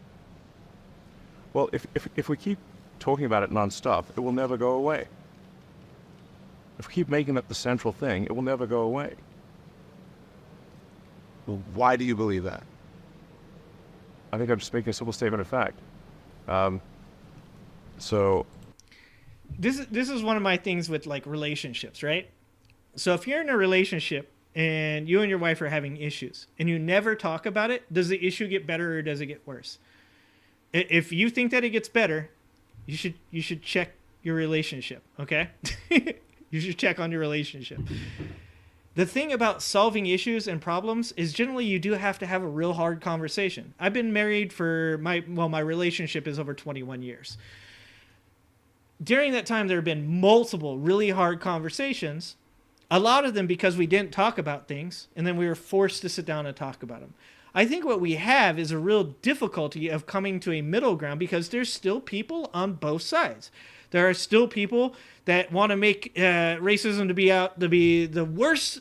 Well, if we keep talking about it nonstop, it will never go away. If we keep making that the central thing, it will never go away. Well, why do you believe that? I think I'm just making a simple statement of fact. So This is one of my things with like relationships, right? So if you're in a relationship and you and your wife are having issues and you never talk about it, does the issue get better or does it get worse? If you think that it gets better, you should check your relationship, okay? You should check on your relationship. The thing about solving issues and problems is generally you do have to have a real hard conversation. I've been married for my relationship is over 21 years. During that time, there have been multiple really hard conversations, a lot of them because we didn't talk about things, and then we were forced to sit down and talk about them. I think what we have is a real difficulty of coming to a middle ground because there's still people on both sides. There are still people that want to make racism to be the worst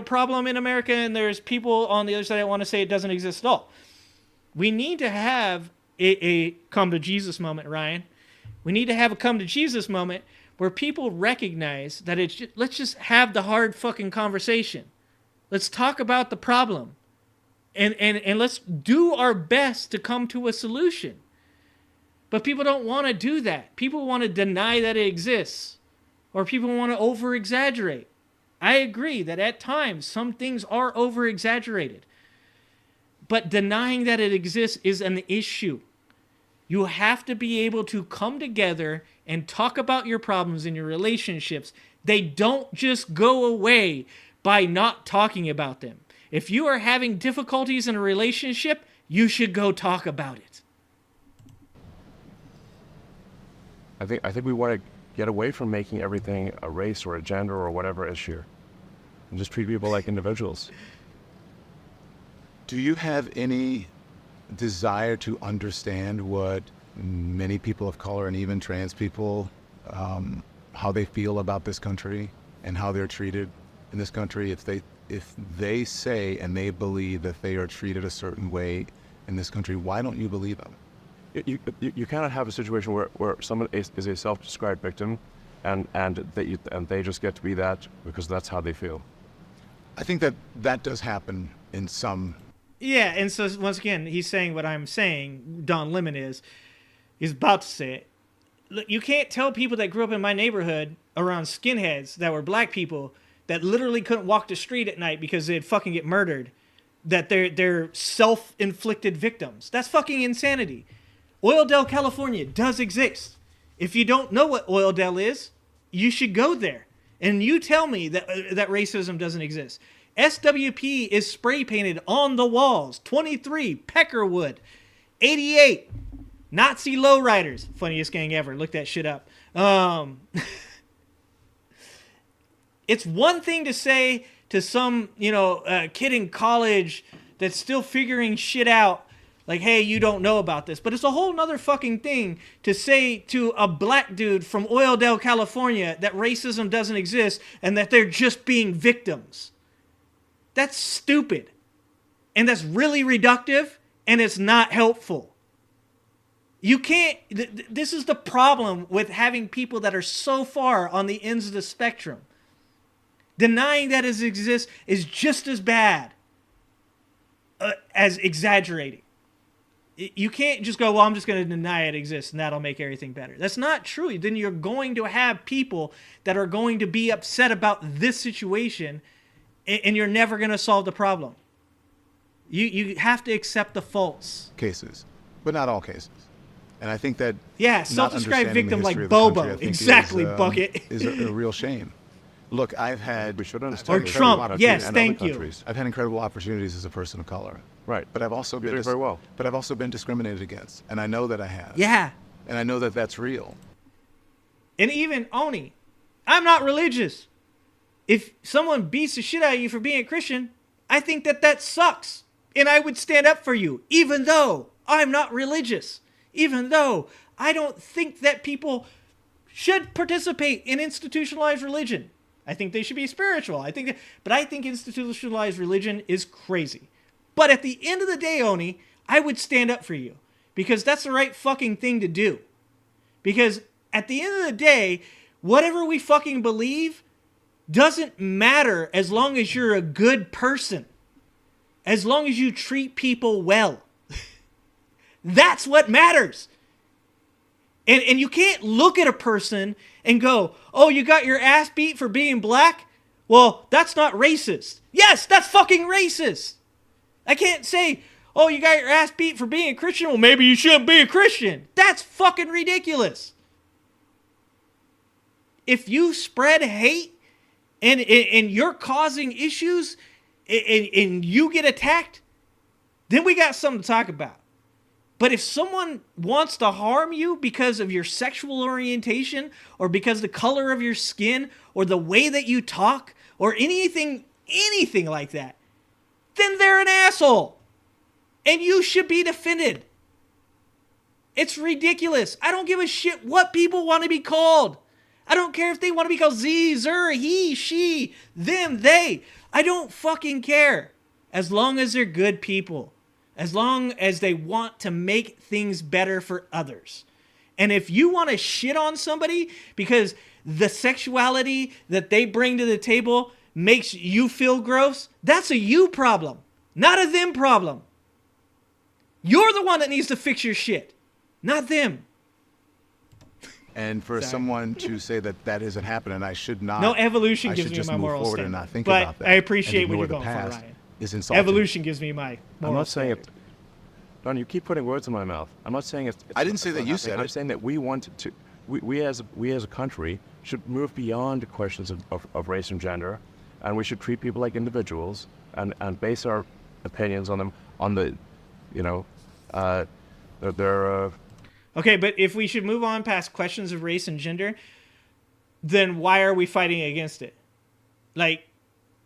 problem in America, and there's people on the other side that want to say it doesn't exist at all. We need to have a come to Jesus moment, Ryan. We need to have a come to Jesus moment where people recognize that let's just have the hard fucking conversation. Let's talk about the problem. And let's do our best to come to a solution. But people don't want to do that. People want to deny that it exists. Or people want to over-exaggerate. I agree that at times some things are over-exaggerated. But denying that it exists is an issue. You have to be able to come together and talk about your problems in your relationships. They don't just go away by not talking about them. If you are having difficulties in a relationship, you should go talk about it. I think we want to get away from making everything a race or a gender or whatever issue, and just treat people like individuals. Do you have any desire to understand what many people of color and even trans people, how they feel about this country and how they're treated in this country? If they say and they believe that they are treated a certain way in this country, why don't you believe them? You cannot have a situation where someone is a self-described victim, and they just get to be that because that's how they feel. I think that does happen in some. Yeah, and so once again, he's saying what I'm saying. Don Lemon is about to say it. Look, you can't tell people that grew up in my neighborhood around skinheads that were black people that literally couldn't walk the street at night because they'd fucking get murdered, that they're self-inflicted victims. That's fucking insanity. Oildale, California does exist. If you don't know what Oildale is, you should go there. And you tell me that racism doesn't exist. SWP is spray painted on the walls. 23, Peckerwood. 88, Nazi lowriders. Funniest gang ever. Look that shit up. It's one thing to say to some, kid in college that's still figuring shit out, like, hey, you don't know about this. But it's a whole nother fucking thing to say to a black dude from Oildale, California, that racism doesn't exist and that they're just being victims. That's stupid. And that's really reductive, and it's not helpful. You can't, this is the problem with having people that are so far on the ends of the spectrum. Denying that it exists is just as bad as exaggerating. You can't just go, well, I'm just going to deny it exists and that'll make everything better. That's not true. Then you're going to have people that are going to be upset about this situation, and you're never going to solve the problem. You have to accept the faults. Cases, but not all cases. And I think that self-described victim like Bobo, exactly, Bucket, is a real shame. Look, I've had... We should understand. Or Trump, yes, thank you. I've had incredible opportunities as a person of color. Right. But I've also been... very well. But I've also been discriminated against. And I know that I have. Yeah. And I know that that's real. And even, Oni, I'm not religious. If someone beats the shit out of you for being a Christian, I think that sucks. And I would stand up for you, even though I'm not religious. Even though I don't think that people should participate in institutionalized religion. I think they should be spiritual. But I think institutionalized religion is crazy. But at the end of the day, Oni, I would stand up for you because that's the right fucking thing to do. Because at the end of the day, whatever we fucking believe doesn't matter as long as you're a good person. As long as you treat people well. That's what matters. And you can't look at a person and go, oh, you got your ass beat for being black? Well, that's not racist. Yes, that's fucking racist. I can't say, oh, you got your ass beat for being a Christian? Well, maybe you shouldn't be a Christian. That's fucking ridiculous. If you spread hate and you're causing issues and you get attacked, then we got something to talk about. But if someone wants to harm you because of your sexual orientation or because the color of your skin or the way that you talk or anything like that, then they're an asshole. And you should be defended. It's ridiculous. I don't give a shit what people want to be called. I don't care if they want to be called Z, Zer, he, she, them, they. I don't fucking care. As long as they're good people. As long as they want to make things better for others. And if you want to shit on somebody because the sexuality that they bring to the table makes you feel gross, that's a you problem, not a them problem. You're the one that needs to fix your shit, not them. And for someone to say that isn't happening, I should not. No, evolution gives me my moral forward stand. And not think but about that. I appreciate what you're the going past for, Ryan. Is insulting. Evolution gives me my moral I'm not saying standard. it. Don, you keep putting words in my mouth. I'm not saying it's I didn't say that you said it. I'm saying that we want to. We as a country should move beyond questions of race and gender, and we should treat people like individuals and base our opinions on them on the, their. Okay, but if we should move on past questions of race and gender, then why are we fighting against it? Like,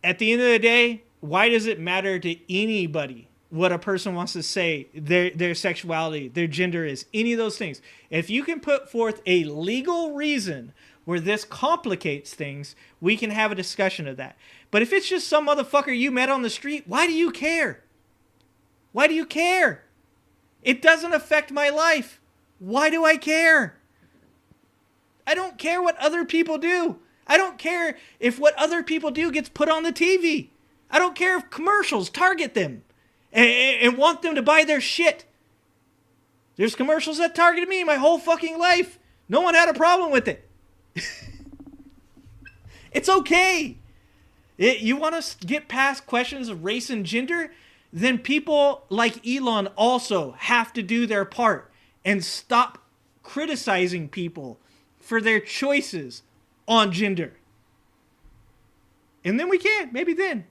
at the end of the day, why does it matter to anybody what a person wants to say, their sexuality, their gender is, any of those things? If you can put forth a legal reason where this complicates things, we can have a discussion of that. But if it's just some motherfucker you met on the street, why do you care? Why do you care? It doesn't affect my life. Why do I care? I don't care what other people do. I don't care if what other people do gets put on the TV. I don't care if commercials target them and want them to buy their shit. There's commercials that targeted me my whole fucking life. No one had a problem with it. It's okay. You want to get past questions of race and gender? Then people like Elon also have to do their part and stop criticizing people for their choices on gender. And then we can, maybe then.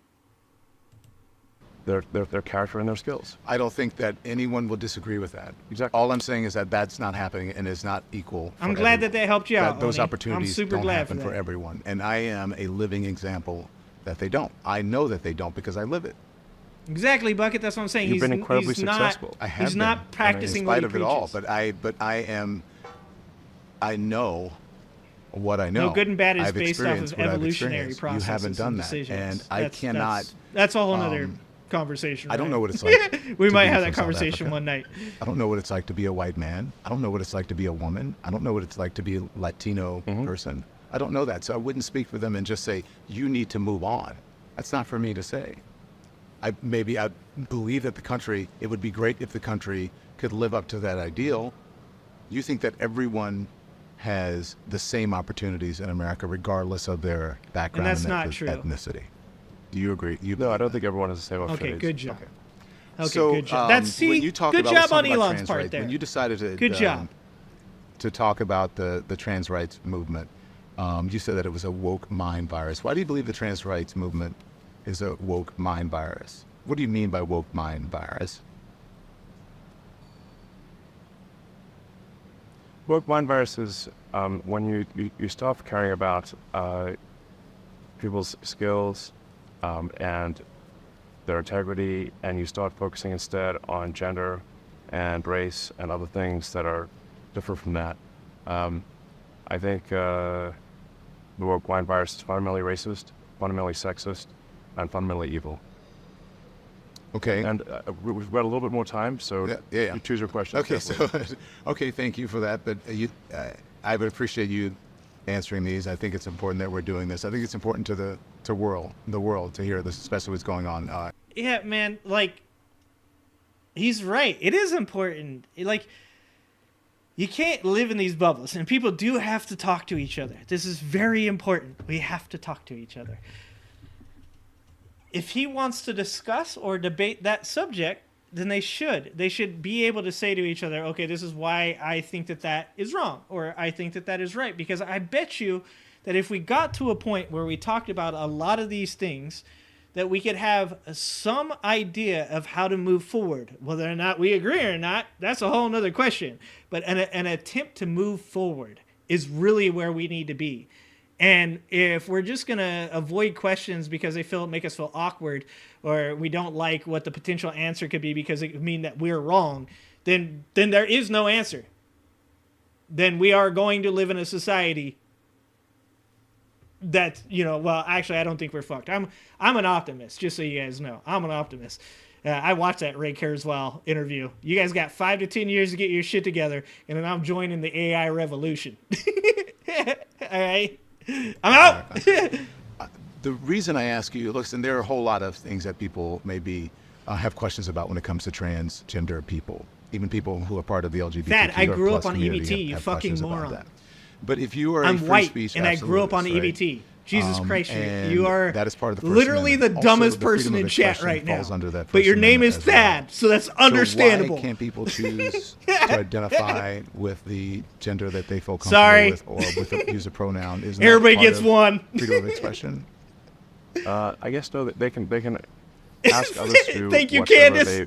their character and their skills. I don't think that anyone will disagree with that. Exactly. All I'm saying is that that's not happening and is not equal. I'm glad that helped you out. Those Oni. opportunities I'm super don't glad happen for everyone. And I am a living example that they don't. I know that they don't because I live it. Exactly, Bucket. That's what I'm saying. You've been incredibly successful. I have He's been. not practicing in what spite he of it all. preaches. I know what I know. No, good and bad is I've based off experienced of what I've evolutionary experienced. processes. You haven't done and that, decisions. and I cannot. That's a whole other conversation. I don't right? know what it's like. We to might be have from that South conversation Africa. one night. I don't know what it's like to be a white man. I don't know what it's like to be a woman. I don't know what it's like to be a Latino person. I don't know that, so I wouldn't speak for them and just say you need to move on. That's not for me to say. I believe that it would be great if the country could live up to that ideal. You think that everyone has the same opportunities in America, regardless of their background And that's not true. ethnicity. Do you agree? No, I don't think everyone has the same opportunities. Okay, good job. Okay. Okay, So, good job. when you talk good about, job let's talk on about Elon's trans part rights, there. when you decided to Good job. To talk about the trans rights movement, you said that it was a woke mind virus. Why do you believe the trans rights movement is a woke mind virus? What do you mean by woke mind virus? Woke mind virus is when you stop caring about people's skills and their integrity, and you start focusing instead on gender and race and other things that are different from that. I think the woke mind virus is fundamentally racist, fundamentally sexist, and fundamentally evil. Okay. And we've got a little bit more time, so yeah. you choose your question. Okay, so okay, thank you for that. But I would appreciate you answering these. I think it's important that we're doing this. I think it's important to the world to hear this, especially what's going on. Yeah, man. Like, he's right. It is important. Like, you can't live in these bubbles, and people do have to talk to each other. This is very important. We have to talk to each other. If he wants to discuss or debate that subject, then they should. They should be able to say to each other, okay, this is why I think that is wrong, or I think that is right. Because I bet you that if we got to a point where we talked about a lot of these things, that we could have some idea of how to move forward. Whether or not we agree or not, that's a whole nother question. But an attempt to move forward is really where we need to be. And if we're just going to avoid questions because they make us feel awkward, or we don't like what the potential answer could be because it could mean that we're wrong, then there is no answer. Then we are going to live in a society that, well, actually, I don't think we're fucked. I'm an optimist, just so you guys know. I'm an optimist. I watched that Ray Kurzweil interview. You guys got 5 to 10 years to get your shit together, and then I'm joining the AI revolution. All right? I'm out. The reason I ask you, listen, there are a whole lot of things that people maybe have questions about when it comes to transgender people, even people who are part of the LGBTQ+. Thad, I grew up on community EBT, you have fucking questions about moron. that. But if you are I'm a free white, speech and I grew up on absolutist, EBT. Jesus Christ, and you are that is part of the First literally the Amendment. dumbest Also, the person freedom in of chat expression right now. falls under that But First your name Amendment is as well. Thad, so that's understandable. So why can't people choose to identify with the gender that they feel comfortable Sorry. with, or use a pronoun? Isn't Everybody that part gets of one. freedom of expression? I guess no. They can ask others to do Thank you, whatever Candace. they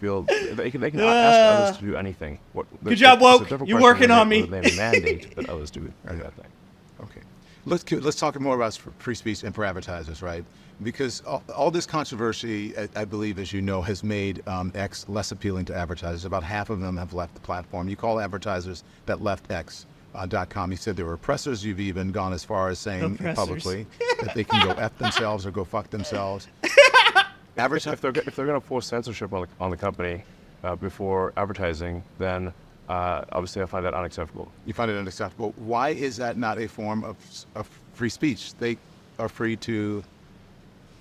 feel. They can ask others to do anything. Good job, it's a woke. different You're question working on whether me. They mandate that others do that thing. Okay. Let's talk more about free speech and for advertisers, right? Because all this controversy, I believe, as you know, has made X less appealing to advertisers. About half of them have left the platform. You call advertisers that left X.com. You said they were oppressors. You've even gone as far as saying publicly that they can go F themselves or go fuck themselves. If they're going to force censorship on the company before advertising, then obviously I find that unacceptable. You find it unacceptable. Why is that not a form of free speech? They are free to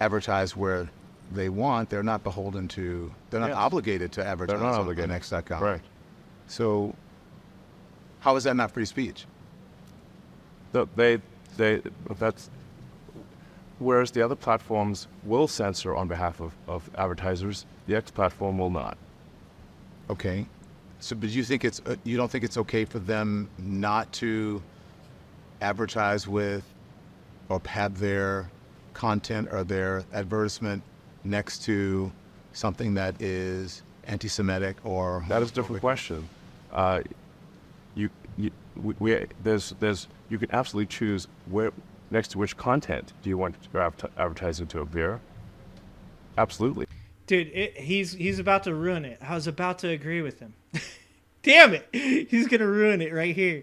advertise where they want. They're not beholden to. They're not obligated to advertise. They're not obligated. On X.com. Right. So, how is that not free speech? That's. Whereas the other platforms will censor on behalf of advertisers, the X platform will not. Okay. So, but you think you don't think it's okay for them not to advertise with, or have their content or their advertisement next to something that is anti-Semitic or That is a different question. You can absolutely choose where next to which content do you want your advertising to appear. Absolutely. Dude, he's about to ruin it. I was about to agree with him. Damn it. He's going to ruin it right here.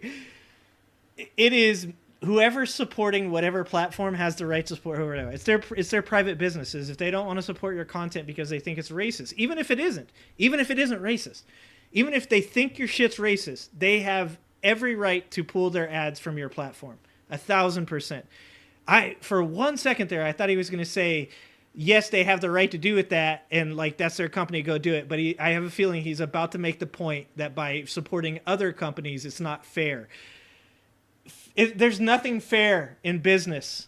It is whoever's supporting whatever platform has the right to support whoever. It's their private businesses. If they don't want to support your content because they think it's racist, even if it isn't racist, even if they think your shit's racist, they have every right to pull their ads from your platform. 1,000%. For 1 second there, I thought he was going to say, yes, they have the right to do with that, and like that's their company, go do it. But I have a feeling he's about to make the point that by supporting other companies, it's not fair. There's nothing fair in business.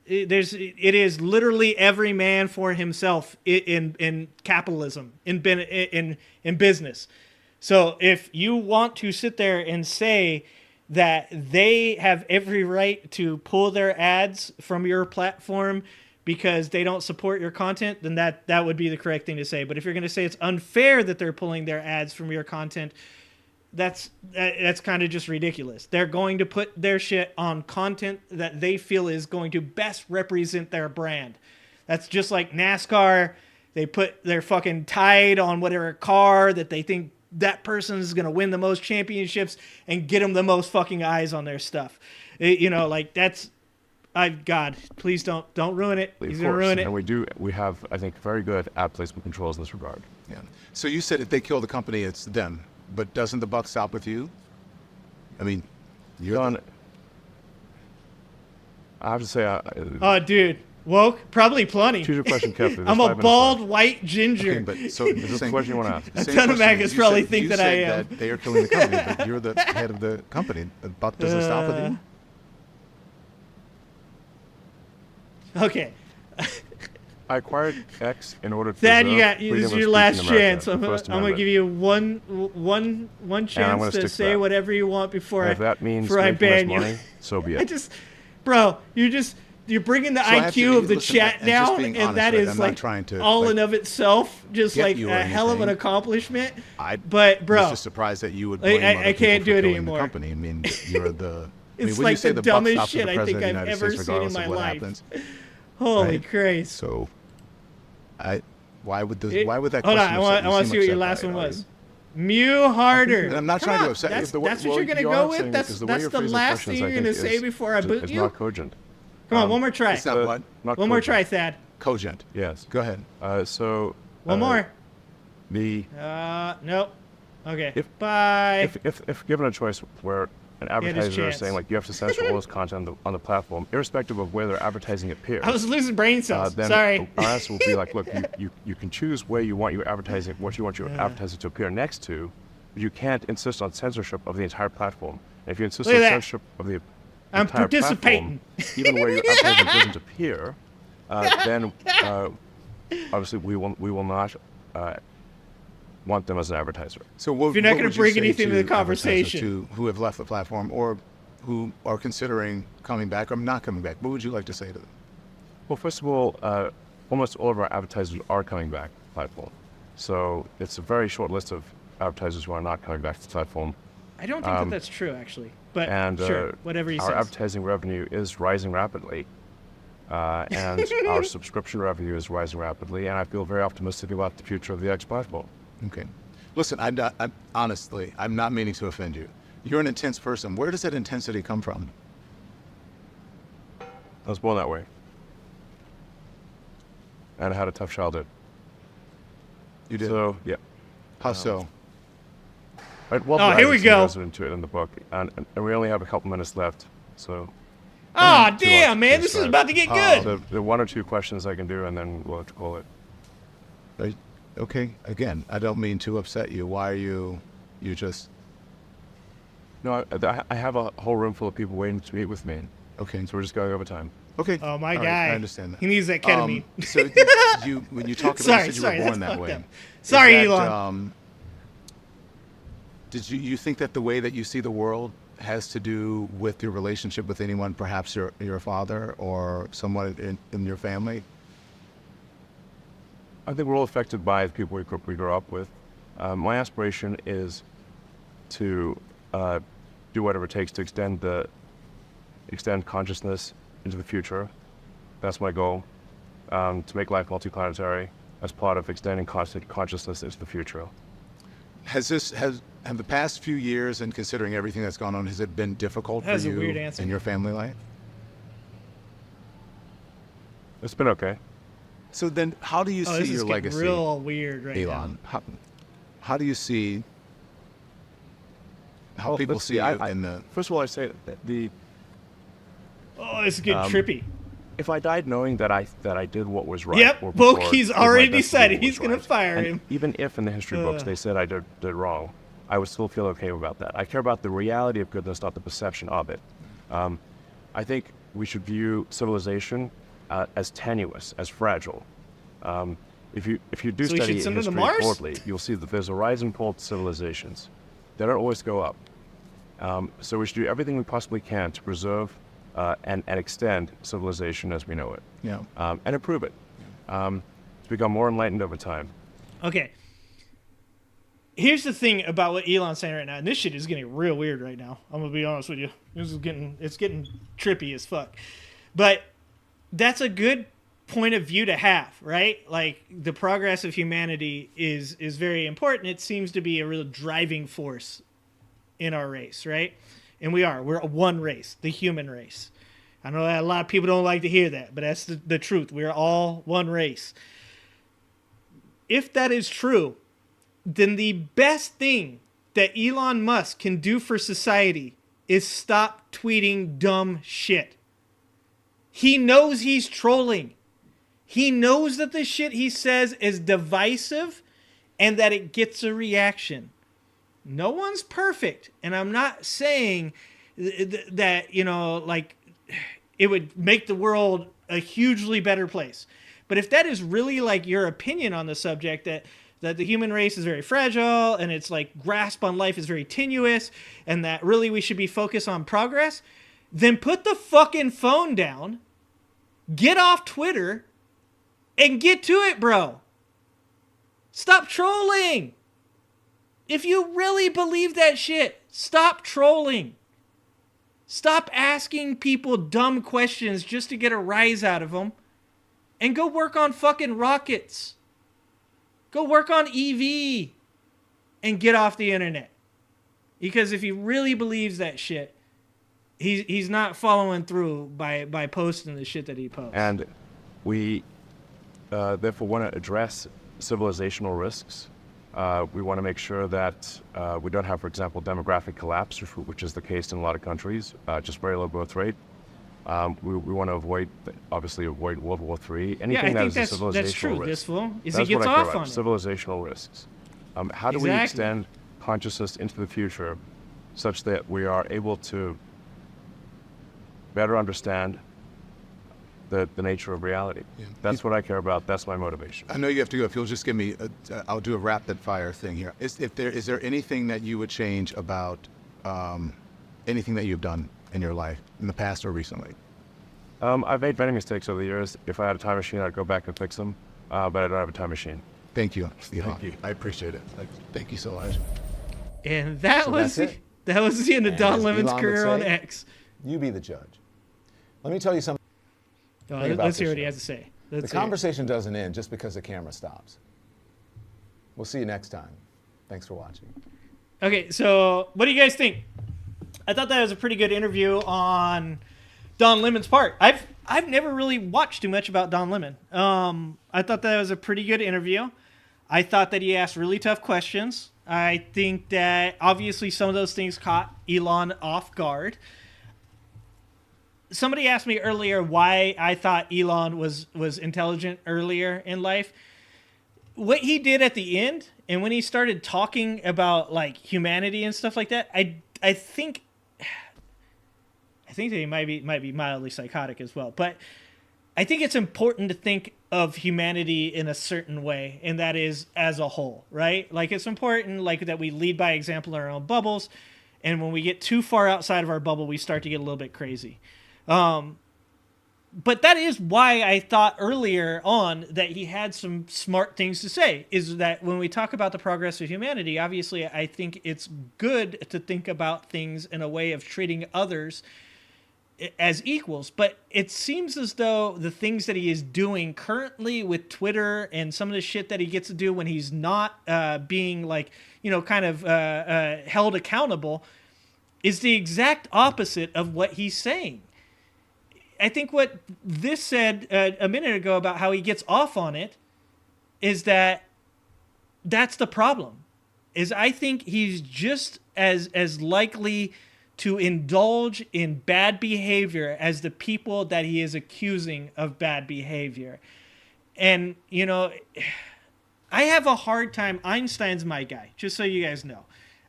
It is literally every man for himself in capitalism, in business. So if you want to sit there and say that they have every right to pull their ads from your platform because they don't support your content, then that would be the correct thing to say. But if you're going to say it's unfair that they're pulling their ads from your content, that's kind of just ridiculous. They're going to put their shit on content that they feel is going to best represent their brand. That's just like NASCAR. They put their fucking tide on whatever car that they think that person is going to win the most championships and get them the most fucking eyes on their stuff. Like that's... God, please don't ruin it. He's going to ruin it. And we have, I think, very good ad placement controls in this regard. Yeah. So you said if they kill the company, it's them. But doesn't the buck stop with you? I mean, I have to say... dude. Woke? Probably plenty. Choose your question carefully. I'm a bald, white ginger. Okay, but so is this the question you want to ask? A ton of maggots probably think that I am. You said that they are killing the company, but you're the head of the company. The buck doesn't stop with you? Okay. I acquired X in order to Thad, preserve this freedom is of your speech last in America, chance. the I'm First gonna Amendment. give you one chance to say whatever you want before And if that means I making ban less you. money, so be it. Bro, you're bringing the IQ of the chat down, and honest, that right? is I'm like not trying to, all like, in of itself just get like you a or hell of an anything. accomplishment. I But bro, was just surprised that you would blame other I can't people do for it killing anymore. The company. I mean, you're the. It's when like you say the the buck dumbest stops with shit the I president think of the I've United ever States, seen in regardless my of what life. happens. Holy Right. Christ! So, why would that Hold question? on, I want to seem see what your upset last by one it, are was. you? Mew harder. And I'm not Come trying to on, upset you. That's The what you're gonna you go are with. saying That's is the way you're the phrasing last thing questions, you're I gonna think, say before I boot It's you. not cogent. Come on, one more try. It's not what? Not One more cogent. try, Thad. Cogent. Yes. Go ahead. One more. The Nope. Okay. If- Bye. if given a choice where an advertiser is chance. saying like you have to censor all this content on the platform, irrespective of where their advertising appears, I was losing brain cells. then Sorry. our answer will be like, look, you can choose where you want your advertising, what you want your advertising to appear next to, but you can't insist on censorship of the entire platform. And if you insist Look on at that. censorship of the I'm entire participating. platform, even where your advertising doesn't appear, then obviously we will not want them as an advertiser. So what, If you're not what gonna would you bring say anything to the advertisers conversation. who have left the platform or who are considering coming back or not coming back? What would you like to say to them? Well, first of all, almost all of our advertisers are coming back to the platform. So it's a very short list of advertisers who are not coming back to the platform. I don't think that's true, actually. But And sure, whatever you our say. advertising revenue is rising rapidly. And our subscription revenue is rising rapidly. And I feel very optimistic about the future of the X platform. Okay. Listen, honestly, I'm not meaning to offend you. You're an intense person. Where does that intensity come from? I was born that way. And I had a tough childhood. You did? So, yeah. How so? Right, well, Oh, here we go. Into it in the book, and we only have a couple minutes left, so. Oh, Too damn, much man. to This is describe. about to get good. So the one or two questions I can do, and then we'll have to call it. Okay. Again, I don't mean to upset you. Why are you just... No, I have a whole room full of people waiting to meet with me. Okay. So we're just going over time. Okay. Oh, my All guy. right, I understand that. He needs that ketamine. So when you talk about Sorry, you said sorry, you were born that's that way. fucked up. Sorry, is that, Elon. Did you think that the way that you see the world has to do with your relationship with anyone, perhaps your father or someone in your family? I think we're all affected by the people we grow up with. My aspiration is to do whatever it takes to extend consciousness into the future. That's my goal. To make life multiplanetary as part of extending consciousness into the future. Have the past few years, and considering everything that's gone on, has it been difficult for you in your family life? It's been okay. So then, how do you see your legacy, real weird right Elon? now. How do you see how people see you in the? First of all, I say that Oh, this is getting trippy. if I died knowing that I did what was right. Yep, Boki's already decided he's going to fire him. Even if in the history books they said I did wrong, I would still feel okay about that. I care about the reality of goodness, not the perception of it. I think we should view civilization as tenuous, as fragile. If you do study history broadly, you'll see that there's a rise and fall to civilizations. They don't always go up. So we should do everything we possibly can to preserve and extend civilization as we know it. Yeah. And improve it. To become more enlightened over time. Okay. Here's the thing about what Elon's saying right now, and this shit is getting real weird right now. I'm gonna be honest with you. It's getting trippy as fuck. But that's a good point of view to have, right? Like, the progress of humanity is very important. It seems to be a real driving force in our race, right? And we're one race, the human race. I know that a lot of people don't like to hear that, but that's the truth. We're all one race. If that is true, then the best thing that Elon Musk can do for society is stop tweeting dumb shit. He knows he's trolling. He knows that the shit he says is divisive and that it gets a reaction. No one's perfect. And I'm not saying that, like, it would make the world a hugely better place. But if that is really, like, your opinion on the subject, that the human race is very fragile and its, like, grasp on life is very tenuous and that really we should be focused on progress, then put the fucking phone down, get off Twitter, and get to it, bro. Stop trolling. If you really believe that shit, stop trolling. Stop asking people dumb questions just to get a rise out of them. And go work on fucking rockets. Go work on EV. And get off the internet. Because if he really believes that shit, he's not following through by posting the shit that he posts. And we therefore want to address civilizational risks. We want to make sure that we don't have, for example, demographic collapse, which is the case in a lot of countries, just very low birth rate. We want to avoid World War III. Anything that is a civilizational risk. That's what I care about, civilizational risks. How do we extend consciousness into the future such that we are able to better understand the nature of reality? Yeah. That's what I care about. That's my motivation. I know you have to go. If you'll just give me, I'll do a rapid fire thing here. Is there anything that you would change about anything that you've done in your life in the past or recently? I've made many mistakes over the years. If I had a time machine, I'd go back and fix them. But I don't have a time machine. Thank you, Elon. Thank you. I appreciate it. Thank you so much. And that was the end of Don Lemon's career on X. You be the judge. Let me tell you something. Let's hear what he has to say. The conversation doesn't end just because the camera stops. We'll see you next time. Thanks for watching. Okay, so what do you guys think? I thought that was a pretty good interview on Don Lemon's part. I've never really watched too much about Don Lemon. I thought that was a pretty good interview. I thought that he asked really tough questions. I think that obviously some of those things caught Elon off guard. Somebody asked me earlier why I thought Elon was intelligent earlier in life. What he did at the end, and when he started talking about, like, humanity and stuff like that, I think that he might be mildly psychotic as well. But I think it's important to think of humanity in a certain way, and that is as a whole, right? Like, it's important, like, that we lead by example in our own bubbles, and when we get too far outside of our bubble, we start to get a little bit crazy. But that is why I thought earlier on that he had some smart things to say, is that when we talk about the progress of humanity, obviously I think it's good to think about things in a way of treating others as equals. But it seems as though the things that he is doing currently with Twitter and some of the shit that he gets to do when he's not being like, kind of held accountable is the exact opposite of what he's saying. I think what this said a minute ago about how he gets off on it is that's the problem. Is I think he's just as likely to indulge in bad behavior as the people that he is accusing of bad behavior. And, I have a hard time. Einstein's my guy, just so you guys know.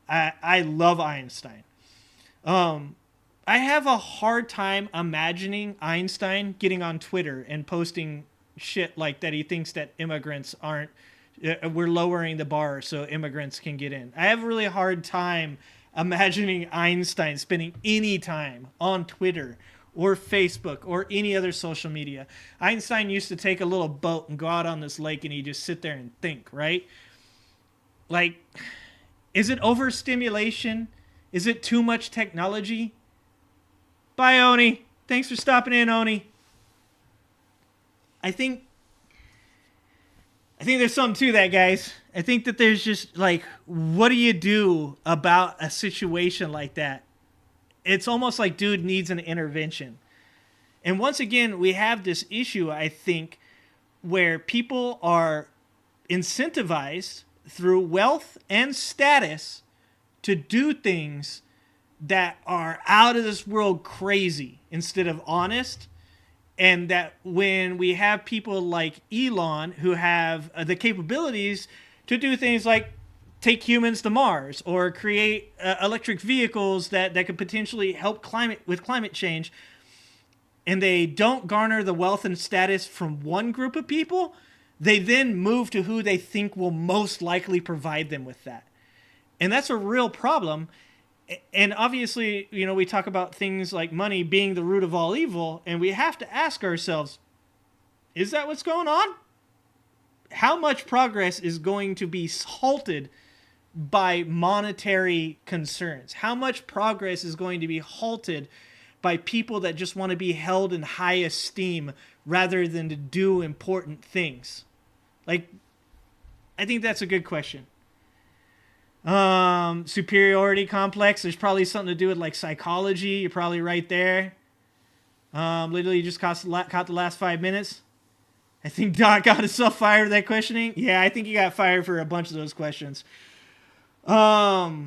I love Einstein. I have a hard time imagining Einstein getting on Twitter and posting shit like that. He thinks that immigrants we're lowering the bar so immigrants can get in. I have a really hard time imagining Einstein spending any time on Twitter or Facebook or any other social media. Einstein used to take a little boat and go out on this lake and he'd just sit there and think, right? Like, is it overstimulation? Is it too much technology? Bye, Oni. Thanks for stopping in, Oni. I think there's something to that, guys. I think that there's just, like, what do you do about a situation like that? It's almost like dude needs an intervention. And once again, we have this issue, I think, where people are incentivized through wealth and status to do things that are out of this world crazy instead of honest. And that when we have people like Elon who have the capabilities to do things like take humans to Mars or create electric vehicles that could potentially help climate change, and they don't garner the wealth and status from one group of people, they then move to who they think will most likely provide them with that. And that's a real problem. And obviously, we talk about things like money being the root of all evil, and we have to ask ourselves, is that what's going on? How much progress is going to be halted by monetary concerns? How much progress is going to be halted by people that just want to be held in high esteem rather than to do important things? Like, I think that's a good question. Superiority complex. There's probably something to do with like psychology. You're probably right there. Literally just caught the last 5 minutes. I think Doc got himself fired for that questioning. Yeah, I think he got fired for a bunch of those questions. Yeah,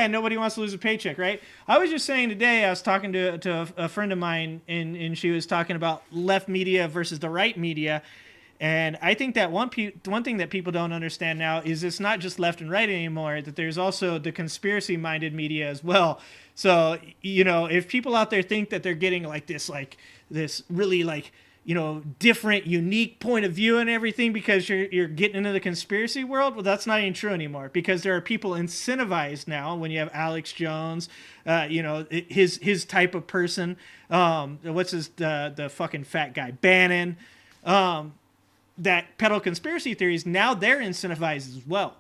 nobody wants to lose a paycheck, right? I was just saying today, I was talking to a friend of mine, and she was talking about left media versus the right media. And I think that one thing that people don't understand now is it's not just left and right anymore, that there's also the conspiracy-minded media as well. So, if people out there think that they're getting this really different, unique point of view and everything because you're getting into the conspiracy world, well, that's not even true anymore, because there are people incentivized now when you have Alex Jones, his type of person, the fucking fat guy, Bannon, that peddle conspiracy theories, now they're incentivized as well.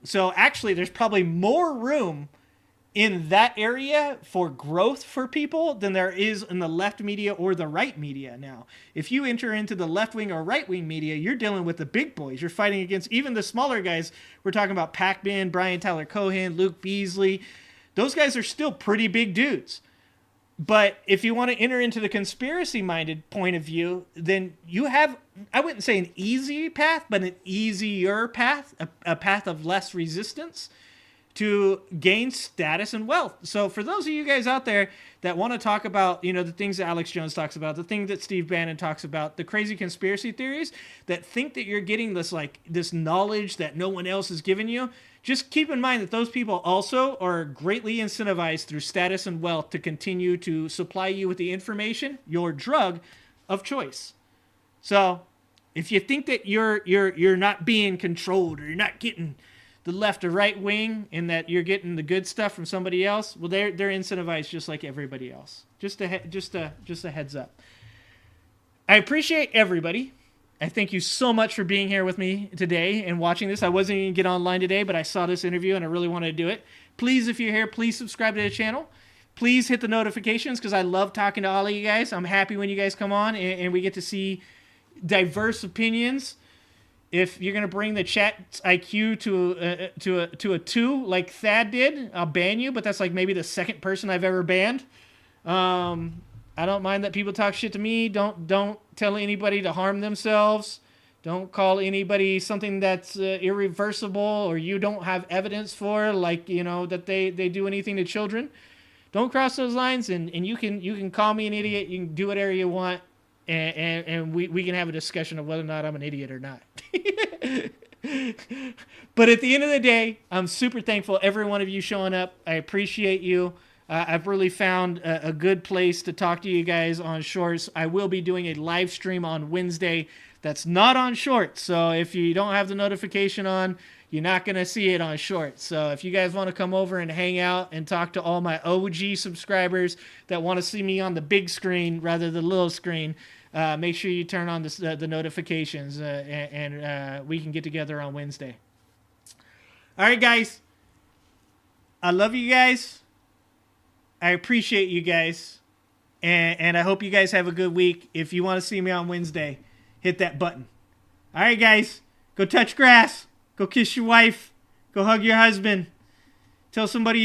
So actually, there's probably more room in that area for growth for people than there is in the left media or the right media now. If you enter into the left-wing or right-wing media, you're dealing with the big boys. You're fighting against even the smaller guys. We're talking about Pac-Man, Brian Tyler Cohen, Luke Beasley. Those guys are still pretty big dudes. But if you want to enter into the conspiracy-minded point of view, then you have, I wouldn't say an easy path, but an easier path, a path of less resistance to gain status and wealth. So for those of you guys out there that want to talk about, the things that Alex Jones talks about, the thing that Steve Bannon talks about, the crazy conspiracy theories that think that you're getting this knowledge that no one else has given you, just keep in mind that those people also are greatly incentivized through status and wealth to continue to supply you with the information, your drug of choice. So if you think that you're not being controlled or you're not getting the left or right wing and that you're getting the good stuff from somebody else, well, they're incentivized just like everybody else. Just a heads up. I appreciate everybody. I thank you so much for being here with me today and watching this. I wasn't even going to get online today, but I saw this interview and I really wanted to do it. Please, if you're here, please subscribe to the channel. Please hit the notifications because I love talking to all of you guys. I'm happy when you guys come on and we get to see diverse opinions. If you're going to bring the chat IQ to a 2 like Thad did, I'll ban you, but that's like maybe the second person I've ever banned. I don't mind that people talk shit to me. Don't tell anybody to harm themselves. Don't call anybody something that's irreversible or you don't have evidence for, like, you know, that they do anything to children. Don't cross those lines, and you can call me an idiot. You can do whatever you want, and we can have a discussion of whether or not I'm an idiot or not. But at the end of the day, I'm super thankful every one of you showing up. I appreciate you. I've really found a good place to talk to you guys on Shorts. I will be doing a live stream on Wednesday that's not on Shorts. So if you don't have the notification on, you're not going to see it on Shorts. So if you guys want to come over and hang out and talk to all my OG subscribers that want to see me on the big screen rather than the little screen, make sure you turn on the notifications and we can get together on Wednesday. All right, guys. I love you guys. I appreciate you guys. And I hope you guys have a good week. If you want to see me on Wednesday, hit that button. All right, guys. Go touch grass. Go kiss your wife. Go hug your husband. Tell somebody